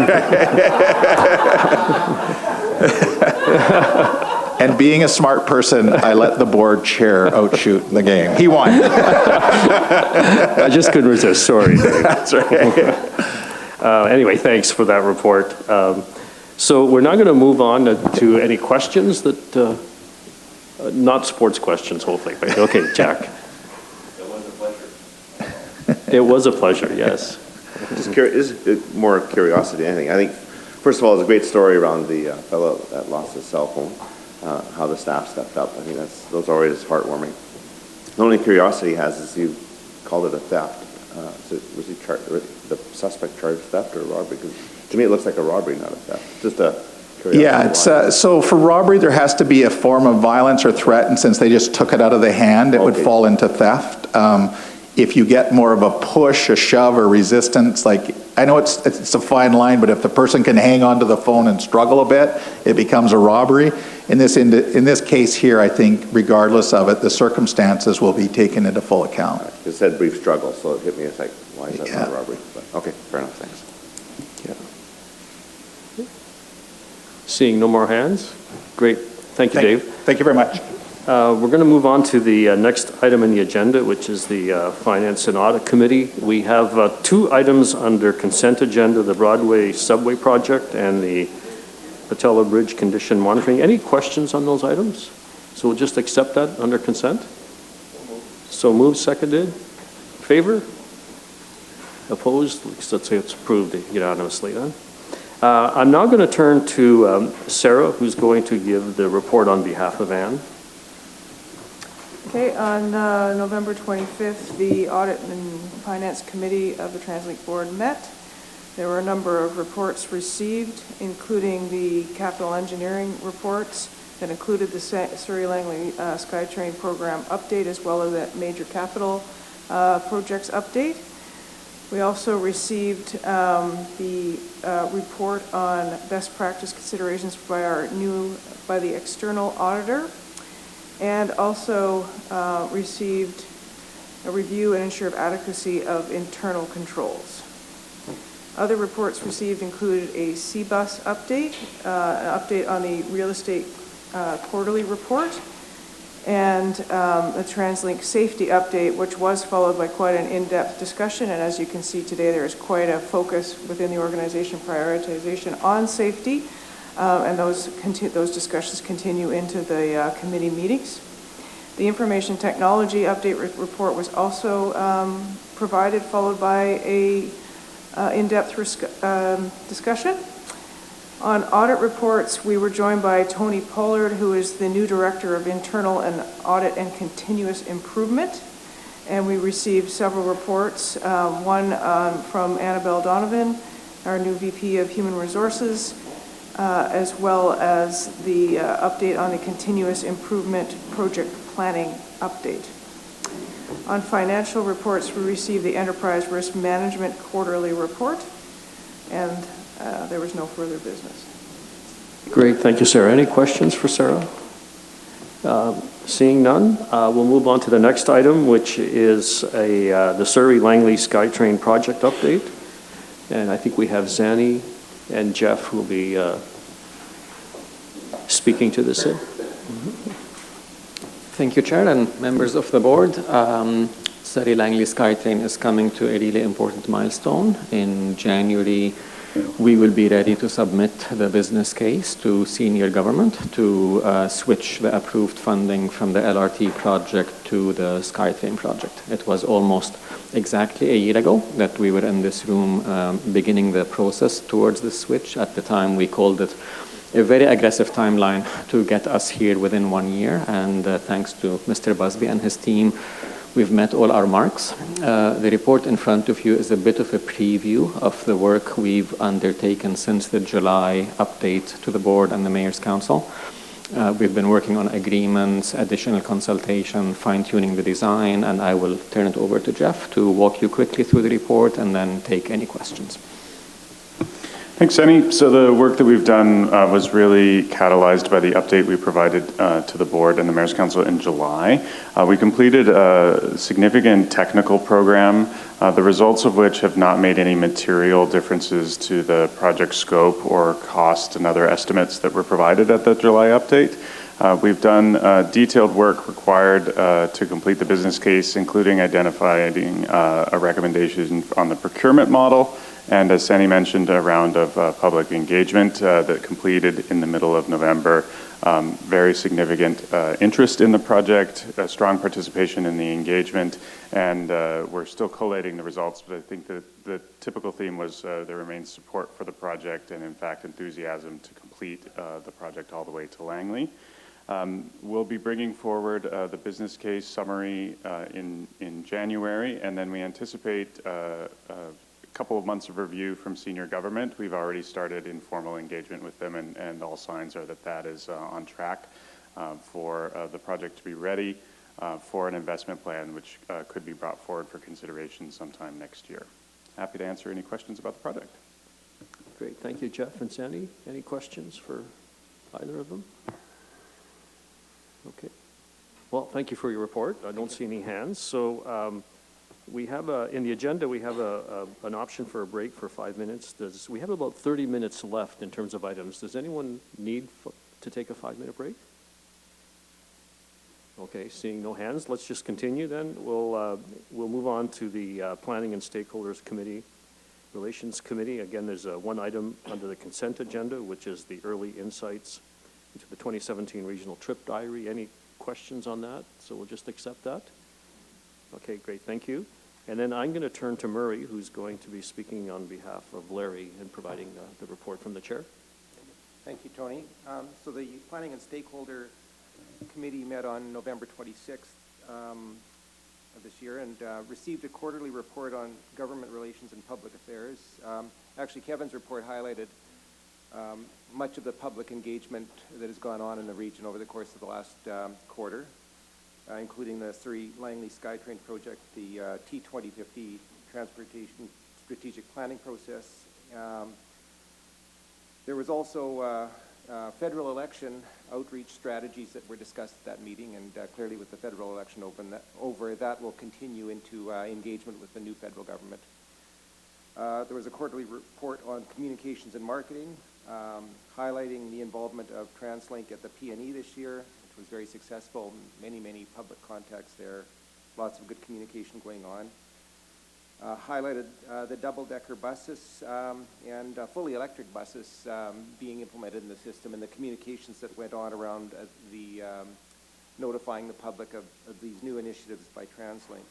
And being a smart person, I let the board chair outshoot the game. He won. I just couldn't resist. Sorry, Dave. That's right. Anyway, thanks for that report. So we're now going to move on to any questions that, not sports questions, hopefully. But okay, Jack. It was a pleasure. It was a pleasure, yes. Just curious, more curiosity than anything. I think, first of all, it's a great story around the fellow that lost his cell phone, how the staff stepped up. I think those already is heartwarming. The only curiosity he has is you called it a theft. Was the suspect charged theft or robbery? Because to me, it looks like a robbery, not a theft. Just a curiosity. Yeah, it's, so for robbery, there has to be a form of violence or threat, and since they just took it out of the hand, it would fall into theft. If you get more of a push, a shove, or resistance, like, I know it's a fine line, but if the person can hang onto the phone and struggle a bit, it becomes a robbery. In this case here, I think regardless of it, the circumstances will be taken into full account. It said brief struggle, so it hit me as like, why is that not a robbery? But, okay, fair enough, thanks. Seeing no more hands? Great. Thank you, Dave. Thank you very much. We're going to move on to the next item in the agenda, which is the Finance and Audit Committee. We have two items under consent agenda, the Broadway Subway Project and the Patella Bridge Condition Monitoring. Any questions on those items? So we'll just accept that under consent? So moved, seconded. Favor? Opposed? Let's say it's approved unanimously then. I'm now going to turn to Sarah, who's going to give the report on behalf of Anne. Okay, on November 25th, the Audit and Finance Committee of the TransLink Board met. There were a number of reports received, including the capital engineering reports that included the Surrey Langley SkyTrain program update, as well as that major capital projects update. We also received the report on best practice considerations by the external auditor, and also received a review and ensure of adequacy of internal controls. Other reports received included a C-Bus update, an update on the real estate quarterly report, and a TransLink safety update, which was followed by quite an in-depth discussion. And as you can see today, there is quite a focus within the organization prioritization on safety, and those discussions continue into the committee meetings. The information technology update report was also provided, followed by a in-depth discussion. On audit reports, we were joined by Tony Pollard, who is the new Director of Internal and Audit and Continuous Improvement. And we received several reports, one from Annabelle Donovan, our new VP of Human Resources, as well as the update on the Continuous Improvement Project Planning update. On financial reports, we received the Enterprise Risk Management Quarterly Report, and there was no further business. Great, thank you, Sarah. Any questions for Sarah? Seeing none, we'll move on to the next item, which is the Surrey Langley SkyTrain project update. And I think we have Zanny and Jeff who will be speaking to this. Thank you, Chair, and members of the board. Surrey Langley SkyTrain is coming to a really important milestone. In January, we will be ready to submit the business case to senior government to switch the approved funding from the LRT project to the SkyTrain project. It was almost exactly a year ago that we were in this room beginning the process towards the switch. At the time, we called it a very aggressive timeline to get us here within 1 year, and thanks to Mr. Busby and his team, we've met all our marks. The report in front of you is a bit of a preview of the work we've undertaken since the July update to the board and the Mayor's Council. We've been working on agreements, additional consultation, fine-tuning the design, and I will turn it over to Jeff to walk you quickly through the report and then take any questions. Thanks, Annie. So the work that we've done was really catalyzed by the update we provided to the board and the Mayor's Council in July. We completed a significant technical program, the results of which have not made any material differences to the project scope or cost and other estimates that were provided at the July update. We've done detailed work required to complete the business case, including identifying a recommendation on the procurement model, and as Sandy mentioned, a round of public engagement that completed in the middle of November. Very significant interest in the project, strong participation in the engagement, and we're still collating the results, but I think that the typical theme was there remains support for the project and in fact enthusiasm to complete the project all the way to Langley. We'll be bringing forward the business case summary in January, and then we anticipate couple of months of review from senior government. We've already started informal engagement with them, and all signs are that that is on track for the project to be ready for an investment plan, which could be brought forward for consideration sometime next year. Happy to answer any questions about the project. Great, thank you, Jeff and Sandy. Any questions for either of them? Okay. Well, thank you for your report. I don't see any hands. So we have in the agenda, we have an option for a break for 5 minutes. We have about 30 minutes left in terms of items. Does anyone need to take a 5-minute break? Okay, seeing no hands, let's just continue then. We'll move on to the Planning and Stakeholders Committee, Relations Committee. Again, there's one item under the consent agenda, which is the early insights into the 2017 Regional Trip Diary. Any questions on that? So we'll just accept that. Okay, great, thank you. And then I'm going to turn to Murray, who's going to be speaking on behalf of Larry and providing the report from the chair. Thank you, Tony. So the Planning and Stakeholder Committee met on November 26th of this year and received a quarterly report on government relations and public affairs. Actually, Kevin's report highlighted much of the public engagement that has gone on in the region over the course of the last quarter, including the 3 Langley SkyTrain project, the T2050 transportation strategic planning process. There was also federal election outreach strategies that were discussed at that meeting, and clearly with the federal election over, that will continue into engagement with the new federal government. There was a quarterly report on communications and marketing, highlighting the involvement of TransLink at the PNE this year, which was very successful. Many public contacts there, lots of good communication going on. Highlighted the double-decker buses and fully electric buses being implemented in the system, and the communications that went on around the notifying the public of these new initiatives by TransLink.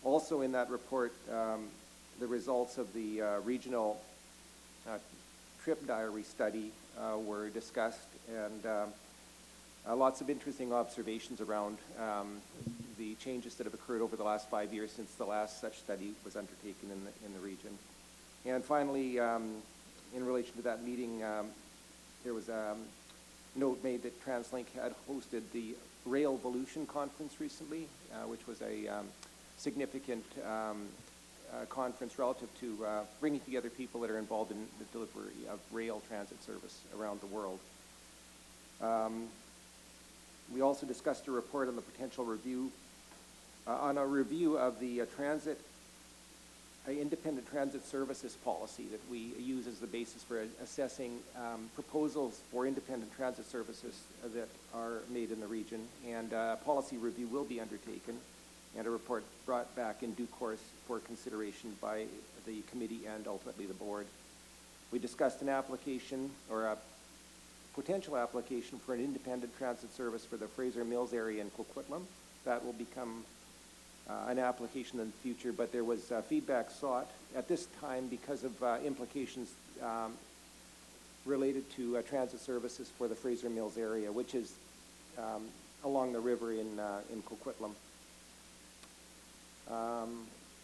Also in that report, the results of the regional trip diary study were discussed, and lots of interesting observations around the changes that have occurred over the last 5 years since the last such study was undertaken in the region. And finally, in relation to that meeting, there was a note made that TransLink had hosted the Railvolution Conference recently, which was a significant conference relative to bringing together people that are involved in the delivery of rail transit service around the world. We also discussed a report on the potential review, on a review of the independent transit services policy that we use as the basis for assessing proposals for independent transit services that are made in the region. And a policy review will be undertaken, and a report brought back in due course for consideration by the committee and ultimately the board. We discussed an application, or a potential application for an independent transit service for the Fraser Mills area in Coquitlam. That will become an application in the future, but there was feedback sought at this time because of implications related to transit services for the Fraser Mills area, which is along the river in Coquitlam.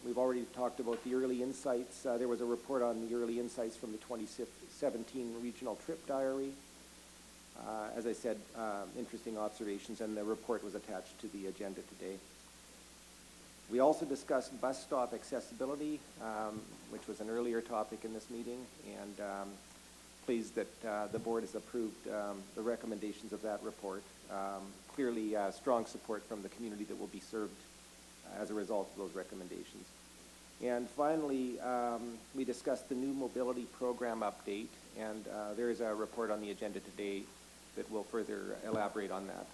We've already talked about the early insights. There was a report on the early insights from the 2017 Regional Trip Diary. As I said, interesting observations, and the report was attached to the agenda today. We also discussed bus stop accessibility, which was an earlier topic in this meeting, and pleased that the board has approved the recommendations of that report. Clearly, strong support from the community that will be served as a result of those recommendations. And finally, we discussed the new mobility program update, and there is a report on the agenda today that will further elaborate on that.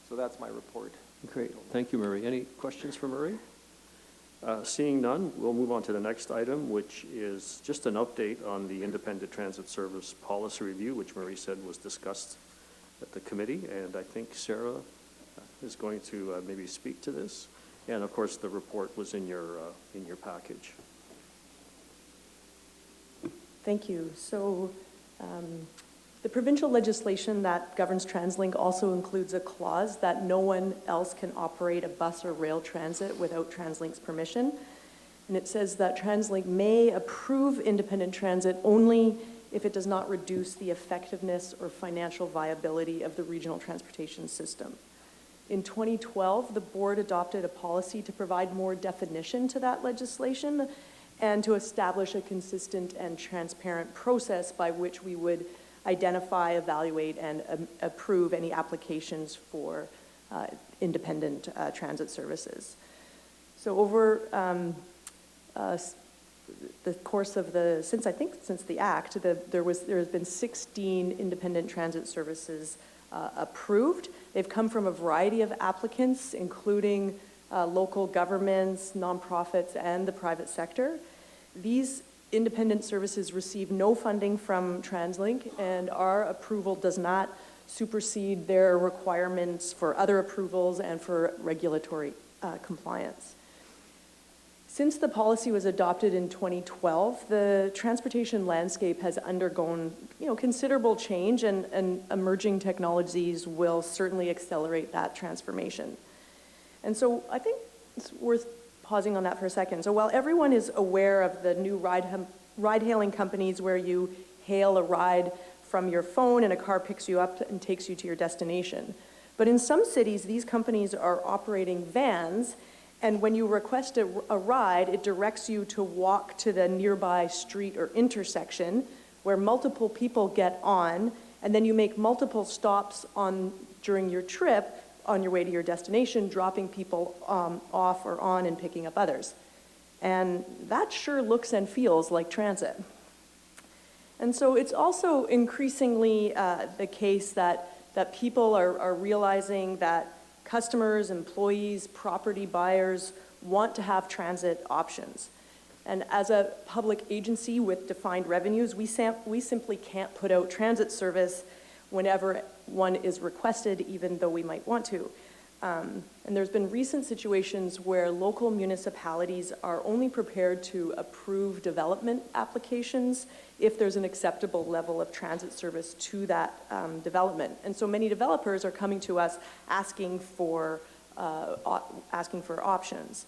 So that's my report. Great, thank you, Murray. Any questions for Murray? Seeing none, we'll move on to the next item, which is just an update on the independent transit service policy review, which Murray said was discussed at the committee, and I think Sarah is going to maybe speak to this. And of course, the report was in your package. Thank you. So the provincial legislation that governs TransLink also includes a clause that no one else can operate a bus or rail transit without TransLink's permission. And it says that TransLink may approve independent transit only if it does not reduce the effectiveness or financial viability of the regional transportation system. In 2012, the board adopted a policy to provide more definition to that legislation and to establish a consistent and transparent process by which we would identify, evaluate, and approve any applications for independent transit services. So over the course of since the Act, there has been 16 independent transit services approved. They've come from a variety of applicants, including local governments, nonprofits, and the private sector. These independent services receive no funding from TransLink, and our approval does not supersede their requirements for other approvals and for regulatory compliance. Since the policy was adopted in 2012, the transportation landscape has undergone, considerable change, and emerging technologies will certainly accelerate that transformation. And so I think it's worth pausing on that for a second. So while everyone is aware of the new ride-hailing companies where you hail a ride from your phone and a car picks you up and takes you to your destination, but in some cities, these companies are operating vans, and when you request a ride, it directs you to walk to the nearby street or intersection where multiple people get on, and then you make multiple stops during your trip on your way to your destination, dropping people off or on and picking up others. And that sure looks and feels like transit. And so it's also increasingly the case that people are realizing that customers, employees, property buyers want to have transit options. And as a public agency with defined revenues, we simply can't put out transit service whenever one is requested, even though we might want to. And there's been recent situations where local municipalities are only prepared to approve development applications if there's an acceptable level of transit service to that development. And so many developers are coming to us asking for options.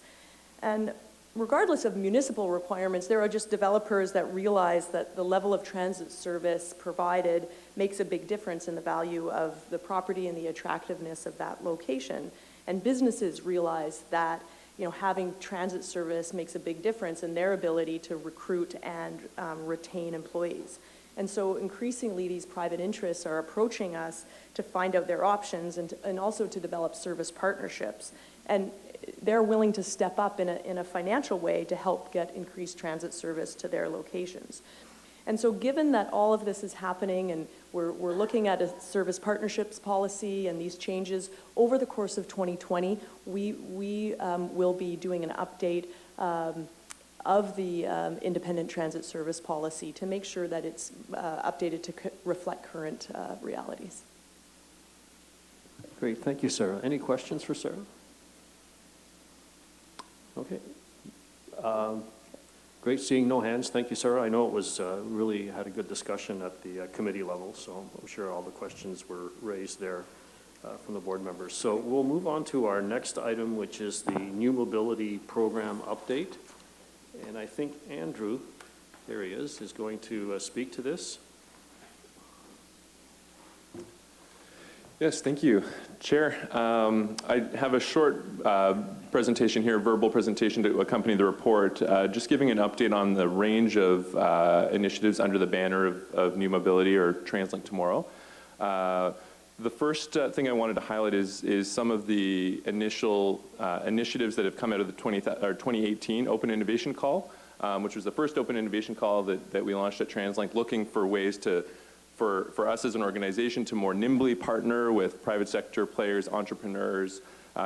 And regardless of municipal requirements, there are just developers that realize that the level of transit service provided makes a big difference in the value of the property and the attractiveness of that location. And businesses realize that having transit service makes a big difference in their ability to recruit and retain employees. And so increasingly these private interests are approaching us to find out their options and also to develop service partnerships. And they're willing to step up in a financial way to help get increased transit service to their locations. And so given that all of this is happening and we're looking at a service partnerships policy and these changes over the course of 2020, we will be doing an update of the independent transit service policy to make sure that it's updated to reflect current realities. Great, thank you, Sarah. Any questions for Sarah? Okay. Great seeing no hands. Thank you, Sarah. I know it was really had a good discussion at the committee level, so I'm sure all the questions were raised there from the board members. So we'll move on to our next item, which is the New Mobility Program update. And I think Andrew, there he is going to speak to this. Yes, thank you, Chair. I have a short presentation here, verbal presentation to accompany the report, just giving an update on the range of initiatives under the banner of New Mobility or TransLink Tomorrow. The first thing I wanted to highlight is some of the initial initiatives that have come out of the 2018 Open Innovation Call, which was the first Open Innovation Call that we launched at TransLink, looking for ways for us as an organization to more nimbly partner with private sector players, entrepreneurs,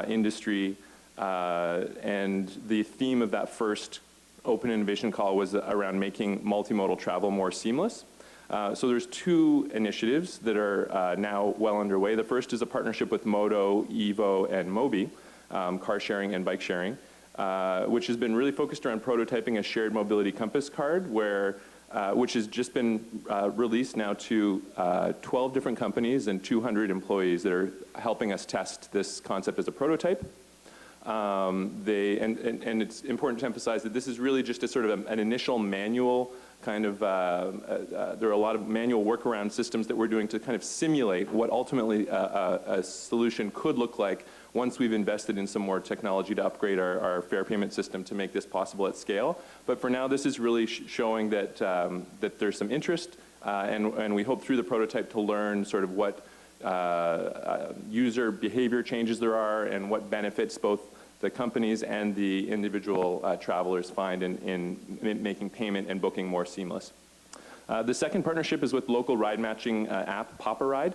industry, and the theme of that first Open Innovation Call was around making multimodal travel more seamless. So there's two initiatives that are now well underway. The first is a partnership with Moto, Evo, and Mobi, car sharing and bike sharing, which has been really focused around prototyping a shared mobility compass card which has just been released now to 12 different companies and 200 employees that are helping us test this concept as a prototype. And it's important to emphasize that this is really just a sort of an initial manual kind of, there are a lot of manual workaround systems that we're doing to kind of simulate what ultimately a solution could look like once we've invested in some more technology to upgrade our fare payment system to make this possible at scale. But for now, this is really showing that, that there's some interest, and we hope through the prototype to learn sort of what user behavior changes there are and what benefits both the companies and the individual travelers find in making payment and booking more seamless. The second partnership is with local ride matching app, Papa Ride.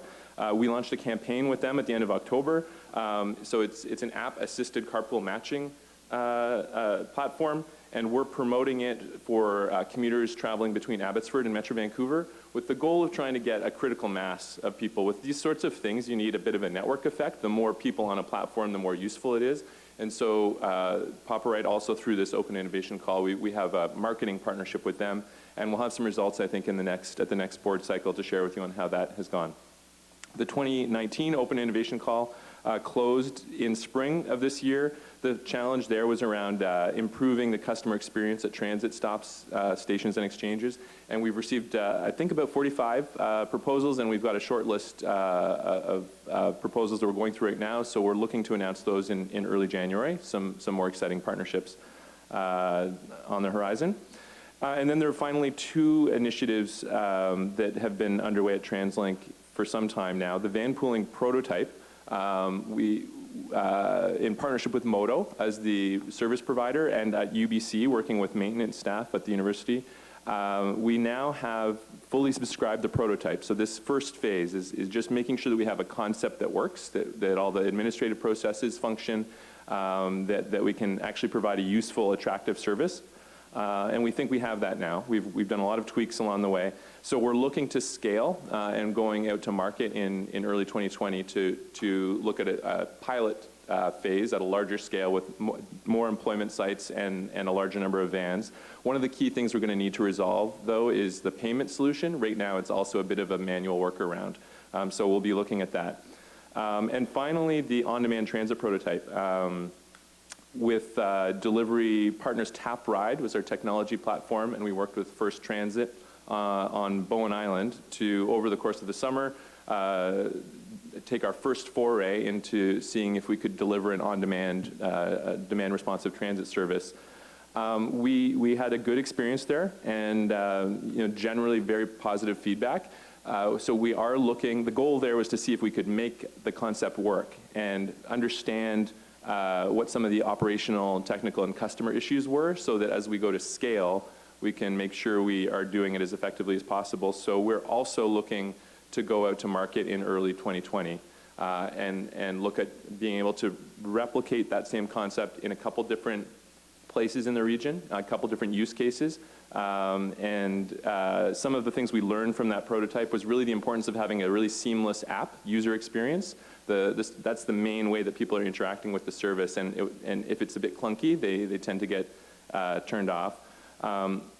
We launched a campaign with them at the end of October. So it's an app-assisted carpool matching platform, and we're promoting it for commuters traveling between Abbotsford and Metro Vancouver with the goal of trying to get a critical mass of people. With these sorts of things, you need a bit of a network effect. The more people on a platform, the more useful it is. And so Papa Ride, also through this Open Innovation Call, we have a marketing partnership with them, and we'll have some results, I think, at the next board cycle to share with you on how that has gone. The 2019 Open Innovation Call closed in spring of this year. The challenge there was around improving the customer experience at transit stops, stations, and exchanges. And we've received, I think, about 45 proposals, and we've got a short list of proposals that we're going through right now. So we're looking to announce those in early January, some more exciting partnerships on the horizon. And then there are finally two initiatives that have been underway at TransLink for some time now. The van pooling prototype, in partnership with Moto as the service provider and at UBC, working with maintenance staff at the university, we now have fully subscribed the prototype. So this first phase is just making sure that we have a concept that works, that all the administrative processes function, that we can actually provide a useful, attractive service. And we think we have that now. We've done a lot of tweaks along the way. So we're looking to scale and going out to market in early 2020 to look at a pilot phase at a larger scale with more employment sites and a larger number of vans. One of the key things we're going to need to resolve, though, is the payment solution. Right now, it's also a bit of a manual workaround. So we'll be looking at that. And finally, the on-demand transit prototype. With delivery partners, Tap Ride was our technology platform, and we worked with First Transit on Bowen Island to, over the course of the summer, take our first foray into seeing if we could deliver an on-demand, demand-responsive transit service. We had a good experience there, and generally very positive feedback. So we are looking. The goal there was to see if we could make the concept work and understand what some of the operational, technical, and customer issues were, so that as we go to scale, we can make sure we are doing it as effectively as possible. So we're also looking to go out to market in early 2020 and look at being able to replicate that same concept in a couple different places in the region, a couple different use cases. And some of the things we learned from that prototype was really the importance of having a really seamless app user experience. That's the main way that people are interacting with the service, and if it's a bit clunky, they tend to get turned off.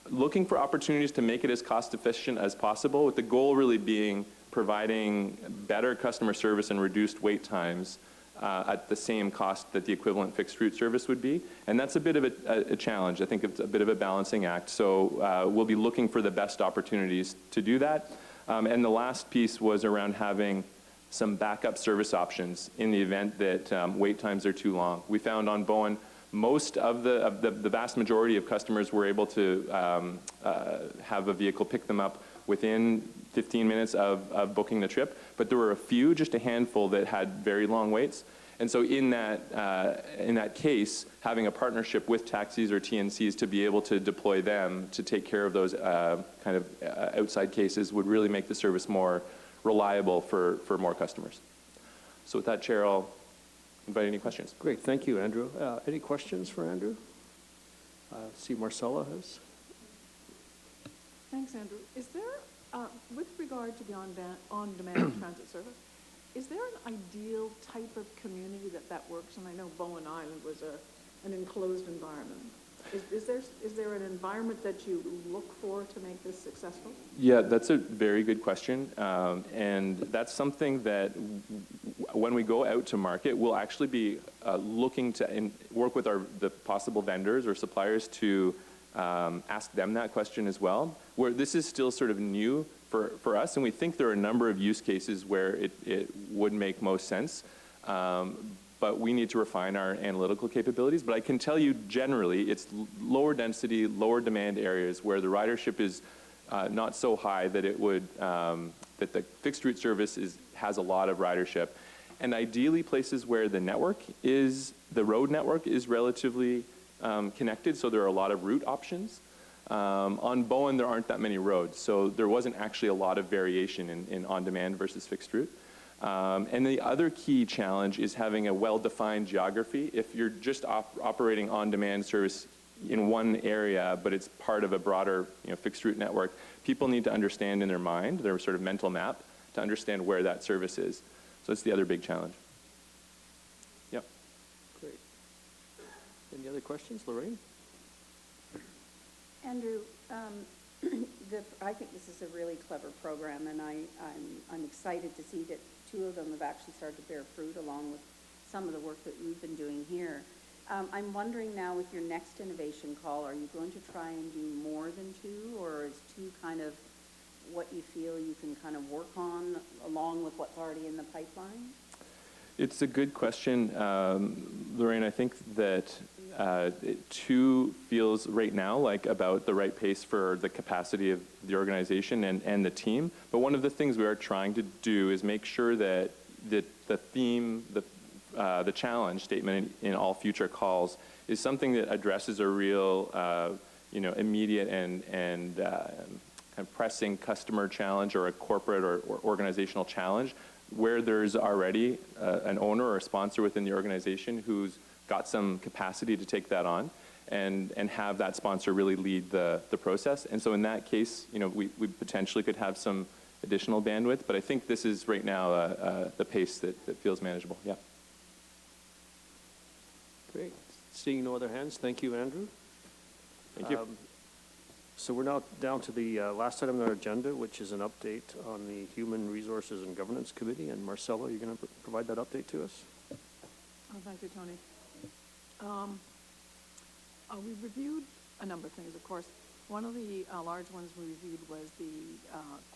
Looking for opportunities to make it as cost efficient as possible, with the goal really being providing better customer service and reduced wait times at the same cost that the equivalent fixed route service would be. And that's a bit of a challenge. I think it's a bit of a balancing act. So we'll be looking for the best opportunities to do that. And the last piece was around having some backup service options in the event that wait times are too long. We found on Bowen, most of the vast majority of customers were able to have a vehicle pick them up within 15 minutes of booking the trip, but there were a few, just a handful, that had very long waits. And so in that case, having a partnership with taxis or TNCs to be able to deploy them to take care of those kind of outside cases would really make the service more reliable for more customers. So with that, Chair, I'll invite any questions. Great, thank you, Andrew. Any questions for Andrew? See Marcella has. Thanks, Andrew. Is there, with regard to the on-demand transit service, is there an ideal type of community that works? And I know Bowen Island was an enclosed environment. Is there an environment that you look for to make this successful? Yeah, that's a very good question. And that's something that when we go out to market, we'll actually be looking to work with the possible vendors or suppliers to ask them that question as well, where this is still sort of new for us, and we think there are a number of use cases where it would make most sense, but we need to refine our analytical capabilities. But I can tell you generally, it's lower density, lower demand areas where the ridership is not so high that it would, that the fixed route service has a lot of ridership. And ideally places where the road network is relatively connected, so there are a lot of route options. On Bowen, there aren't that many roads, so there wasn't actually a lot of variation in on-demand versus fixed route. And the other key challenge is having a well-defined geography. If you're just operating on-demand service in one area, but it's part of a broader fixed route network, people need to understand in their mind, their sort of mental map, to understand where that service is. So it's the other big challenge. Yep. Great. Any other questions, Lorraine? Andrew, I think this is a really clever program, and I'm excited to see that 2 of them have actually started to bear fruit along with some of the work that we've been doing here. I'm wondering now, with your next innovation call, are you going to try and do more than 2, or is 2 kind of what you feel you can kind of work on along with what's already in the pipeline? It's a good question, Lorraine. I think that 2 feels right now like about the right pace for the capacity of the organization and the team. But one of the things we are trying to do is make sure that the theme, the challenge statement in all future calls is something that addresses a real, immediate and kind of pressing customer challenge or a corporate or organizational challenge, where there's already an owner or a sponsor within the organization who's got some capacity to take that on and have that sponsor really lead the process. And so in that case, we potentially could have some additional bandwidth, but I think this is right now the pace that feels manageable. Yeah. Great. Seeing no other hands, thank you, Andrew. Thank you. So we're now down to the last item on our agenda, which is an update on the Human Resources and Governance Committee. And Marcella, you're going to provide that update to us? Oh, thank you, Tony. We reviewed a number of things, of course. One of the large ones we reviewed was the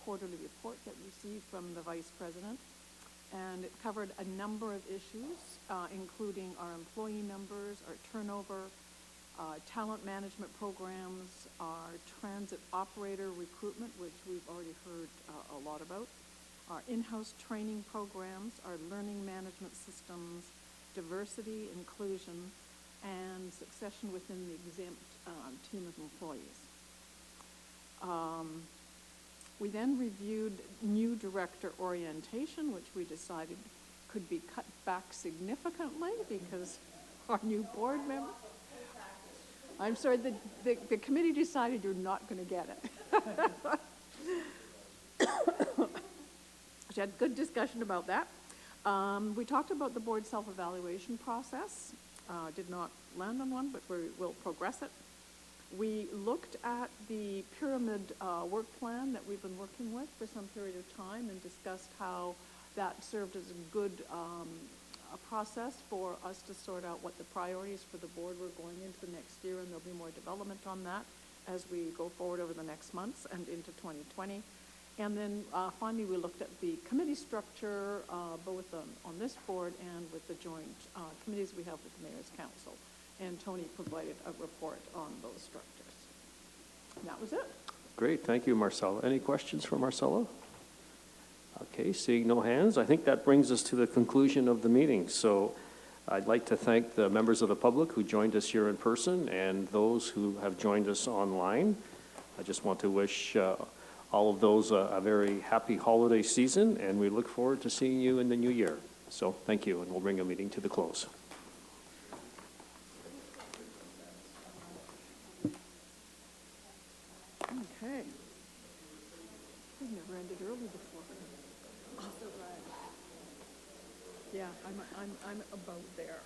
quarterly report that we received from the Vice President. And it covered a number of issues, including our employee numbers, our turnover, talent management programs, our transit operator recruitment, which we've already heard a lot about, our in-house training programs, our learning management systems, diversity, inclusion, and succession within the exempt team of employees. We then reviewed new director orientation, which we decided could be cut back significantly because our new board member. I'm sorry, the committee decided you're not going to get it. We had good discussion about that. We talked about the board self-evaluation process. Did not land on one, but we will progress it. We looked at the pyramid work plan that we've been working with for some period of time and discussed how that served as a good a process for us to sort out what the priorities for the board were going into the next year, and there'll be more development on that as we go forward over the next months and into 2020. And then finally, we looked at the committee structure, both on this board and with the joint committees we have with the Mayor's Council. And Tony provided a report on those structures. And that was it. Great, thank you, Marcella. Any questions for Marcella? Okay, seeing no hands, I think that brings us to the conclusion of the meeting. So I'd like to thank the members of the public who joined us here in person and those who have joined us online. I just want to wish all of those a very happy holiday season, and we look forward to seeing you in the new year. So thank you, and we'll bring the meeting to the close. Okay. We've never ended early before. Also glad. Yeah, I'm about there.